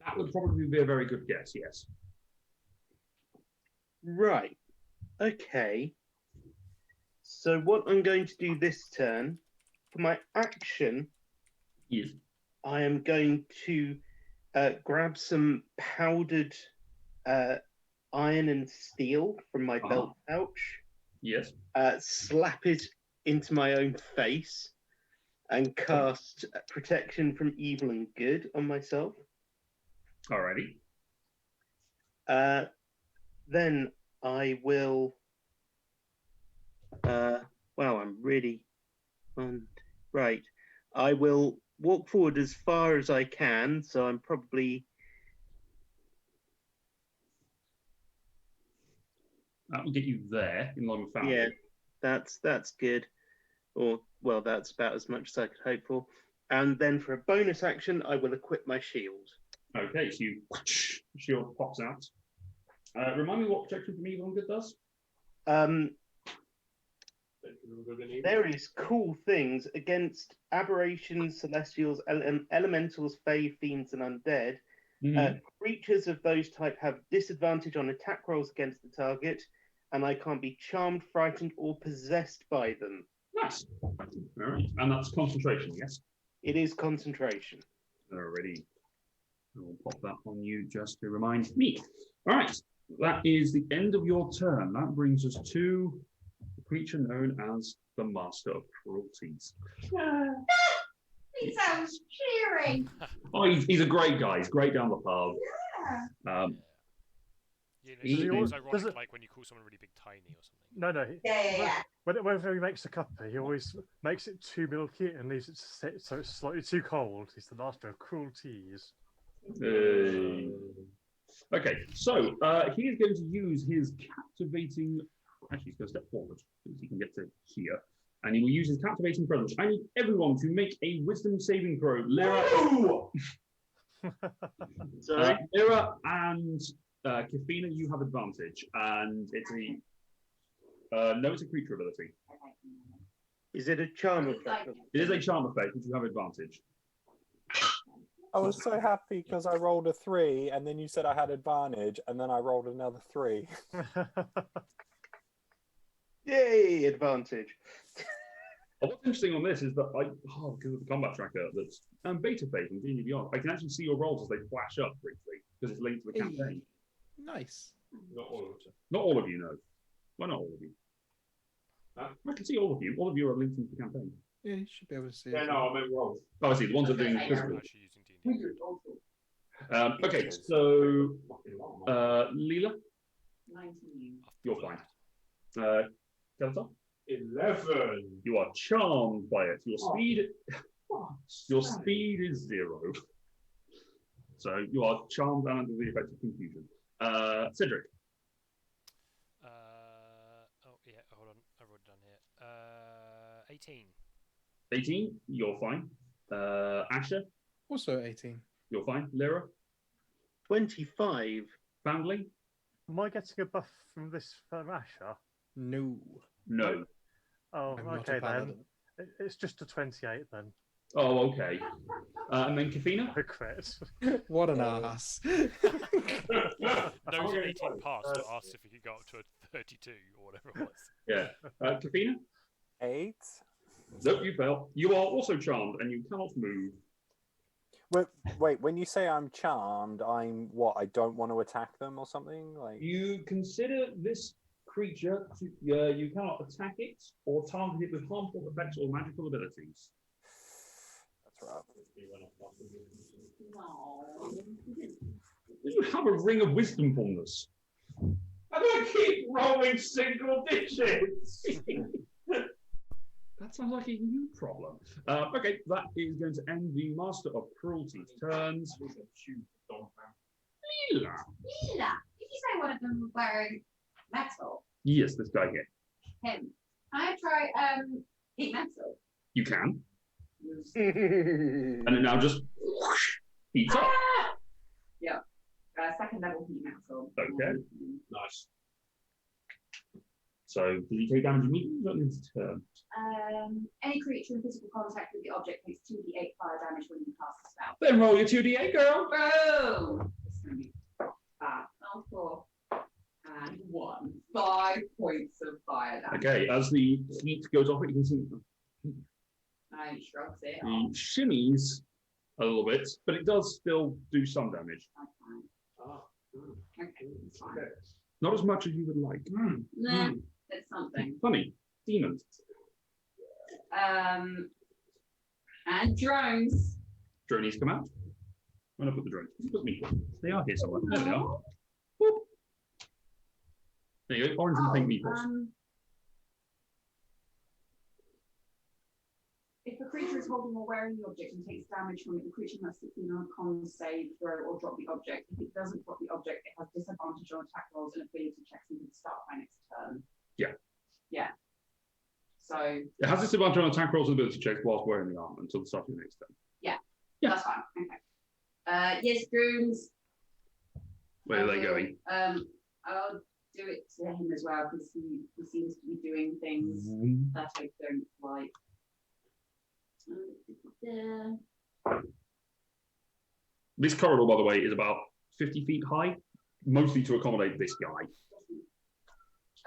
A: That would probably be a very good guess, yes.
G: Right. Okay. So what I'm going to do this turn, for my action,
A: Yes.
G: I am going to grab some powdered iron and steel from my belt pouch,
A: Yes.
G: slap it into my own face, and cast protection from evil and good on myself.
A: Alrighty.
G: Then I will. Wow, I'm really. Right. I will walk forward as far as I can, so I'm probably.
A: That will get you there in line with family.
G: Yeah, that's good. Or, well, that's about as much as I could hope for. And then for a bonus action, I will equip my shield.
A: Okay, so you shield pops out. Remind me what protection from evil and good does?
G: There is cool things against aberrations, celestials, elementals, fae, fiends, and undead. Creatures of those type have disadvantage on attack rolls against the target, and I can't be charmed, frightened, or possessed by them.
A: Nice. All right, and that's concentration, yes?
G: It is concentration.
A: Already. I will pop that on you just to remind me. All right, that is the end of your turn. That brings us to the creature known as the Master of Cruelties.
C: He sounds cheering.
A: Oh, he's a great guy. He's great down the pub.
C: Yeah.
I: You know, it's
E: Does
I: ironic,
E: it-
I: like when you call someone really big tiny or something.
E: No.
C: Yeah.
E: Whenever he makes a cuppa, he always makes it too milky and leaves it to sit so it's slightly too cold. He's the master of cruelties.
A: Okay, so he is going to use his captivating. Actually, he's going to step forward because he can get to here, and he will use his captivating presence. I need everyone to make a wisdom saving throw. Lyra, Lyra and Kafina, you have advantage, and it's a no, it's a creature ability.
G: Is it a charm effect?
A: It is a charm effect, which you have advantage.
F: I was so happy because I rolled a 3, and then you said I had advantage, and then I rolled another 3.
G: Yay, advantage.
A: What's interesting on this is that because of the combat tracker that's beta phase and D&D Beyond, I can actually see your rolls as they flash up briefly because it's linked to the campaign.
D: Nice.
H: Not all of it.
A: Not all of you know. Well, not all of you. I can see all of you. All of you are linked into the campaign.
D: Yeah, you should be able to see
H: Yeah,
D: it.
H: no, I meant wrong.
A: Oh, I see. The ones that are doing
C: Okay.
A: physical.
I: I'm actually using D&D.
A: Okay, so Leela,
C: 19.
A: you're fine. Delta,
H: 11.
A: you are charmed by it. Your speed is 0. So you are charmed and under the effect of confusion. Cedric,
I: Oh yeah, hold on, I wrote it down here. 18.
A: 18, you're fine. Asher,
D: Also 18.
A: you're fine. Lyra,
G: 25.
A: Foundling,
E: Am I getting a buff from this from Asher?
D: No.
A: no.
E: Oh,
D: I'm not a
E: okay then.
D: paladin.
E: It's just a 28 then.
A: Oh, okay. And then Kafina,
E: A crit.
D: What an ass.
I: No, it was an 18 pass, so asked if he could go up to a 32 or whatever it was.
A: yeah. Kafina,
F: 8?
A: nope, you fail. You are also charmed and you cannot move.
F: Wait, when you say I'm charmed, I'm what? I don't want to attack them or something? Like
A: You consider this creature to, you cannot attack it or target it with harmful effects or magical abilities.
F: that's right.
C: No.
A: You have a ring of wisdomfulness.
H: And I keep rolling single digits.
A: That sounds like a you problem. Okay, that is going to end the Master of Cruelty's turns. Leela.
C: Leela, did you say one of them was wearing metal?
A: Yes, this guy here.
C: Him. Can I try heat metal?
A: You can. And it now just Heats up.
C: Yeah. Second level heat metal.
A: Okay. Nice. So, did he take damage immediately or in his turn?
C: Any creature in physical contact with the object takes 2d8 fire damage when you cast the spell.
A: Then roll your 2d8, girl.
C: Boom! It's going to be bad. Oh, 4. And 1. 5 points of fire damage.
A: Okay, as the heat goes off, you can see
C: He shrugs it
A: he
C: off.
A: shimmies a little bit, but it does still do some damage.
C: Okay, it's fine.
A: Not as much as you would like.
C: Nah, it's something.
A: Funny. Demons.
C: And drones.
A: Dronies come out. I'm going to put the drones. Put me. They are here somewhere. There they are. Boop. There you go. Orange and pink meeples.
C: If a creature is holding or wearing the object and takes damage from it, the creature must succeed on a con save, throw, or drop the object. If it doesn't drop the object, it has disadvantage on attack rolls and ability checks until the start of my next turn.
A: Yeah.
C: Yeah. So
A: It has disadvantage on attack rolls and ability checks whilst wearing the armor until the start of the next turn.
C: yeah,
A: Yeah.
C: that's fine. Okay. Yes, drones.
A: Where are they going?
C: I'll do it to him as well because he seems to be doing things that I don't like.
A: This corridor, by the way, is about 50 feet high, mostly to accommodate this guy.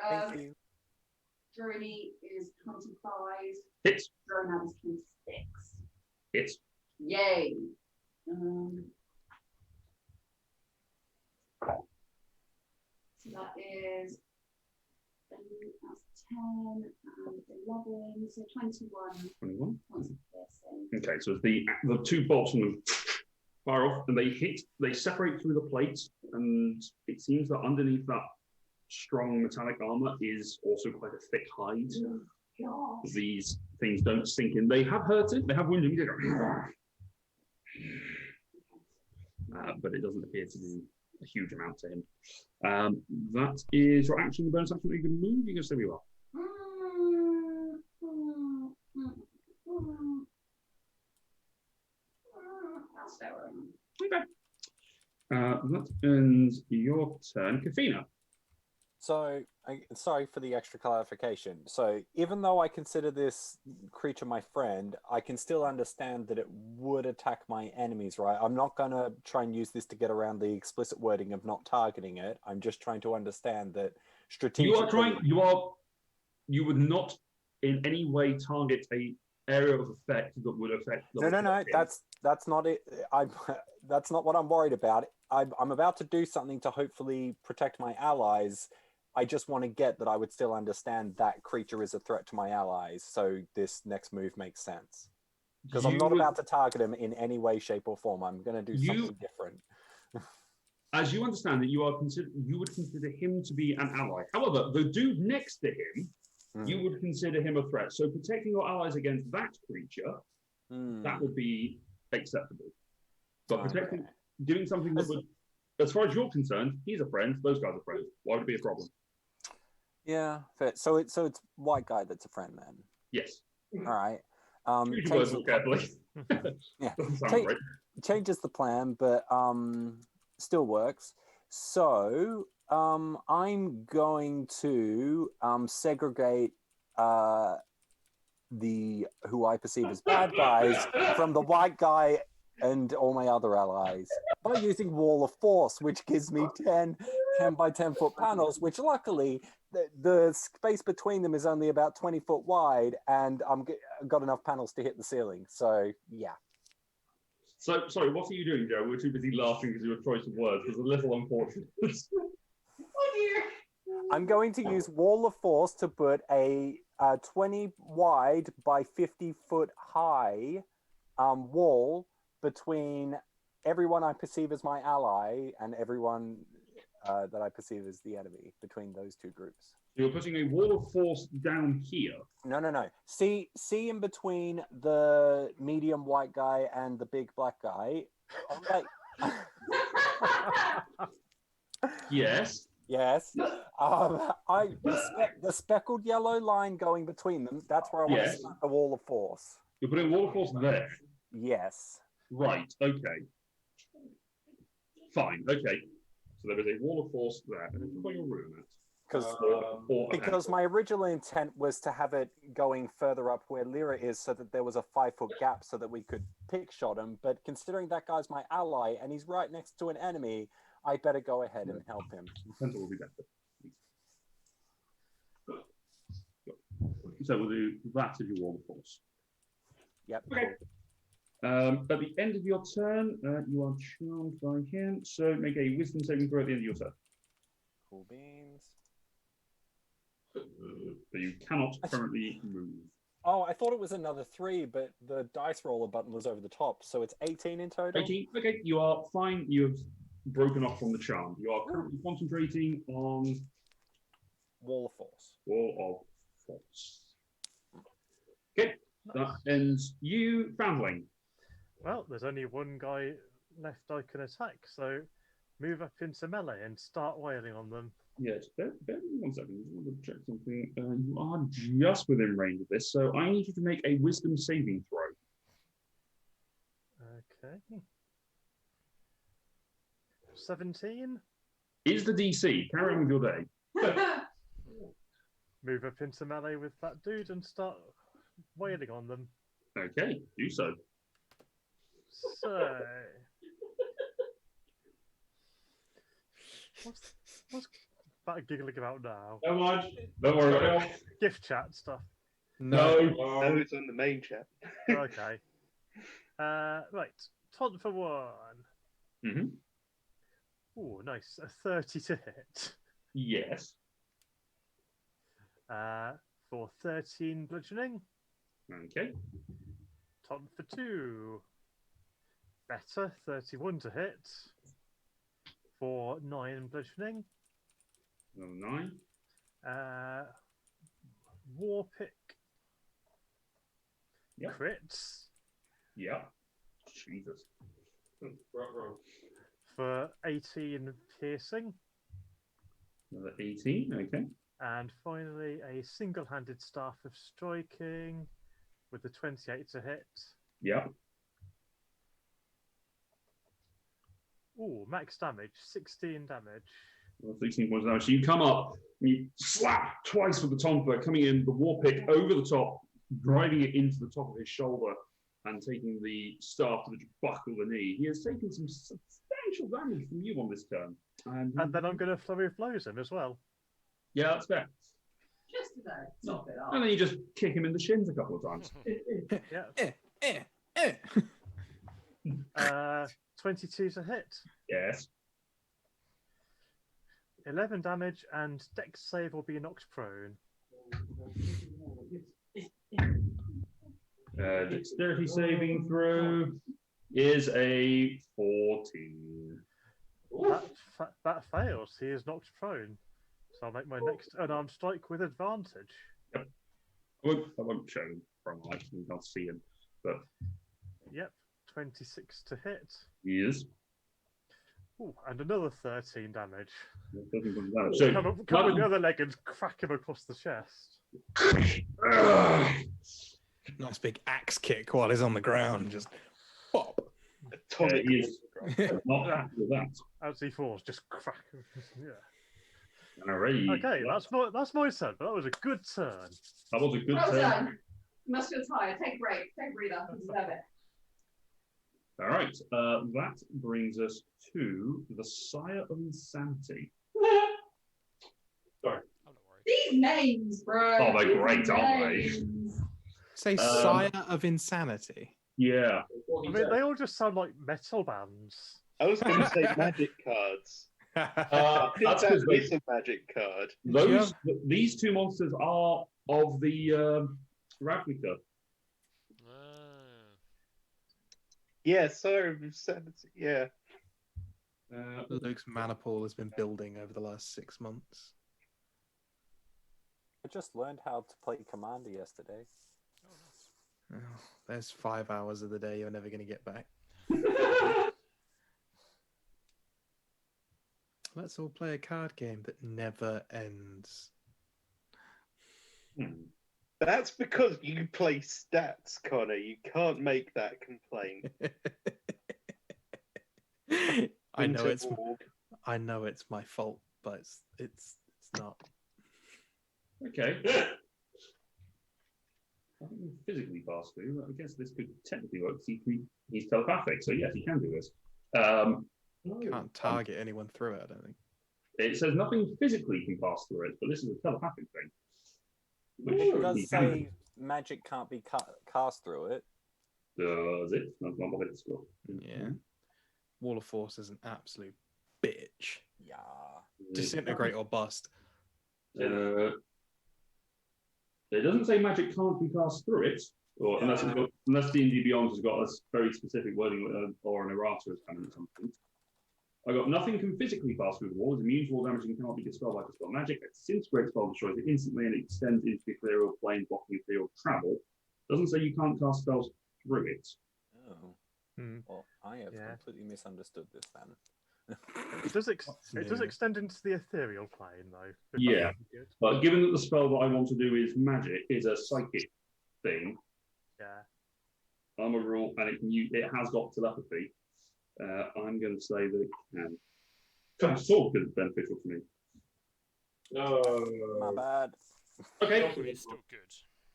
F: Thank you.
C: Journey is 25.
A: Hits.
C: Drone is 26.
A: Hits.
C: Yay. So that is that's 10 and 11, so 21
A: 21.
C: points of piercing.
A: Okay, so the two bolts from them fire off and they separate through the plate, and it seems that underneath that strong metallic armor is also quite a thick hide.
C: God.
A: These things don't sink in. They have hurt it, they have wounded it, but it doesn't appear to do a huge amount to him. That is your action, the bonus action. You can move, you can stay where you are.
C: I'll stay where I am.
A: Okay. That ends your turn, Kafina.
F: So, sorry for the extra clarification. So, even though I consider this creature my friend, I can still understand that it would attack my enemies, right? I'm not going to try and use this to get around the explicit wording of not targeting it. I'm just trying to understand that strategically...
A: You would not in any way target a area of effect that would affect...
F: No, that's not it. That's not what I'm worried about. I'm about to do something to hopefully protect my allies. I just want to get that I would still understand that creature is a threat to my allies, so this next move makes sense. Because I'm not about to target him in any way, shape, or form. I'm going to do something different.
A: As you understand it, you would consider him to be an ally. However, the dude next to him, you would consider him a threat. So protecting your allies against that creature, that would be acceptable. But doing something that would, as far as you're concerned, he's a friend, those guys are friends. Why would it be a problem?
F: Yeah, fair. So it's white guy that's a friend then.
A: Yes.
F: All right.
A: Choose your words more carefully.
F: Yeah.
A: Doesn't sound great.
F: Changes the plan, but still works. So I'm going to segregate the who I perceive as bad guys from the white guy and all my other allies by using Wall of Force, which gives me 10 by 10 foot panels, which luckily the space between them is only about 20 foot wide, and I've got enough panels to hit the ceiling. So yeah.
A: So sorry, what are you doing, Joe? We're too busy laughing because your choice of words was a little unfortunate.
C: Oh dear.
F: I'm going to use Wall of Force to put a 20 wide by 50 foot high wall between everyone I perceive as my ally and everyone that I perceive as the enemy, between those two groups.
A: You're putting a wall of force down here.
F: No. See in between the medium white guy and the big black guy.
A: Yes.
F: Yes. The speckled yellow line going between them, that's where I want to start the Wall of Force.
A: You're putting a wall of force there.
F: Yes.
A: Right, okay. Fine. Okay. So there is a wall of force there. And it's by your room at.
F: Because because my original intent was to have it going further up where Lyra is so that there was a 5-foot gap so that we could pick shot him. But considering that guy's my ally and he's right next to an enemy, I better go ahead and help him.
A: Center will be better. So we'll do that as your wall of force.
F: Yep.
A: Okay. At the end of your turn, you are charmed by him. So make a wisdom saving throw at the end of your turn.
F: Cool beans.
A: But you cannot currently move.
F: Oh, I thought it was another 3, but the dice roller button was over the top, so it's 18 in total.
A: 18. Okay, you are fine. You have broken off from the charm. You are currently concentrating on
F: Wall of Force.
A: Wall of Force. Okay, that ends you, Foundling.
E: Well, there's only one guy left I can attack, so move up into melee and start wailing on them.
A: Yes, bear with me 1 second. I just want to check something. You are just within range of this, so I need you to make a wisdom saving throw.
E: Okay. 17.
A: Is the DC. Carry on with your day.
E: Move up into melee with that dude and start wailing on them.
A: Okay, do so.
E: So, what's that giggling about now?
A: Don't mind. Don't worry about it.
E: Gift chat stuff.
A: No.
G: No, it's on the main chat.
E: Okay. Right. Taunt for 1.
A: Mm-hmm.
E: Oh, nice. A 30 to hit.
A: Yes.
E: For 13 bludgeoning.
A: Okay.
E: Taunt for 2. Better. 31 to hit. For 9 bludgeoning.
A: Another 9.
E: War pick.
A: Yep.
E: Crits.
A: Yep. Jesus.
E: For 18 piercing.
A: Another 18. Okay.
E: And finally, a single-handed staff of striking with the 28 to hit.
A: Yep.
E: Ooh, max damage, 16 damage.
A: 16 points of damage. So you come up, and you slap twice with the tonfa, coming in the war pick over the top, driving it into the top of his shoulder, and taking the staff to the buckle the knee. He has taken some substantial damage from you on this turn. And
E: then I'm going to flurry of blows him as well.
A: Yeah, that's fair.
C: Just about top it off.
A: And then you just kick him in the shins a couple of times.
E: Yeah. 22 to hit.
A: Yes.
E: 11 damage, and dex save will be knocked prone.
A: Dexterity saving throw is a 14.
E: That fails. He is knocked prone. So I'll make my next unarmed strike with advantage.
A: Yep. I won't show him from life, you can't see him. But
E: Yep, 26 to hit.
A: he is.
E: Ooh, and another 13 damage.
A: So,
E: come with the other leg and crack him across the chest.
D: Nice big axe kick while he's on the ground. Just pop.
G: Atomic.
A: He is not happy with that.
E: As he falls, just crack him. Yeah.
A: Alright.
E: Okay, that's my turn, but that was a good turn.
A: That was a good
C: Well
A: turn.
C: done. You must feel tired. Take a break. Take a breather. You deserve it.
A: All right, that brings us to the Sire of Insanity. Sorry.
I: Oh, don't worry.
C: These names, bro.
A: Oh, they're great, aren't they?
C: Names.
D: Say Sire of Insanity.
A: Yeah.
E: I mean, they all just sound like metal bands.
G: I was going to say magic cards.
A: That's
G: That
A: because
G: is a magic card.
A: these two monsters are of the replica.
G: Yeah, so yeah.
D: Luke's mana pool has been building over the last 6 months.
F: I just learned how to play Commander yesterday.
D: Oh, there's 5 hours of the day you're never going to get back. Let's all play a card game that never ends.
G: That's because you play stats, Connor. You can't make that complaint.
D: I know it's
G: Winterborg.
D: I know it's my fault, but it's not.
A: Okay. I think we physically pass through. I guess this could technically work. He's telepathic, so yes, he can do this.
D: Can't target anyone through it, I don't think.
A: It says nothing physically can pass through it, but this is a telepathic thing. Which
F: It
A: he
F: does
A: can
F: say magic can't be cast through it.
A: do. Does it? That's not what it's called.
D: Yeah. Wall of Force is an absolute bitch.
F: Yeah.
D: Disintegrate or bust.
A: It doesn't say magic can't be cast through it, or unless D&D Beyond has got a very specific wording or an errata as kind of something. I got nothing can physically pass through the wall. Is immune to all damage and cannot be dispelled by dispel magic. It disintegrates spell, destroys it instantly, and it extends into the ethereal plane, blocking ethereal travel. Doesn't say you can't cast spells through it.
F: Oh.
D: Hmm.
F: Well, I have completely misunderstood this then.
E: It does extend into the ethereal plane, though. if
A: Yeah.
E: I'm good.
A: But given that the spell that I want to do is magic, is a psychic thing,
E: Yeah.
A: I'm a rule, and it has got telepathy. I'm going to say that it can. Kind of sword could be beneficial to me.
G: Oh,
F: My bad.
A: Okay.
I: It's still good.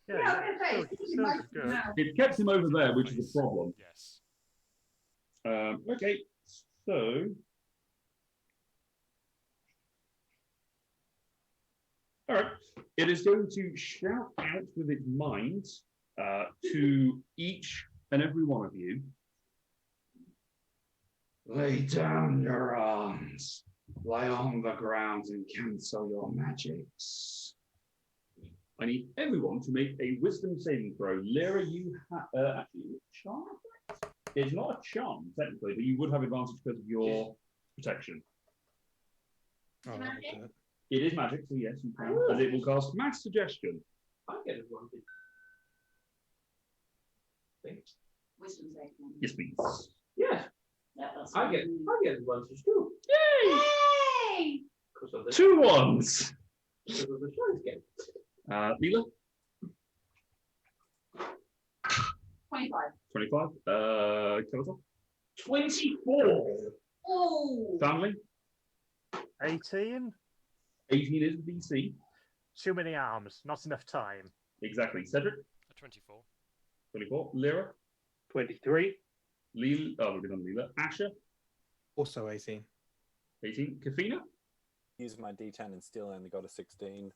E: Yeah,
C: Yeah, I was gonna say,
E: still,
C: it's
E: still
C: nice
E: good.
C: to know.
A: It kept him over there, which is a problem.
I: Yes.
A: Okay, so all right, it is going to shout out with its mind to each and every one of you. Lay down your arms, lie on the ground, and cancel your magics. I need everyone to make a wisdom saving throw. Lyra, you have actually charm. It's not a charm technically, but you would have advantage because of your protection.
D: Oh, I'll do it.
A: It is magic, so yes, you can, as it will cast mass suggestion.
H: I get advantage. Thanks.
C: Wisdom saving.
A: Yes, please.
H: Yeah,
C: Yeah, that's
H: I get advantage too.
C: Yay!
H: Because of the
A: 2 ones.
H: because of the shines game.
A: Leela,
C: 25.
A: 25. Kelly,
H: 24.
C: Oh!
A: family,
E: 18?
A: 18 is the DC.
E: Too many arms, not enough time.
A: Exactly. Cedric,
I: A 24.
A: 24. Lyra,
G: 23.
A: Leela, we've been on Leela. Asher,
D: Also 18.
A: 18. Kafina,
F: Use my D10 and still only got a 16.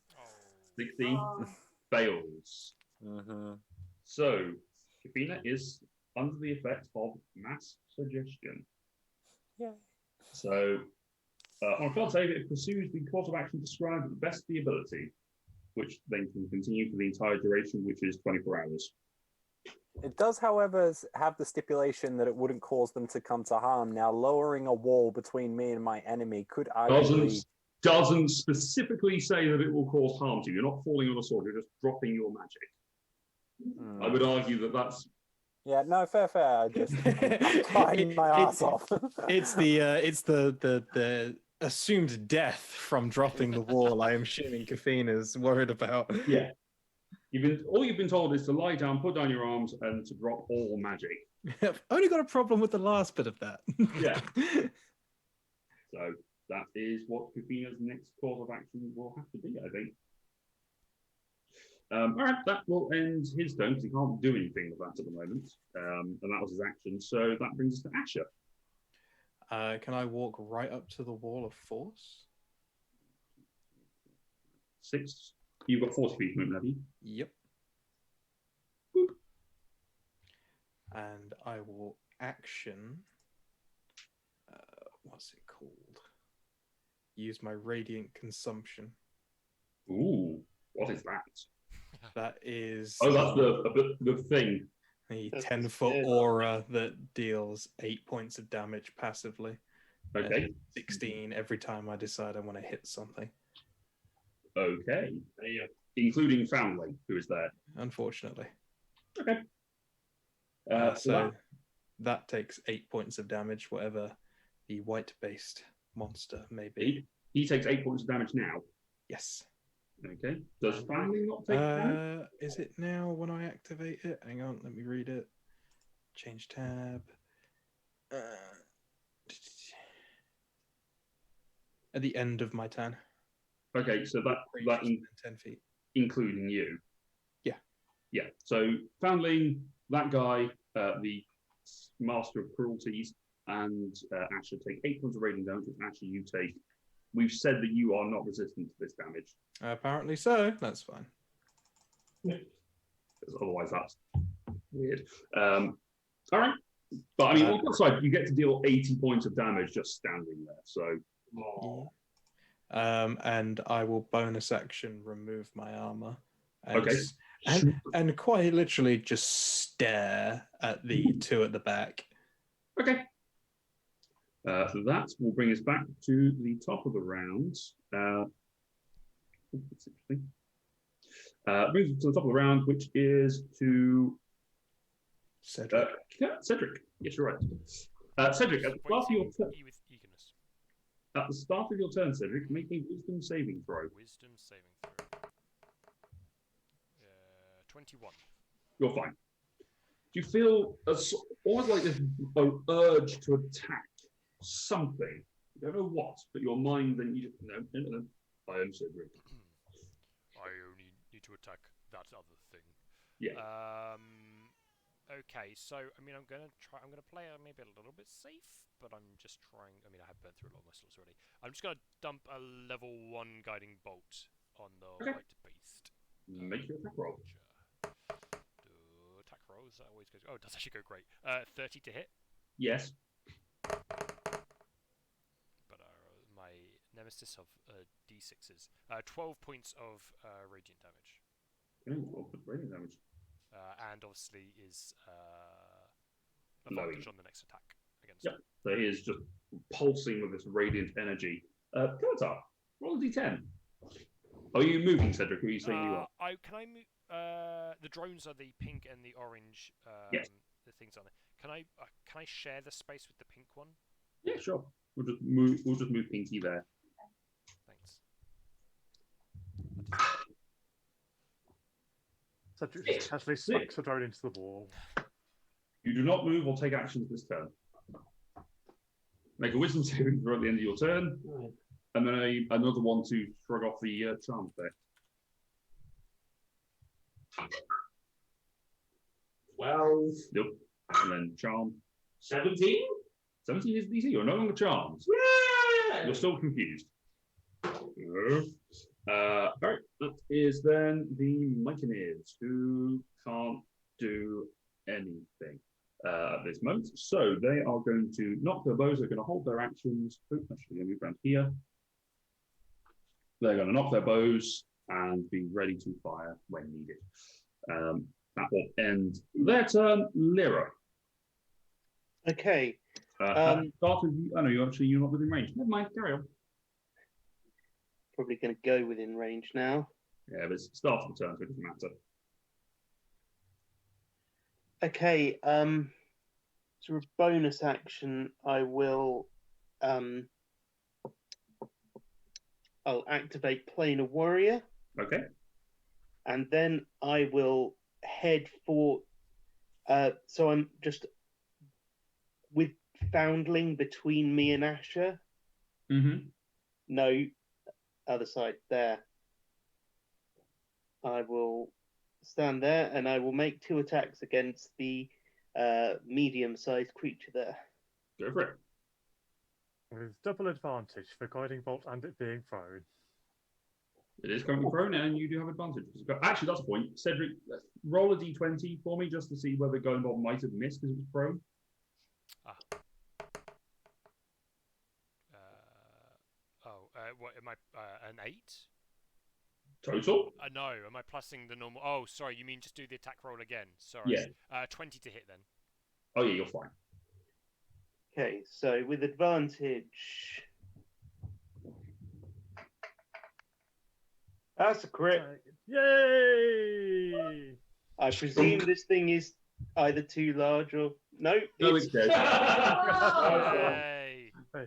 A: 16.
C: Oh.
A: Fails.
F: Mm-hmm.
A: So, Kafina is under the effect of mass suggestion.
F: Yeah.
A: So, on a failed save, it pursues the course of action described at the best of the ability, which then can continue for the entire duration, which is 24 hours.
F: It does, however, have the stipulation that it wouldn't cause them to come to harm. Now, lowering a wall between me and my enemy could arguably...
A: Doesn't specifically say that it will cause harm to you. You're not falling on a sword, you're just dropping your magic. I would argue that that's...
F: Yeah, no, fair. I'm trying my ass off.
D: It's the assumed death from dropping the wall. I am assuming Kafina's worried about.
A: Yeah. All you've been told is to lie down, put down your arms, and to drop all magic.
D: I've only got a problem with the last bit of that.
A: Yeah. So that is what Kafina's next course of action will have to be, I think. All right, that will end his turn because he can't do anything with that at the moment. And that was his action. So that brings us to Asher.
D: Can I walk right up to the wall of force?
A: 6. You've got 40 feet movement, have you?
D: Yep. And I will action. What's it called? Use my radiant consumption.
A: Ooh, what is that?
D: That is
A: Oh, that's the thing.
D: a
G: That's
D: 10-foot
G: it.
D: aura that deals 8 points of damage passively.
A: Okay.
D: And 16 every time I decide I want to hit something.
A: Okay. Including family, who is there.
D: Unfortunately.
A: Okay.
D: So that takes 8 points of damage, whatever the white-based monster may be.
A: He takes 8 points of damage now.
D: Yes.
A: Okay. Does family not take damage?
D: Is it now when I activate it? Hang on, let me read it. Change tab. At the end of my turn.
A: Okay, so that
D: Creatures within 10 feet.
A: including you.
D: Yeah.
A: Yeah. So Foundling, that guy, the master of cruelties, and Asher take 8 points of radiant damage. Asher, you take. We've said that you are not resistant to this damage.
D: Apparently so. That's fine.
A: Because otherwise, that's weird. All right. But I mean, on the side, you get to deal 80 points of damage just standing there. So.
D: And I will bonus action remove my armor. And,
A: Okay.
D: and quite literally just stare at the two at the back.
A: Okay. So that will bring us back to the top of the round. That's interesting. Brings us to the top of the round, which is to
D: Cedric.
A: Cedric. Yes, you're right. Cedric, at the start of your turn. At the start of your turn, Cedric, make a wisdom saving throw.
I: Wisdom saving throw. 21.
A: You're fine. Do you feel almost like this urge to attack something? You don't know what, but your mind then you just no. I am Cedric.
B: I only need to attack that other thing.
A: Yeah.
I: Okay, so I mean, I'm gonna play maybe a little bit safe, but I'm just trying. I mean, I have burnt through a lot of my slots already. I'm just gonna dump a level 1 guiding bolt on the white beast.
A: Make your attack roll.
I: Attack rolls. That always goes. Oh, it does actually go great. 30 to hit.
A: Yes.
I: But my nemesis of D6s. 12 points of radiant damage.
A: Okay, 12 points of radiant damage.
I: And obviously is advantage on the next attack against him.
A: So he is just pulsing with this radiant energy. Kotar, roll a d10. Are you moving, Cedric, or are you saying you are?
I: Can I move? The drones are the pink and the orange.
A: Yes.
I: The things on it. Can I share the space with the pink one?
A: Yeah, sure. We'll just move Pinky there.
I: Thanks.
E: Cedric just casually smacks a drone into the wall.
A: You do not move or take actions this turn. Make a wisdom saving throw at the end of your turn, and then another one to shrug off the charm effect.
J: 12.
A: Nope. And then charm.
J: 17?
A: 17 is DC. You're no longer charmed.
J: Yeah!
A: You're still confused. All right. That is then the Myconids, who can't do anything at this moment. So they are going to knock their bows. They're going to hold their actions. Oh, actually, going to move around here. They're going to knock their bows and be ready to fire when needed. That will end their turn. Lyra.
G: Okay.
A: Start with you. Oh no, you're not within range. Never mind. Carry on.
G: Probably going to go within range now.
A: Yeah, but it's the start of the turn, so it doesn't matter.
G: Okay. So a bonus action, I will. I'll activate Planar Warrior.
A: Okay.
G: And then I will head for. So I'm just with Foundling between me and Asher.
A: Mm-hmm.
G: No, other side there. I will stand there and I will make 2 attacks against the medium-sized creature there.
A: Go for it.
E: With double advantage for guiding bolt and it being thrown.
A: It is currently thrown, and you do have advantage. Actually, that's a point. Cedric, roll a d20 for me just to see whether Golden Bolt might have missed because it was prone.
I: What am I? An 8?
A: Total?
I: No, am I plussing the normal? Oh, sorry. You mean just do the attack roll again? Sorry.
A: Yeah.
I: 20 to hit then.
A: Oh yeah, you're fine.
G: Okay, so with advantage. That's a crit.
E: Yay!
G: I presume this thing is either too large or no.
A: It's dead.
I: Yay.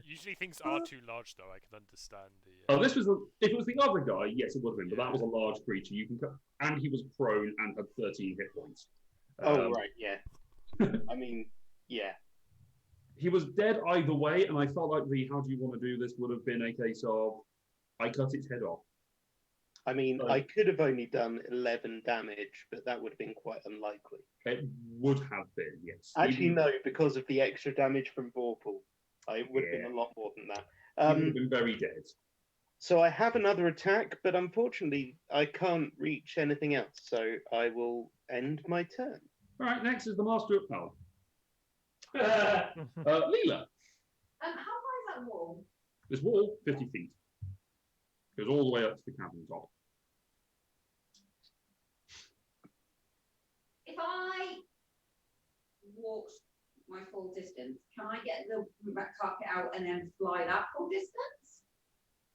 I: Usually things are too large, though. I can understand the.
A: Oh, if it was the other guy, yes, it would have been, but that was a large creature. You can cut, and he was prone and had 13 hit points.
G: Oh right, yeah. I mean, yeah.
A: he was dead either way, and I felt like the how do you want to do this would have been a case of I cut its head off.
G: I mean,
A: So-
G: I could have only done 11 damage, but that would have been quite unlikely.
A: It would have been, yes.
G: Actually,
A: Even-
G: no, because of the extra damage from Vorpal. It would have
A: Yeah.
G: been a lot more than that.
A: He would have been very dead.
G: So I have another attack, but unfortunately, I can't reach anything else. So I will end my turn.
A: All right, next is the Master of Oh.
J: Ah,
A: Leela.
C: How high is that wall?
A: This wall, 50 feet. Goes all the way up to the cavern top.
C: If I walked my full distance, can I get the carpet out and then fly that full distance?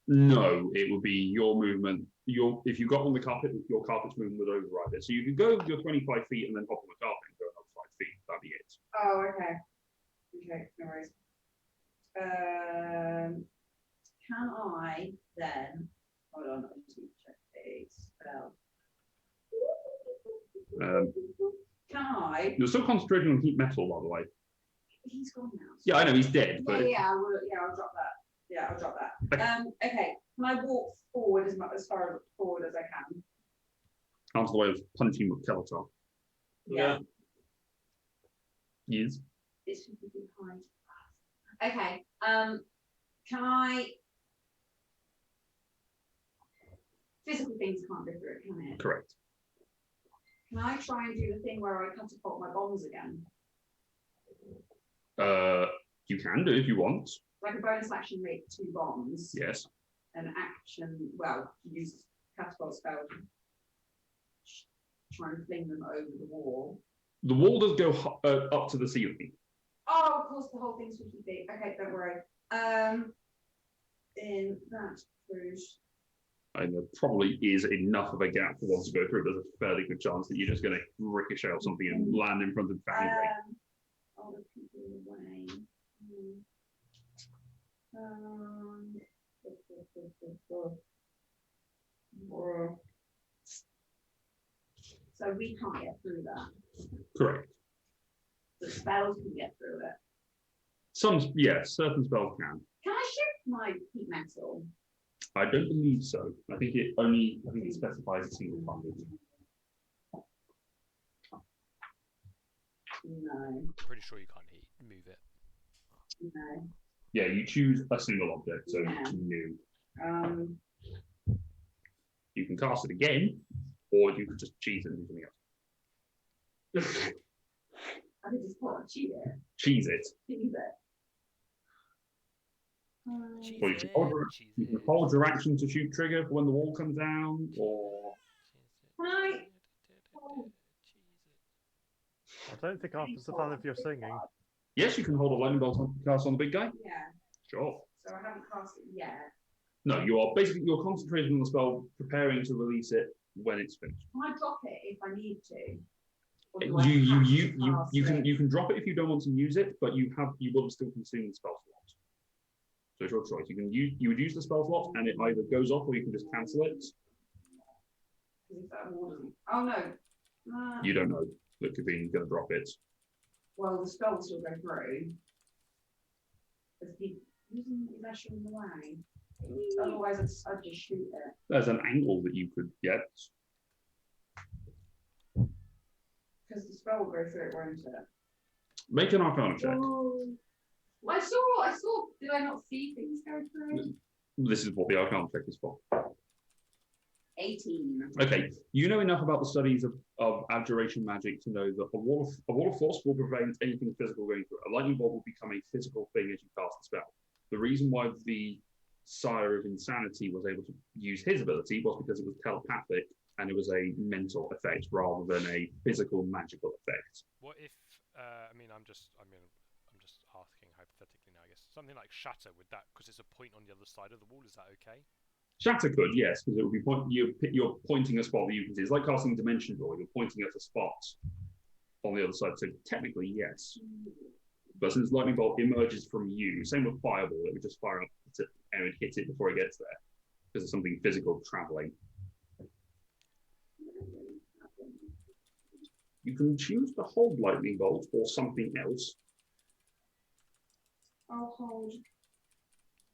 A: No, it would be your movement. If you got on the carpet, your carpet's movement would override it. So you could go your 25 feet and then hop on the carpet and go another 5 feet. That'd be it.
C: Oh, okay. Okay, no worries. Can I then? Hold on, I just need to check a spell. Can I?
A: You're still concentrating on heat metal, by the way.
C: He's gone now.
A: Yeah, I know he's dead, but
C: I'll drop that. Yeah, I'll drop that. Okay. Can I walk forward as far forward as I can?
A: out of the way of punching Skeletor.
J: yeah.
A: Yes.
C: It's 50 feet high. Okay. Can I? Physical things can't go through it, can it?
A: Correct.
C: Can I try and do the thing where I catapult my bombs again?
A: You can do if you want.
C: Like a bonus action, make 2 bombs.
A: Yes.
C: An action, well, use catapult spell. Try and fling them over the wall.
A: The wall does go up to the ceiling.
C: Oh, of course, the whole thing's 50 feet. Okay, don't worry. In that push.
A: And there probably is enough of a gap for one to go through. There's a fairly good chance that you're just going to ricochet off something and land in front of the family.
C: All the people away. So we can't get through that.
A: Correct.
C: The spells can get through it.
A: Some, yes, certain spells can.
C: Can I shift my heat metal?
A: I don't believe so. I think it specifies a single target.
C: No,
I: Pretty sure you can't move it.
C: no.
A: Yeah, you choose a single object, so
C: Yeah.
A: no. You can cast it again, or you could just cheese it and do something else.
C: I could just put cheat it.
A: Cheese it.
C: Cheese it.
I: Cheese
A: Or you can hold your,
I: cheese
A: you can
I: it.
A: hold your action to shoot trigger for when the wall comes down, or
C: Right.
E: I don't think Arthur's a fan of your singing.
A: yes, you can hold a lightning bolt cast on the big guy.
C: Yeah,
A: Sure.
C: so I haven't cast it yet.
A: No, you are basically you're concentrating on the spell, preparing to release it when it's finished.
C: Can I drop it if I need to? Or do
A: You
C: I have to
A: you
C: cast
A: can
C: it?
A: you can drop it if you don't want to use it, but you will still consume the spell slot. So it's your choice. You would use the spell slot, and it either goes off or you can just cancel it.
C: If that wall doesn't- Oh no.
A: You don't know. That could be going to drop it.
C: Well, the spell will still go through. Is he using his action in the way? Otherwise, I'd just shoot it.
A: There's an angle that you could get.
C: Because the spell will go through it, won't it?
A: Make an Arcana check.
C: Oh. I saw. Did I not see things go through?
A: This is what the Arcana check is for.
C: 18.
A: Okay, you know enough about the studies of abjuration magic to know that a wall of force will prevent anything physical going through it. A lightning bolt will become a physical thing as you cast the spell. The reason why the Sire of Insanity was able to use his ability was because it was telepathic and it was a mental effect rather than a physical magical effect.
I: What if? I'm just asking hypothetically now. I guess something like shatter with that because it's a point on the other side of the wall. Is that okay?
A: Shatter could, yes, because it would be you're pointing a spot that you can see. It's like casting Dimension Door. You're pointing at a spot on the other side. So technically, yes. But since Lightning Bolt emerges from you, same with Fireball, it would just fire up and it would hit it before it gets there. Because it's something physical traveling. You can choose to hold Lightning Bolt or something else.
C: I'll hold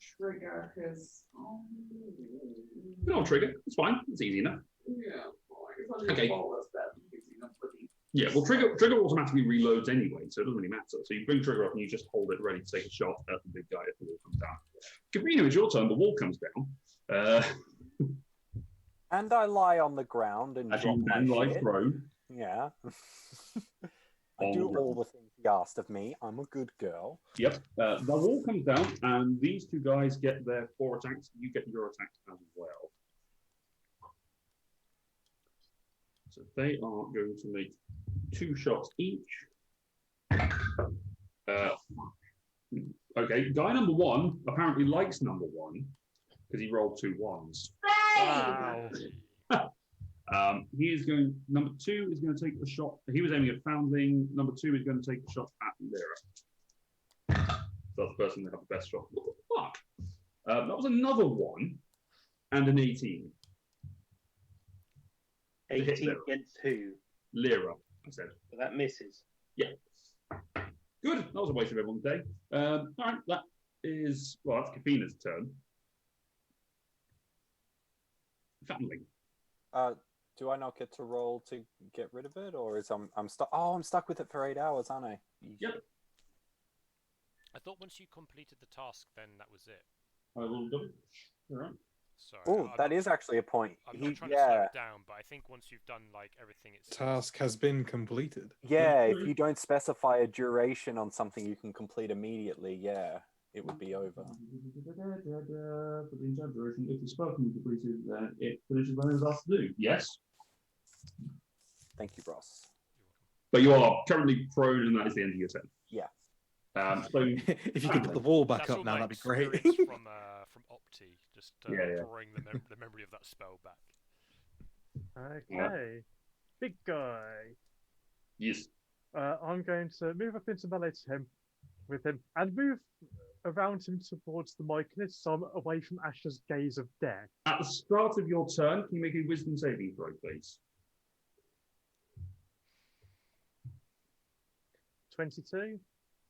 C: trigger because.
A: You don't trigger. It's fine. It's easy enough.
C: Yeah.
A: Okay.
C: Okay.
A: Yeah, well, trigger automatically reloads anyway, so it doesn't really matter. So you bring trigger up and you just hold it ready to take a shot at the big guy if the wall comes down. Kabrina, it's your turn. The wall comes down.
F: And I lie on the ground and
A: As
F: drop
A: you
F: my
A: then lie
F: shit.
A: prone.
F: Yeah. I
A: On
F: do
A: the
F: all
A: ground.
F: the things he asked of me. I'm a good girl.
A: Yep. The wall comes down, and these two guys get their 4 attacks. You get your attack as well. So they are going to make 2 shots each. Okay, guy number 1 apparently likes number 1 because he rolled 2 ones.
E: Wow.
A: He is going. Number 2 is going to take a shot. He was aiming at Foundling. Number 2 is going to take a shot at Lyra. So that's the person that had the best shot. What the fuck? That was another 1 and an 18.
G: 18 against who?
A: Lyra, I said.
G: But that misses.
A: Yeah. Good. That was a waste of everyone's day. All right, that is that's Kafina's turn. Foundling.
F: Do I not get to roll to get rid of it, or is I'm stuck? Oh, I'm stuck with it for 8 hours, aren't I?
A: Yep.
I: I thought once you completed the task, then that was it.
A: I will do it. All right.
I: Sorry.
F: Oh, that is actually a point.
I: I'm not trying to slow it down, but I think once you've done like everything, it's
D: Task has been completed.
F: Yeah, if you don't specify a duration on something you can complete immediately, yeah, it would be over.
A: For the entire duration, if the spell can be completed, then it finishes when it was asked to do. Yes.
F: Thank you, Ross.
A: But you are currently prone, and that is the end of your turn.
F: Yeah.
A: So
D: If you could put the wall back
I: That's
D: up
I: all
D: now,
I: my
D: that'd be great.
I: experience from Opti, just
A: Yeah.
I: drawing the memory of that spell back.
E: Okay. Big guy.
A: Yes.
E: I'm going to move up into melee to him, with him, and move around him towards the Myconid, so I'm away from Asher's gaze of death.
A: At the start of your turn, can you make a wisdom saving throw, please?
E: 22.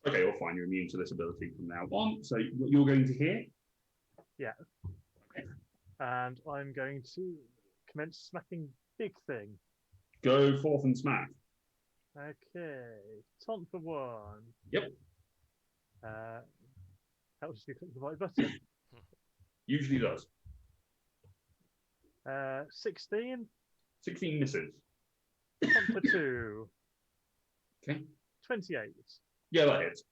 A: Okay, well, fine. You're immune to this ability from now on. So you're going to hit.
E: Yeah.
A: Okay.
E: And I'm going to commence smacking big thing.
A: Go forth and smack.
E: Okay. Taunt for 1.
A: Yep.
E: Helps if you click the right button.
A: Usually does.
E: 16.
A: 16 misses.
E: Taunt for 2.
A: Okay.
E: 28.
A: Yeah, that hits.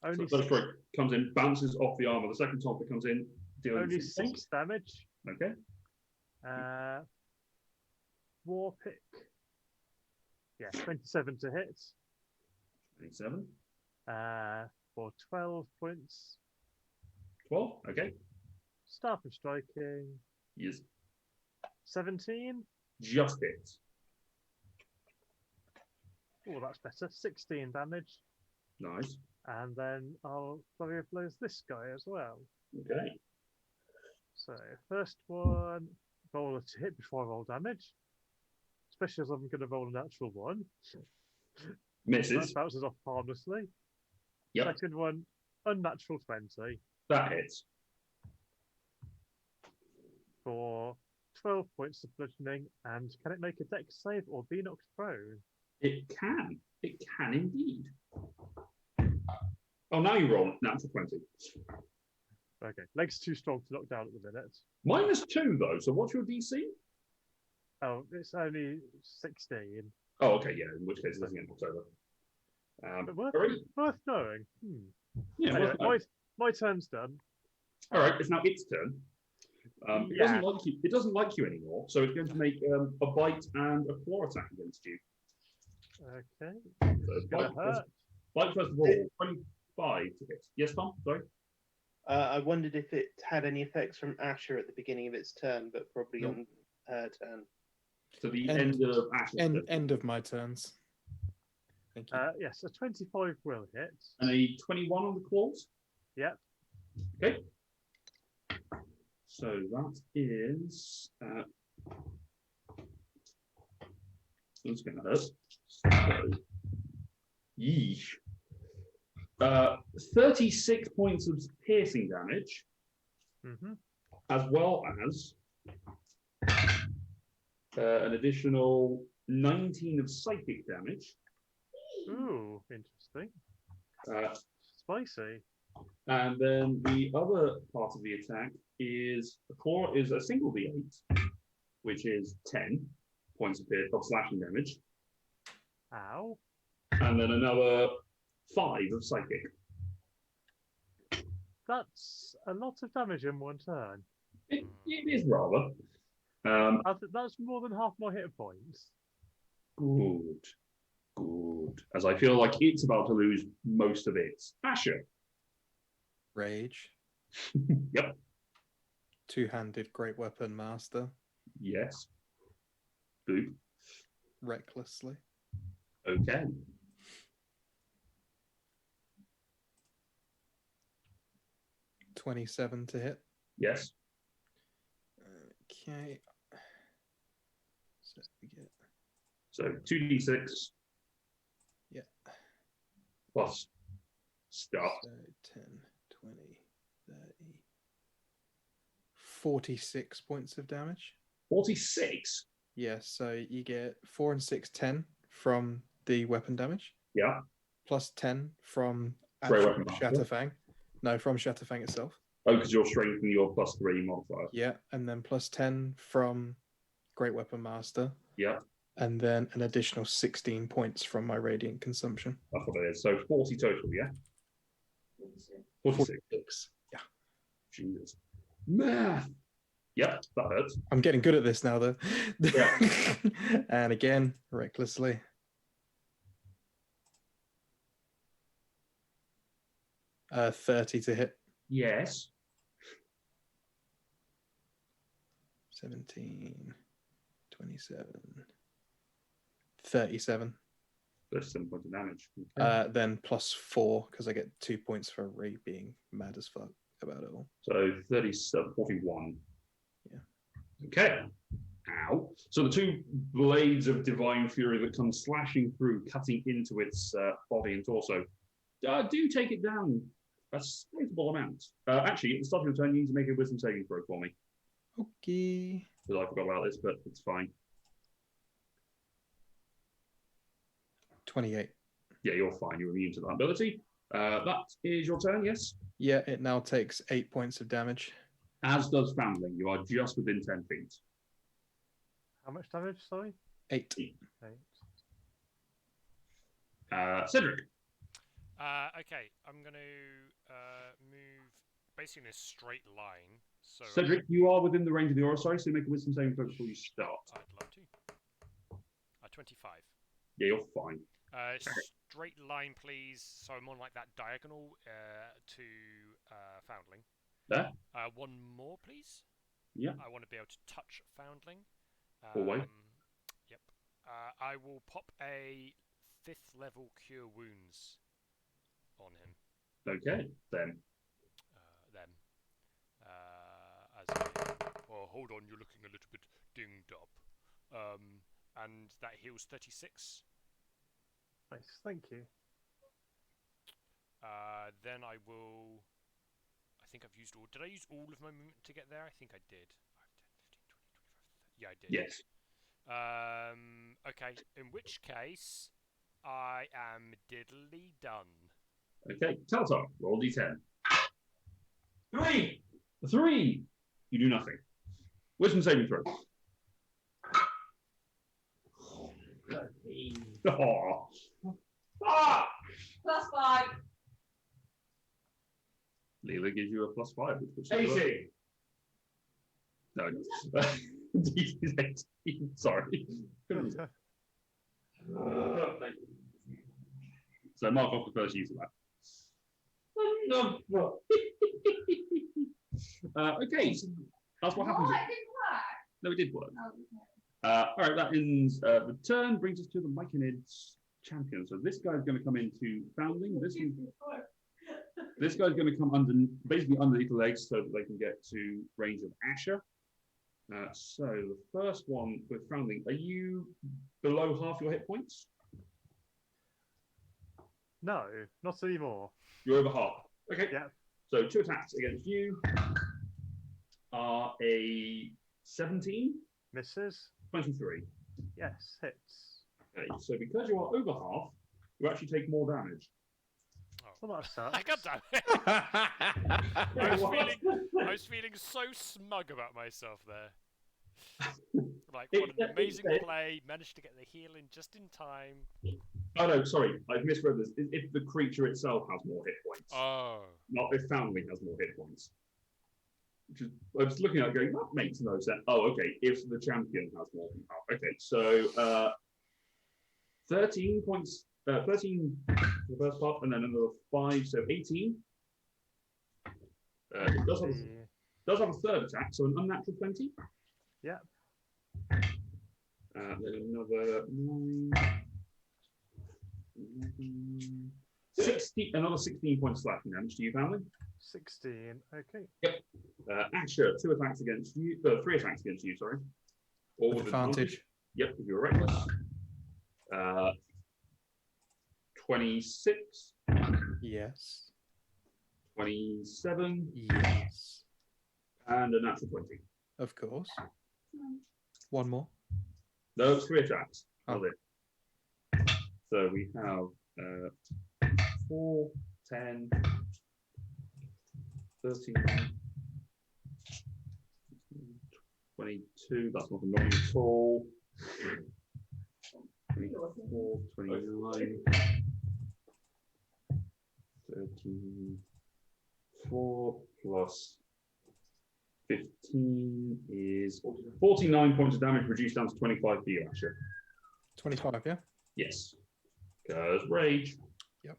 E: Only
A: So first strike comes in, bounces off the armor. The second taunt that comes in, dealing
E: only
A: 6
E: 6 damage.
A: Okay.
E: War pick. Yeah, 27 to hit.
A: 27.
E: For 12 points.
A: 12. Okay.
E: Staff of striking.
A: Yes.
E: 17.
A: Just hits.
E: Oh, that's better. 16 damage.
A: Nice.
E: And then I'll flurry of blows this guy as well.
A: Okay.
E: So first one, roll a hit before I roll damage. Especially as I'm going to roll a natural 1.
A: Misses.
E: That bounces off harmlessly.
A: Yep.
E: Second one, unnatural 20
A: That hits.
E: for 12 points of bludgeoning. And can it make a dex save or be knocked prone?
A: It can. It can indeed. Oh, now you roll natural 20.
E: Okay, leg's too strong to knock down at the minute.
A: -2 though. So what's your DC?
E: Oh, it's only 16.
A: Oh, okay, yeah. In which case it doesn't get knocked over.
E: But worth,
A: all right.
E: worth knowing.
A: Yeah.
E: Anyway,
A: worth knowing.
E: my turn's done.
A: All right. It's now its turn. It
E: Yeah.
A: doesn't like you. It doesn't like you anymore. So it's going to make a bite and a claw attack against you.
E: Okay.
A: So
E: It's gonna hurt.
A: bite first of all. 25 to hit. Yes, Tom. Sorry.
G: I wondered if it had any effects from Asher at the beginning of its turn, but probably
A: No.
G: on her turn.
A: So the
D: End-
A: end of action.
D: End of my turns. Thank you.
E: Yes, a 25 will hit.
A: And a 21 on the claws.
E: Yep.
A: Okay. So that is. That's going to hurt. So, yeesh. 36 points of piercing damage, as well as an additional 19 of psychic damage.
E: Ooh, interesting. Spicy.
A: And then the other part of the attack is a single D8, which is 10 points of slashing damage.
E: Ow.
A: And then another 5 of psychic.
E: That's a lot of damage in one turn.
A: It is rather.
E: That's more than half my hit points.
A: Good. As I feel like it's about to lose most of its. Asher.
D: Rage.
A: Yep.
D: Two-handed great weapon master.
A: Yes. Boop.
D: Recklessly.
A: Okay.
D: $27 to hit.
A: Yes.
D: Okay. So we get.
A: So 2d6.
D: Yeah.
A: Plus start.
D: So 10, 20, 30. 46 points of damage.
A: 46?
D: Yeah, so you get 4 and 6, 10 from the weapon damage.
A: Yeah.
D: Plus 10 from
A: Great weapon
D: Shatterfang. No, from Shatterfang itself.
A: Oh, because you're strengthening your +3 modifier.
D: Yeah, and then plus 10 from Great Weapon Master.
A: Yeah.
D: And then an additional 16 points from my Radiant consumption.
A: That's what it is. So 40 total, yeah? 46.
D: Yeah.
A: Jesus. Math. Yep, that hurts.
D: I'm getting good at this now, though.
A: Yeah.
D: And again, recklessly. Uh, 30 to hit.
A: Yes.
D: 17, 27, 37.
A: 37 points of damage.
D: Then plus 4, because I get 2 points for Ray being mad as fuck about it all.
A: So 37, 41.
D: Yeah.
A: Okay. Ow. So the two blades of divine fury that come slashing through, cutting into its body and torso, do take it down a sizable amount. Actually, at the start of your turn, you need to make a wisdom saving throw for me.
D: Okay.
A: Because I forgot about this, but it's fine.
D: 28.
A: Yeah, you're fine. You're immune to that ability. That is your turn, yes?
D: Yeah, it now takes 8 points of damage.
A: As does Foundling. You are just within 10 feet.
E: How much damage, sorry?
D: 8.
E: 8.
A: Cedric.
I: Okay, I'm going to move basically in a straight line. So
A: Cedric, you are within the range of the aura, sorry, so make a wisdom saving throw before you start.
I: I'd love to. 25.
A: Yeah, you're fine.
I: Straight line, please. So I'm on like that diagonal to Foundling.
A: There?
I: One more, please.
A: Yeah.
I: I want to be able to touch Foundling.
A: Always.
I: Yep. I will pop a 5th level Cure Wounds on him.
A: Okay, then.
I: Hold on, you're looking a little bit dinged up. And that heals 36.
E: Nice, thank you.
I: Then I will. I think I've used all. Did I use all of my movement to get there? I think I did. 5, 10, 15, 20, 25, 30. Yeah, I did.
A: Yes.
I: Okay. In which case, I am diddly done.
A: Okay, Taltar, roll d10. 3! 3! You do nothing. Wisdom saving throw. Oh.
C: Ah! +5.
A: Leela gives you a +5, which puts
J: 80.
A: No, no. He's 18. Sorry. So mark off the first use of that.
J: No.
A: Okay, so that's what happens.
C: It didn't work.
A: No, it did work.
C: Oh, okay.
A: All right, that ends the turn, brings us to the Myconids champion. So this guy's going to come into Foundling. This guy's going to come basically underneath the legs so that they can get to range of Asher. So the first one with Foundling, are you below half your hit points?
E: No, not anymore.
A: You're over half. Okay.
E: Yeah.
A: So 2 attacks against you are a 17,
E: Misses.
A: 23.
E: Yes, hits.
A: Okay, so because you are over half, you actually take more damage.
E: Well, that sucks.
I: God damn it. I was feeling so smug about myself there. Like, what an amazing play. Managed to get the heal in just in time.
A: Oh no, sorry, I've misread this. If the creature itself has more hit points.
I: Oh.
A: Not if family has more hit points. Which is, I was looking at it going, that makes no sense. Oh, okay, if the champion has more than half. Okay, so 13 points, 13 for the first part, and then another 5, so 18. It does have a third attack, so an unnatural 20.
E: Yeah.
A: Then another 9. another 16 points slashing damage to you, family.
E: 16. Okay.
A: Yep. Asher, 2 attacks against you. 3 attacks against you. Sorry. All
D: With advantage.
A: Yep, if you're reckless. 26.
D: Yes.
A: 27.
D: Yes.
A: And a natural 20.
D: Of course. One more.
A: No, it's 3 attacks.
D: Oh.
A: That's it. So we have 4, 10, 13, 22. That's not annoying at all. 24, 29, 34 plus 15 is 49 points of damage, reduced down to 25 for you, Asher.
D: 25, yeah?
A: Yes. Because rage.
D: Yep.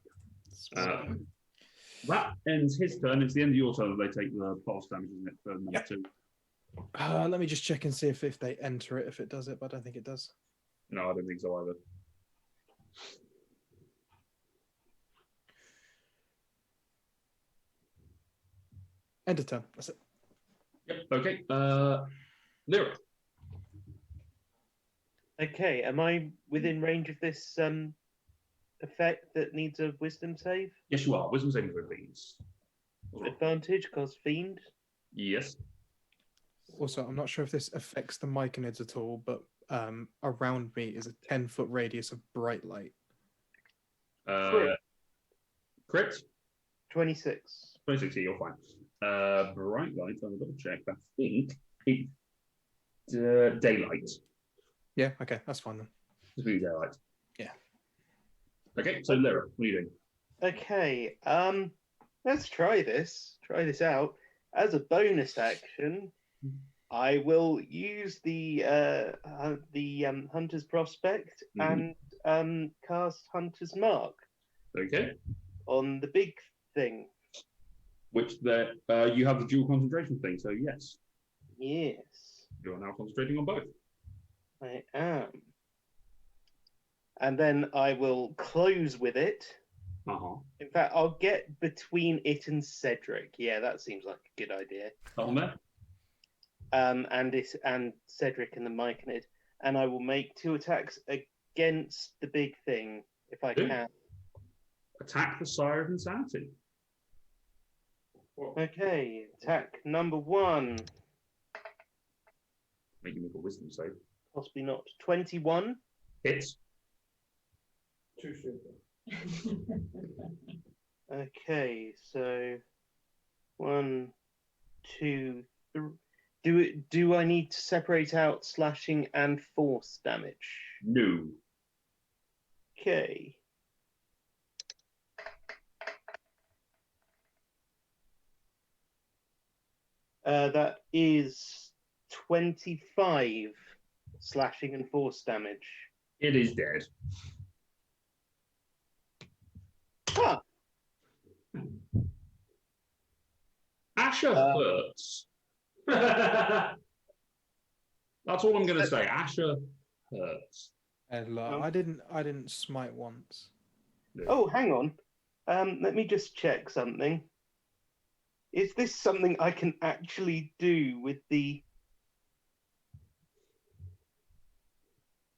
A: That ends his turn. It's the end of your turn that they take the pulse damage, isn't it? For number 2.
D: Let me just check and see if they enter it, if it does it, but I don't think it does.
A: No, I don't think so either.
D: End of turn. That's it.
A: Yep. Okay. Lyra.
G: Okay, am I within range of this effect that needs a wisdom save?
A: Yes, you are. Wisdom saving throw, please.
G: Advantage, cause fiend?
A: Yes.
D: Also, I'm not sure if this affects the myconids at all, but around me is a 10-foot radius of bright light.
A: Crit?
G: 26.
A: 26, yeah, you're fine. Bright light, I'll double check. I think it's daylight.
D: Yeah, okay, that's fine then.
A: It's really daylight.
D: Yeah.
A: Okay, so Lyra, what are you doing?
G: Okay, let's try this. Try this out. As a bonus action, I will use the Hunter's Prospect and cast Hunter's Mark.
A: Okay.
G: On the big thing.
A: Which you have the dual concentration thing, so yes.
G: Yes.
A: You are now concentrating on both.
G: I am. And then I will close with it. In fact, I'll get between it and Cedric. Yeah, that seems like a good idea.
A: On there.
G: And Cedric and the Myconid. And I will make 2 attacks against the big thing if I can.
A: Attack the Sire of Insanity.
G: Okay, attack number 1.
A: Make you make a wisdom save.
G: Possibly not. 21.
A: Hits.
J: Too simple.
G: Okay, so 1, 2, 3. Do I need to separate out slashing and force damage?
A: No.
G: Okay. That is 25 slashing and force damage.
A: It is dead.
G: Huh.
A: Asher hurts. That's all I'm going to say. Asher hurts.
D: I didn't smite once.
A: No.
G: Oh, hang on. Let me just check something. Is this something I can actually do with the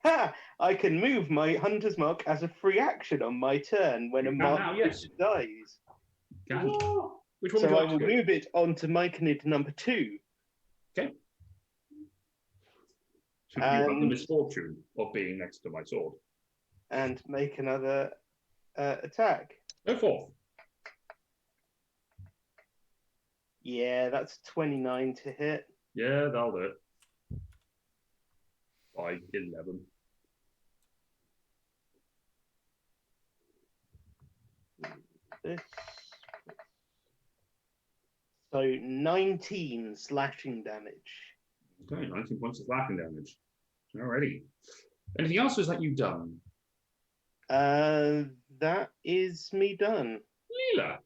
G: Ha! I can move my hunter's mark as a free action on my turn when
A: You
G: a
A: can
G: mark
A: now, yes.
G: dies.
A: Can. Which one
G: So
A: would you
G: I
A: like to
G: will
A: go?
G: move it onto Myconid number 2.
A: So you have the
G: And-
A: misfortune of being next to my sword.
G: And make another attack.
A: Go forth.
G: Yeah, that's 29 to hit.
A: Yeah, that'll do it. By 11.
G: This. So 19 slashing damage.
A: Okay, 19 points of slashing damage. Alrighty. Anything else, or is that you done?
G: That is me done.
A: Leela.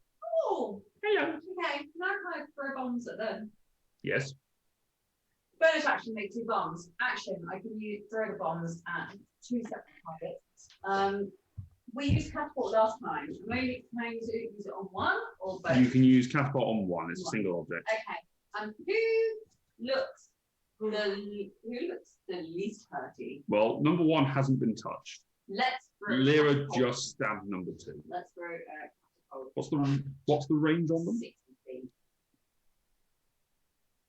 C: Oh,
A: Hello.
C: okay. Now can I throw bombs at them?
A: Yes.
C: Bonus action, make 2 bombs. Action, I can throw the bombs at 2 separate targets. We used catapult last time. Can I use it on one or both?
A: You can use catapult on one. It's a single object.
C: Okay. And who looks the least hurty?
A: Well, number 1 hasn't been touched.
C: Let's throw
A: Lyra
C: catapult.
A: just stabbed number 2.
C: Let's throw catapult.
A: What's the range on them?
C: 60 feet.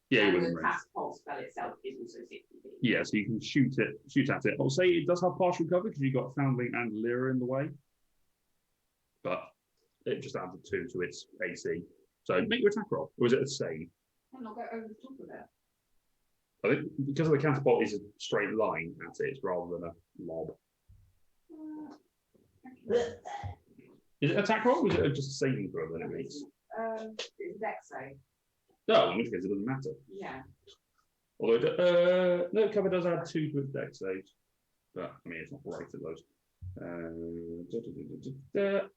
A: Yeah,
C: And
A: within
C: the
A: range.
C: catapult spell itself is also 60 feet.
A: Yeah, so you can shoot at it. I'll say it does have partial cover because you've got Foundling and Lyra in the way. But it just adds a 2 to its AC. So make your attack roll. Or is it a save?
C: I'm not going over the top of it.
A: I think because of the catapult is a straight line at it rather than a lob. Is it an attack roll or is it just a saving throw that it makes?
C: It's dex save.
A: No, in which case it doesn't matter.
C: Yeah.
A: Although, no, cover does add 2 to its dex saves. But, I mean, it's not right at those.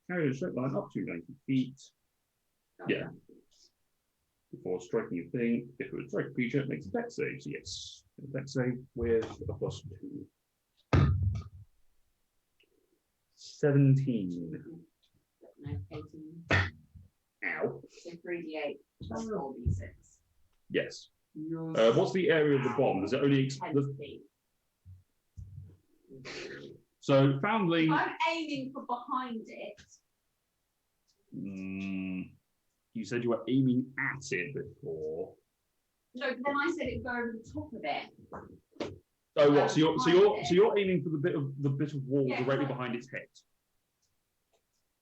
A: Carry a straight line up to 90 feet. Yeah. Before striking a thing, if it would strike a creature, it makes a dex save. So yes, a dex save with a +2. 17.
C: No, 18.
A: Ow.
C: So 3d8 plus 4d6.
A: Yes. What's the area of the bomb? Does it only
C: 10 feet.
A: So Foundling.
C: I'm aiming for behind it.
A: You said you were aiming at it before.
C: No, but then I said it'd go over the top of it.
A: Oh, what? So you're aiming for the bit of wall
C: Yeah,
A: directly
C: right.
A: behind its head.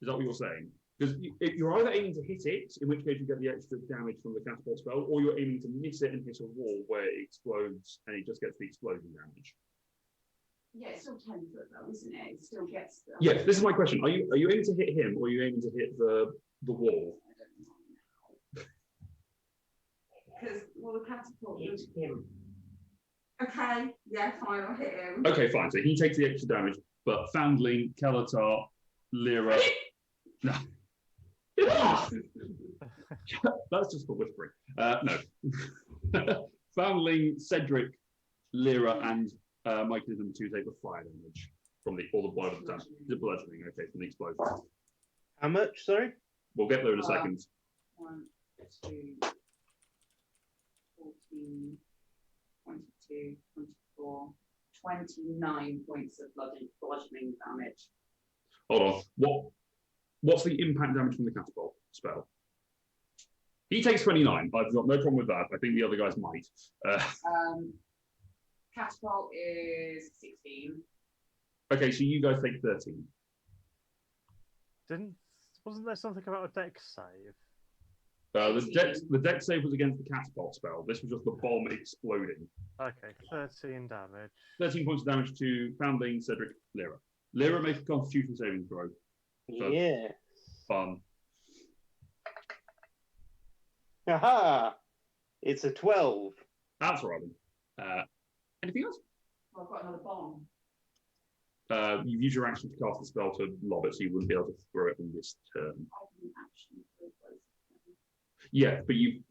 A: Is that what you're saying? Because if you're either aiming to hit it, in which case you get the extra damage from the catapult spell, or you're aiming to miss it and hit a wall where it explodes and it just gets the explosion damage.
C: Yeah, it's still 10 foot though, isn't it? It still gets the...
A: Yes, this is my question. Are you aiming to hit him, or are you aiming to hit the wall?
C: I don't know now. Because, well, the catapult...
J: Hit him.
C: Okay, yeah, fine, I'll hit him.
A: Okay, fine. So he takes the extra damage, but Foundling, Kelatar, Lyra. No. That's just for whispering. No. Foundling, Cedric, Lyra, and Mike is number 2 take the fire damage from all the blood of the bludgeoning. Okay, from the explosion.
G: How much, sorry?
A: We'll get there in a second.
C: 1, 2, 14, 22, 24, 29 points of bludgeoning damage.
A: Hold on. What's the impact damage from the catapult spell? He takes 29. I've got no problem with that. I think the other guys might.
C: Catapult is 16.
A: Okay, so you guys take 13.
E: Wasn't there something about a dex save?
A: The dex save was against the catapult spell. This was just the bomb exploding.
E: Okay, 13 damage.
A: 13 points of damage to Foundling, Cedric, Lyra. Lyra makes a Constitution saving throw. So,
G: Yeah.
A: Fun.
G: Aha! It's a 12.
A: That's all right then. Anything else?
C: Well, I've got another bomb.
A: You've used your action to cast the spell to lob it, so you wouldn't be able to throw it on this turn.
C: I didn't actually throw both.
A: Yeah, but you've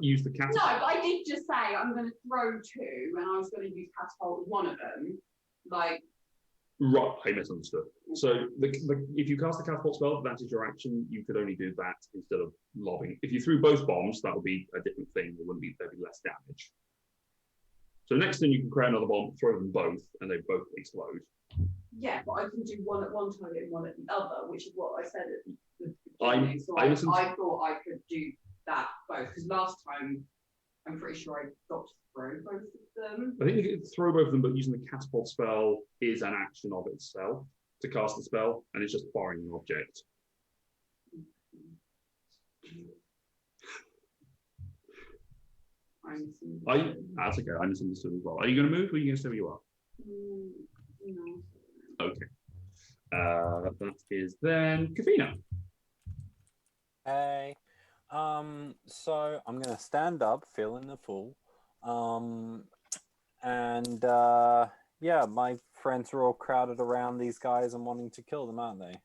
A: used the
C: No,
A: catapult.
C: but I did just say I'm going to throw 2, and I was going to use catapult with one of them. Like,
A: Right, I misunderstood. So if you cast the catapult spell, that is your action. You could only do that instead of lobbing. If you threw both bombs, that would be a different thing. There'd be less damage. So next thing you can create another bomb, throw them both, and they both explode.
C: Yeah, but I can do one at one target and one at the other, which is what I said at the
A: I-
C: beginning. So
A: I
C: I
A: listened-
C: thought I could do that both, because last time I'm pretty sure I got to throw both of them.
A: I think you can throw both of them, but using the catapult spell is an action of itself to cast the spell, and it's just firing an object. That's okay. I misunderstood as well. Are you going to move, or are you going to stay where you are?
C: No.
A: Okay. That is then Kafina.
F: Hey. So I'm gonna stand up, feeling the fool. Yeah, my friends are all crowded around these guys and wanting to kill them, aren't they?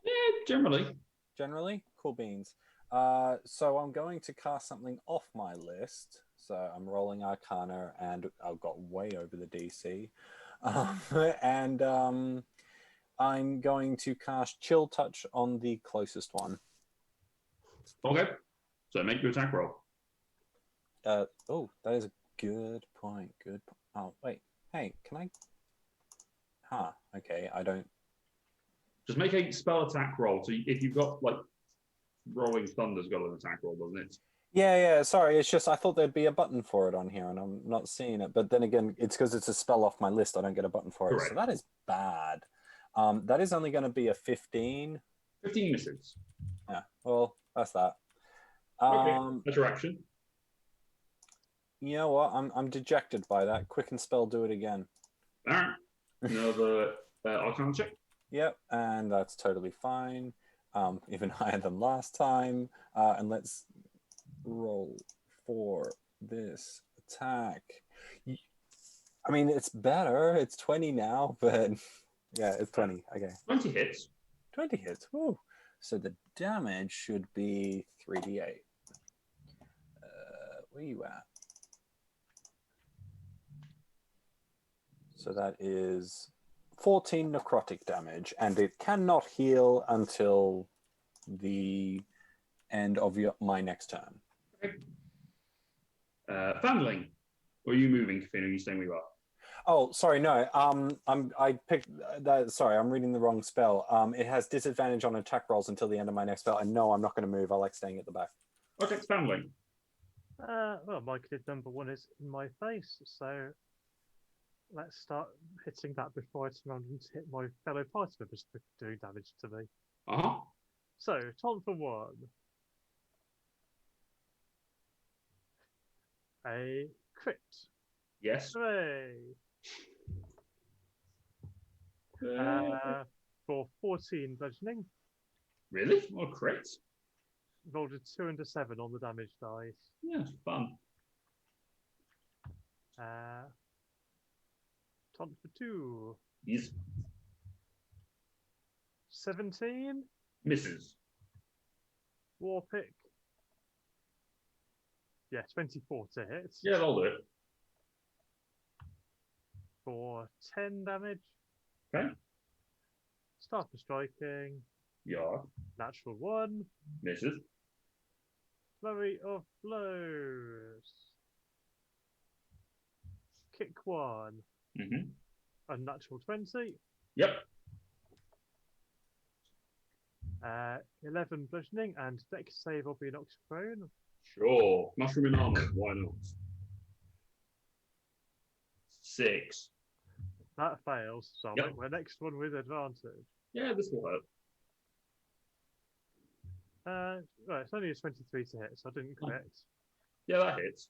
A: Yeah, generally.
F: Generally? Cool beans. So I'm going to cast something off my list. So I'm rolling Arcana, and I've got way over the DC. I'm going to cast Chill Touch on the closest one.
A: Okay. So make your attack roll.
F: Oh, that is a good point. Oh, wait. Hey, can I? Huh. Okay, I don't.
A: Just make a spell attack roll. So if you've got like Rolling Thunder's got an attack roll, doesn't it?
F: Yeah. Sorry, it's just I thought there'd be a button for it on here, and I'm not seeing it. But then again, it's because it's a spell off my list. I don't get a button for it,
A: Correct.
F: so that is bad. That is only going to be a 15.
A: 15 misses.
F: Yeah. Well, that's that.
A: Okay. That's your action.
F: You know what? I'm dejected by that. Quicken spell, do it again.
A: All right. Another Arcana check.
F: Yep, and that's totally fine. Even higher than last time. And let's roll for this attack. I mean, it's better. It's 20 now, but yeah, it's 20. Okay.
A: 20 hits.
F: 20 hits. Woo. So the damage should be 3d8. Where you at? So that is 14 necrotic damage, and it cannot heal until the end of my next turn.
A: Okay. Foundling. Or are you moving, Kafina? Are you staying where you are?
F: Oh, sorry, no. I picked that. Sorry, I'm reading the wrong spell. It has disadvantage on attack rolls until the end of my next spell. And no, I'm not going to move. I like staying at the back.
A: Okay, it's Foundling.
E: Well, my kid number one is in my face, so let's start hitting that before I turn around and hit my fellow party members for doing damage to me.
A: Uh-huh.
E: So, Tom for one. A crit.
A: Yes.
E: Hooray! For 14 bludgeoning.
A: Really? What a crit.
E: Rolled a 2 and a 7 on the damage dice.
A: Yeah, it's fun.
E: Taunt for 2.
A: Yes.
E: 17.
A: Misses.
E: War pick. Yeah, 24 to hit.
A: Yeah, that'll do it.
E: For 10 damage.
A: Okay.
E: Start for striking.
A: Yeah.
E: Natural 1.
A: Misses.
E: Flurry of blows. Kick 1.
A: Mm-hmm.
E: Unnatural 20.
A: Yep.
E: 11 bludgeoning and dex save or be knocked prone.
A: Sure. Mushroom in armor. Why not? 6.
E: That fails, so I'll
A: Yep.
E: make my next one with advantage.
A: Yeah, this will hurt.
E: Right, it's only a 23 to hit, so I didn't crit.
A: Yeah, that hits.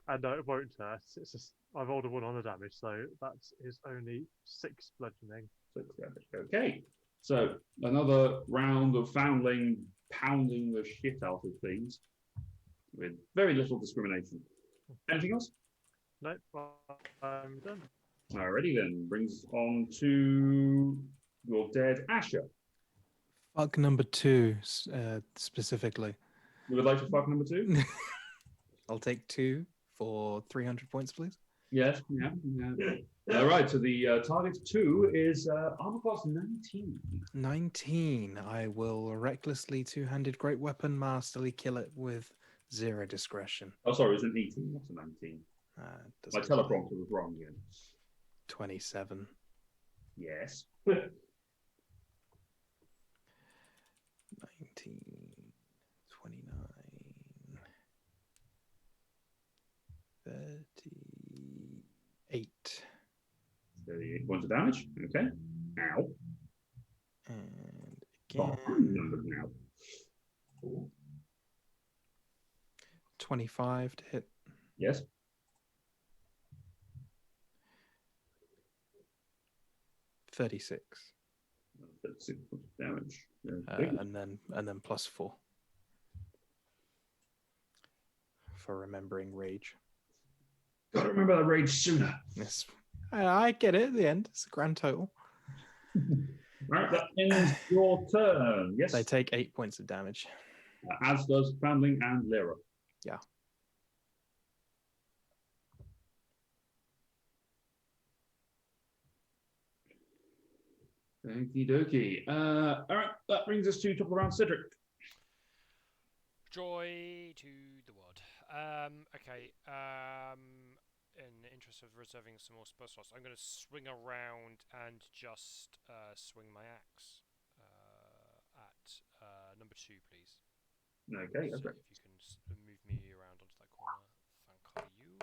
E: And no, it won't hurt. It's just I rolled a 1 on the damage, so that is only 6 bludgeoning.
A: 6 damage. Okay. So another round of Foundling pounding the shit out of things with very little discrimination. Anything else?
E: Nope, I'm done.
A: Alrighty then. Brings us on to your dead Asher.
D: Fuck number 2, specifically.
A: You would like to fuck number 2?
D: I'll take 2 for 300 points, please.
A: Yes. Yeah. All right. So the target 2 is armor class 19.
D: 19. I will recklessly two-handed great weapon masterly kill it with 0 discretion.
A: Oh, sorry. It's an 18, not a 19. My teleprompter was wrong again.
D: 27.
A: Yes.
D: 19, 29, 38.
A: 38 points of damage. Okay. Ow.
D: And
A: Oh,
D: again,
A: numbers now.
D: 25 to hit.
A: Yes.
D: 36.
A: 36 points of damage. Okay.
D: And then plus 4 for remembering rage.
A: Gotta remember that rage sooner.
D: Yes, I get it at the end. It's a grand total.
A: Right, that ends your turn. Yes.
D: They take 8 points of damage.
A: As does Foundling and Lyra.
D: Yeah.
A: Okie dokie. All right, that brings us to top of the round, Cedric.
I: Joy to the world. Okay. In the interest of reserving some more spell slots, I'm going to swing around and just swing my axe at number 2, please.
A: Okay,
I: So
A: okay.
I: if you can move me around onto that corner, thank you.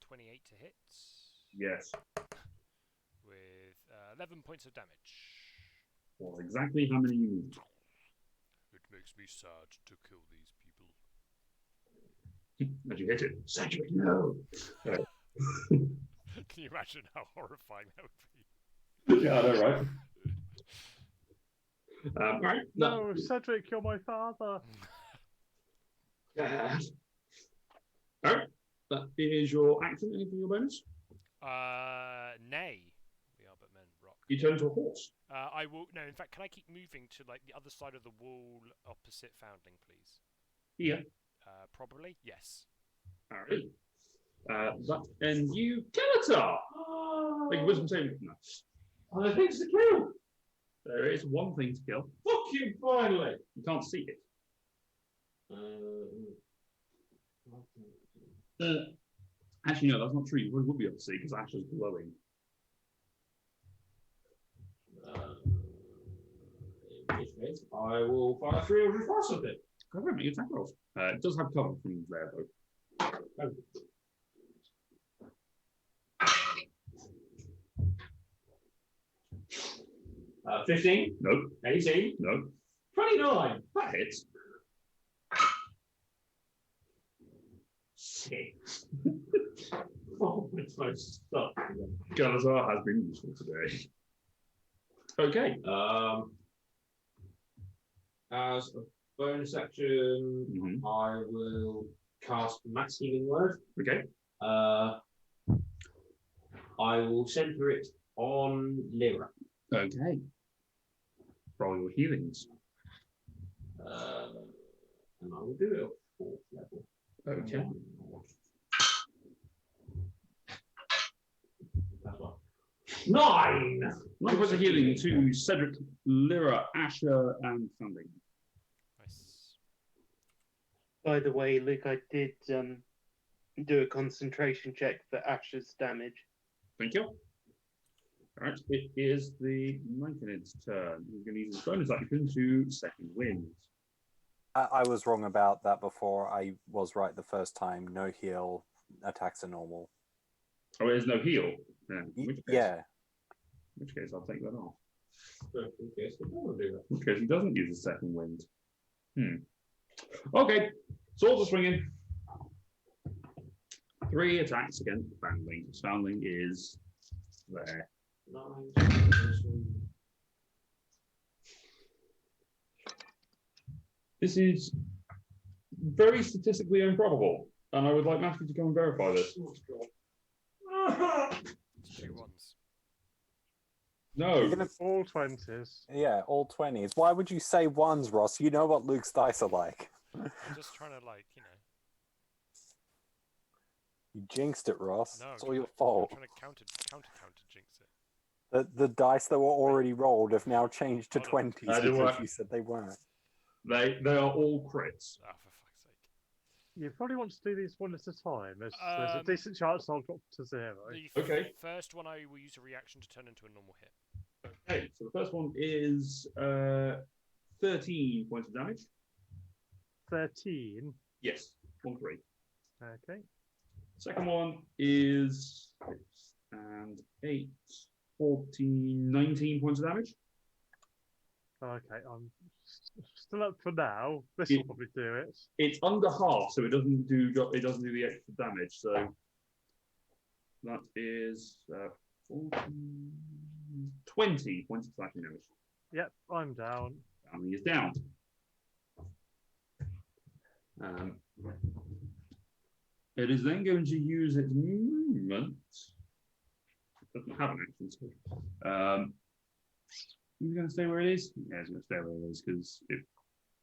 I: 28 to hit.
A: Yes.
I: With 11 points of damage.
A: Well, exactly how many you need.
B: It makes me sad to kill these people.
A: As you hit it, Cedric, no.
I: Can you imagine how horrifying that would be?
A: Yeah, I know, right? Right.
E: No, Cedric, you're my father.
A: All right. That is your action. Anything your bonus?
I: Nay. We are but men. Rock.
A: You turn into a horse.
I: I will. No, in fact, can I keep moving to like the other side of the wall opposite Foundling, please?
A: Yeah.
I: Probably. Yes.
A: All right. That ends you, Skeletor. Make a wisdom saving. No. I think it's to kill. There is one thing to kill. Fuck you, finally. You can't see it. Actually, no, that's not true. You probably would be able to see because Ash is glowing. In which case, I will fire 3 Eldritch Blasts at it. Go ahead, make your attack rolls. It does have cover from there, though. Oh. 15? No. 18? No. 29? That hits. 6. Oh, it's so stuck. Galazar has been useful today. Okay.
H: As a bonus action, I will cast Mass Healing Word.
A: Okay.
H: I will center it on Lyra.
A: Okay. Roll your healings.
H: And I will do it at 4th level.
A: Okay.
H: That's one.
A: 9! 9 points of healing to Cedric, Lyra, Asher, and Funding.
I: Nice.
G: By the way, Luke, I did do a concentration check for Asher's damage.
A: Thank you. All right, it is the Myconid's turn. He's going to use his bonus action to second wind.
F: I was wrong about that before. I was right the first time. No heal. Attacks are normal.
A: Oh, there's no heal. Yeah.
F: Yeah.
A: In which case, I'll take that off.
H: In case I don't do that.
A: Because he doesn't use a second wind. Okay, swords are swinging. 3 attacks against Foundling. Foundling is there.
H: 9.
A: This is very statistically improbable, and I would like Matthew to come and verify this.
I: It's 2 ones.
A: No.
E: All 20s.
F: Yeah, all 20s. Why would you say ones, Ross? You know what Luke's dice are like.
I: I'm just trying to like,
F: You jinxed it, Ross.
I: No,
F: it's all your fault.
I: I'm trying to counter jinx it.
F: The dice that were already rolled have now changed to
I: Hold on.
F: 20s because you said they weren't.
A: They are all crits.
I: Ah, for fuck's sake.
E: You probably want to do these one at a time. There's a decent chance I'll drop to 0.
I: The
A: Okay.
I: first one I will use a reaction to turn into a normal hit.
A: Okay, so the first one is 13 points of damage.
E: 13.
A: Yes, 1 3.
E: Okay.
A: Second one is 6 and 8, 14, 19 points of damage.
E: Okay, I'm still up for now. This
A: It-
E: will probably do it.
A: It's under half, so it doesn't do the extra damage. So that is 14, 20 points of slashing damage.
E: Yep, I'm down.
A: And he is down. It is then going to use its movement. It doesn't have an action, so is it going to stay where it is? Yeah, it's going to stay where it is because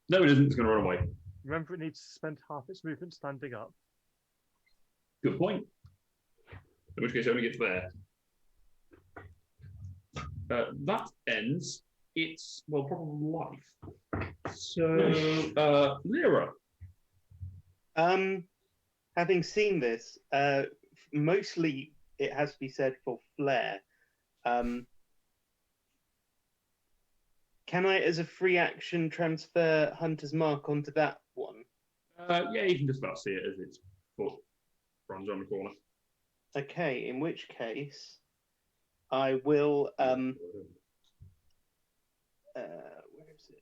A: no, it isn't. It's going to run away.
E: Remember, it needs to spend half its movement standing up.
A: Good point. In which case, it only gets there. That ends its probable life. So, Lyra.
G: Having seen this, mostly it has to be said for flair. Can I, as a free action, transfer Hunter's Mark onto that one?
A: Yeah, you can just about see it as its foot runs around the corner.
G: Okay, in which case, I will. Where is it?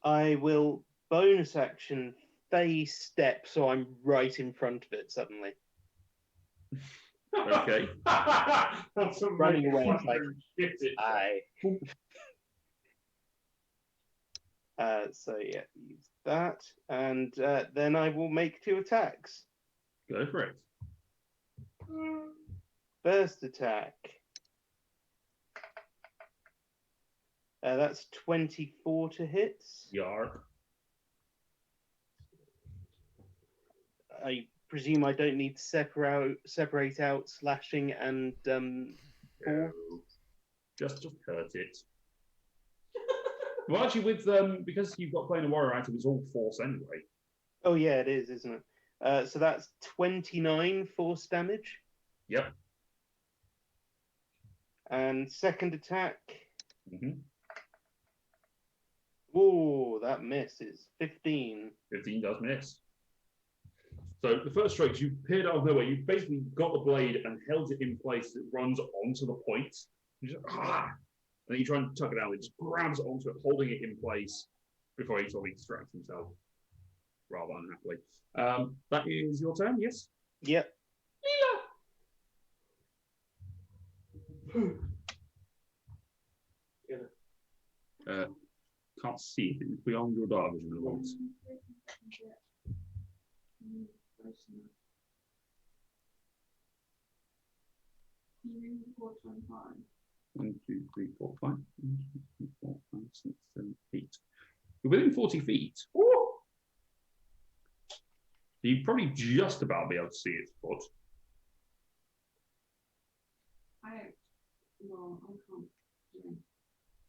G: I will bonus action phase step, so I'm right in front of it suddenly.
A: Okay.
G: That's running away. It's like so yeah, use that, and then I will make 2 attacks.
A: Go for it.
G: First attack. That's 24 to hit.
A: Yark.
G: I presume I don't need to separate out slashing and
A: No. Just hurt it. Well, actually, with because you've got playing a warrior item, it's all force anyway.
G: Oh yeah, it is, isn't it? So that's 29 force damage.
A: Yep.
G: And second attack.
A: Mm-hmm.
G: Whoa, that misses. 15.
A: 15 does miss. So the first strike, you appeared out of nowhere. You basically got the blade and held it in place. It runs onto the point. You just, and then you try and tuck it out. It just grabs onto it, holding it in place before he sort of distracts himself rather unhappily. That is your turn, yes?
G: Yep.
A: Can't see it. It's beyond your dark vision at once. One, 2, 3, 4, 5. 1, 2, 3, 4, 5, 6, 7, 8. You're within 40 feet. Ooh. So you'd probably just about be able to see its foot.
C: I can't.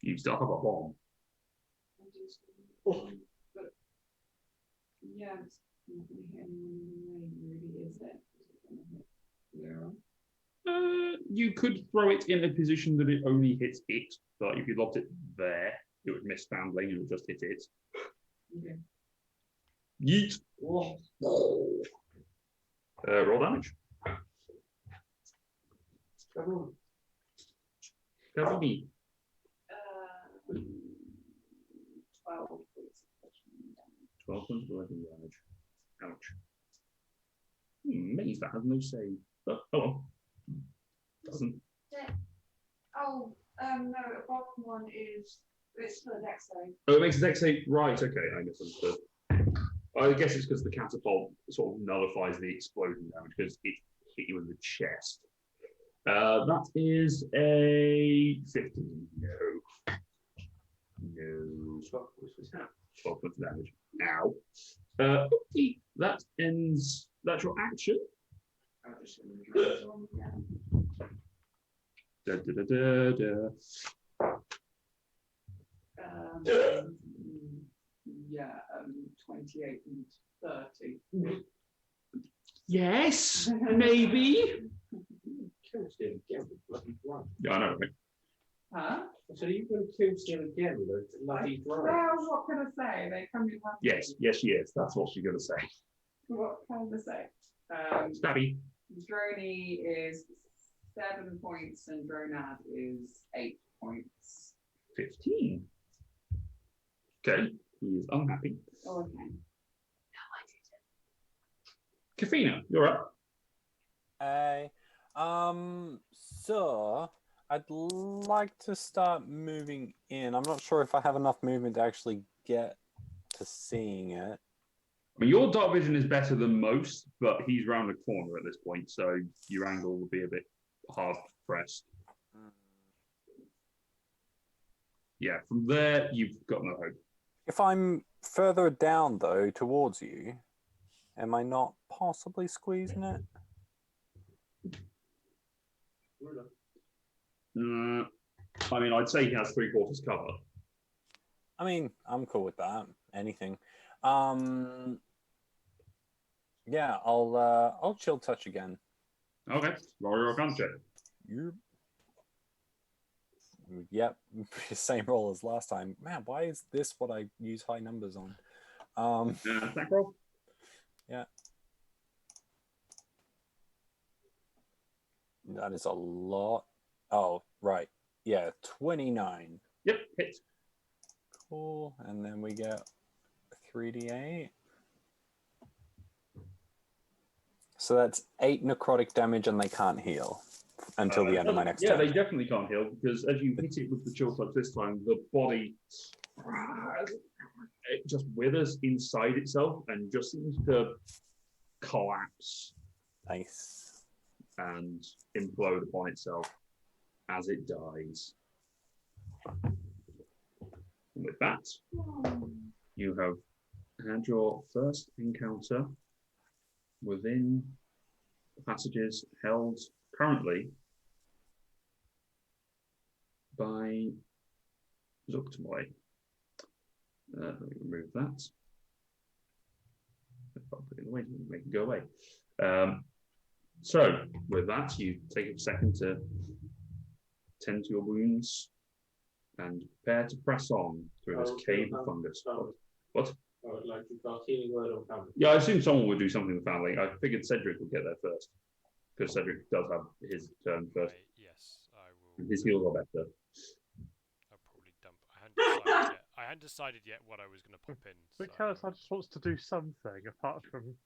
A: You still have a bomb.
C: But yeah, it's not going to hit anyone in the way, really, is it?
A: You could throw it in a position that it only hits it, but if you lobbed it there, it would miss Foundling and it would just hit it.
C: Okay.
A: Yeet. Roll damage. Cover me.
C: 12 points.
A: 12 points of lightning damage. Ouch. Maze, that has no save. Oh well. Doesn't.
C: Oh, no, the bottom one is it's for the dex save.
A: Oh, it makes a dex save. Right, okay, I misunderstood. I guess it's because the catapult sort of nullifies the explosion damage because it hit you in the chest. That is a 15. No. No. 12 points of damage. Ow. Okay, that ends. That's your action. Da, da, da, da, da.
C: Yeah,
K: 28 and 30.
A: Yes, maybe.
J: Kill Steel again with bloody drone.
A: Yeah, I know, right?
K: Huh?
J: So are you going to kill Steel again with a bloody drone?
K: Well, what can I say? They come in handy.
A: Yes, she is. That's what she's going to say.
K: What can I say?
A: Stabby.
K: Droney is 7 points and Dronad is 8 points.
A: 15. Okay, he is unhappy.
K: Oh, okay.
A: Kafina, you're up.
F: Hey, so I'd like to start moving in. I'm not sure if I have enough movement to actually get to seeing it.
A: I mean, your dark vision is better than most, but he's round the corner at this point, so your angle will be a bit hard pressed. Yeah, from there, you've got no hope.
F: If I'm further down, though, towards you, am I not possibly squeezing it?
A: I mean, I'd say he has 3/4 cover.
F: I mean, I'm cool with that. Anything. Yeah, I'll chill touch again.
A: Okay, roll your Arcana check.
F: Yep, same roll as last time. Man, why is this what I use high numbers on?
A: Attack roll.
F: Yeah. That is a lot. Oh, right. Yeah, 29.
A: Yep, hit.
F: Cool. And then we get 3d8. So that's 8 necrotic damage, and they can't heal until the end of my next
A: Yeah,
F: turn.
A: they definitely can't heal, because as you hit it with the chill touch this time, the body it just withers inside itself and just seems to collapse.
F: Nice.
A: And implode upon itself as it dies. And with that, you have had your first encounter within the passages held currently by Zuktmoy. Let me remove that. If I put it away, make it go away. So, with that, you take a second to tend to your wounds and prepare to press on through this cave of fungus. What?
J: I would like to cast healing word on family.
A: Yeah, I assume someone would do something with family. I figured Cedric would get there first, because Cedric does have his turn first.
I: Yes, I will.
A: And his heals are better.
I: I'll probably dump. I hadn't decided yet what I was going to pop in.
E: But
I: So.
E: Kalasar just wants to do something apart from.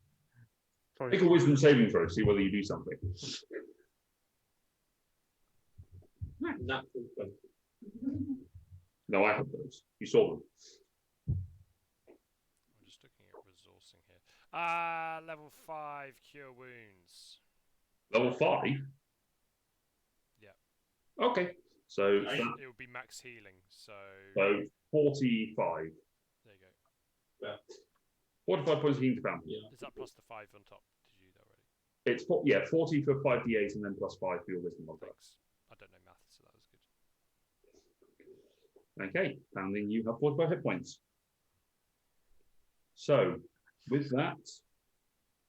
A: Make a wisdom saving throw, see whether you do something.
J: Natural 20.
A: No, I have those. You saw them.
I: I'm just looking at resourcing here. Level 5 cure wounds.
A: Level 5?
I: Yeah.
A: Okay. So
I: it would be max healing. So
A: 45.
I: There you go.
J: Yeah.
A: 45 points of healing to family.
J: Yeah.
I: Is that plus the 5 on top? Did you do that already?
A: It's 40 for 5d8 and then plus 5 for your wisdom modifier.
I: Thanks. I don't know math, so that was good.
A: Okay, Founding, you have 45 hit points. So, with that,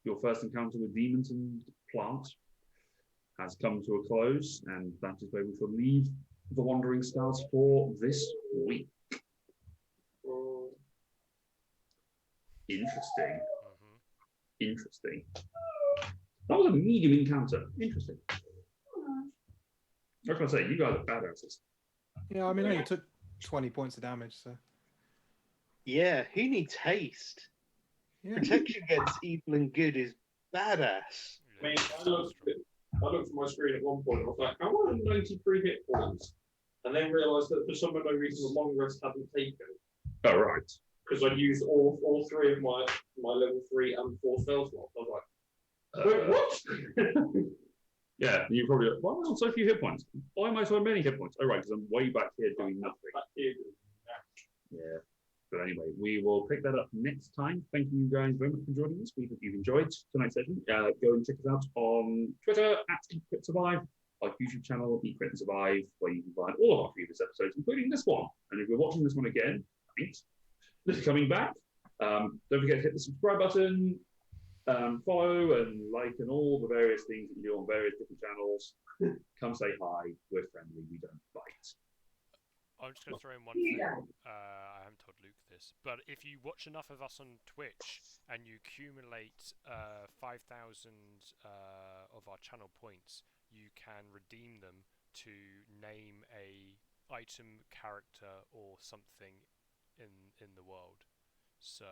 A: your first encounter with demons and plant has come to a close, and that is where we shall leave the Wandering Stars for this week. Interesting. Interesting. That was a medium encounter. Interesting. I was going to say, you guys are badasses.
D: Yeah, I mean, I only took 20 points of damage, so.
G: Yeah, who needs haste?
D: Yeah.
G: Protection against evil and good is badass.
J: I mean, I looked at my screen at one point and I was like, I want 93 hit points. And then realised that for some unknown reason the long rest hadn't taken.
A: Oh, right.
J: Because I'd used all three of my level 3 and 4 spell slots. I was like, wait, what?
A: Yeah, you probably why am I on so few hit points? Why am I so many hit points? Oh, right, because I'm way back here doing nothing.
J: Back here.
A: Yeah. But anyway, we will pick that up next time. Thank you guys very much for joining us. We hope you've enjoyed tonight's session. Go and check us out on Twitter @EatQuitSurvive, our YouTube channel, Eat, Quit and Survive, where you can find all of our previous episodes, including this one. And if you're watching this one again, thanks. This is coming back. Don't forget to hit the subscribe button, follow and like and all the various things that you do on various different channels. Come say hi. We're friendly. We don't bite.
I: I'm just going to throw in one
C: You
I: thing.
C: don't.
I: I haven't told Luke this, but if you watch enough of us on Twitch and you accumulate 5,000 of our channel points, you can redeem them to name a item, character, or something in the world. So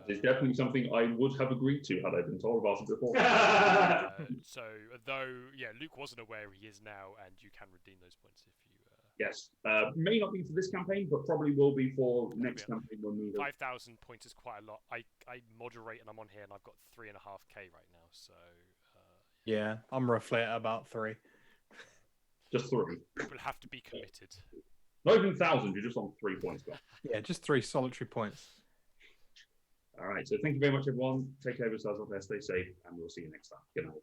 A: It's definitely something I would have agreed to had I been told about it before.
I: so though Luke wasn't aware, he is now, and you can redeem those points if you.
A: Yes, may not be for this campaign, but probably will be for next campaign when we.
I: 5,000 points is quite a lot. I moderate and I'm on here and I've got 3.5k right now. So.
D: Yeah, I'm roughly at about 3.
A: Just 3.
I: People have to be committed.
A: Not even 1,000. You're just on 3 points.
D: Yeah, just 3 solitary points.
A: All right. So thank you very much, everyone. Take care of yourselves out there. Stay safe, and we'll see you next time. Good night.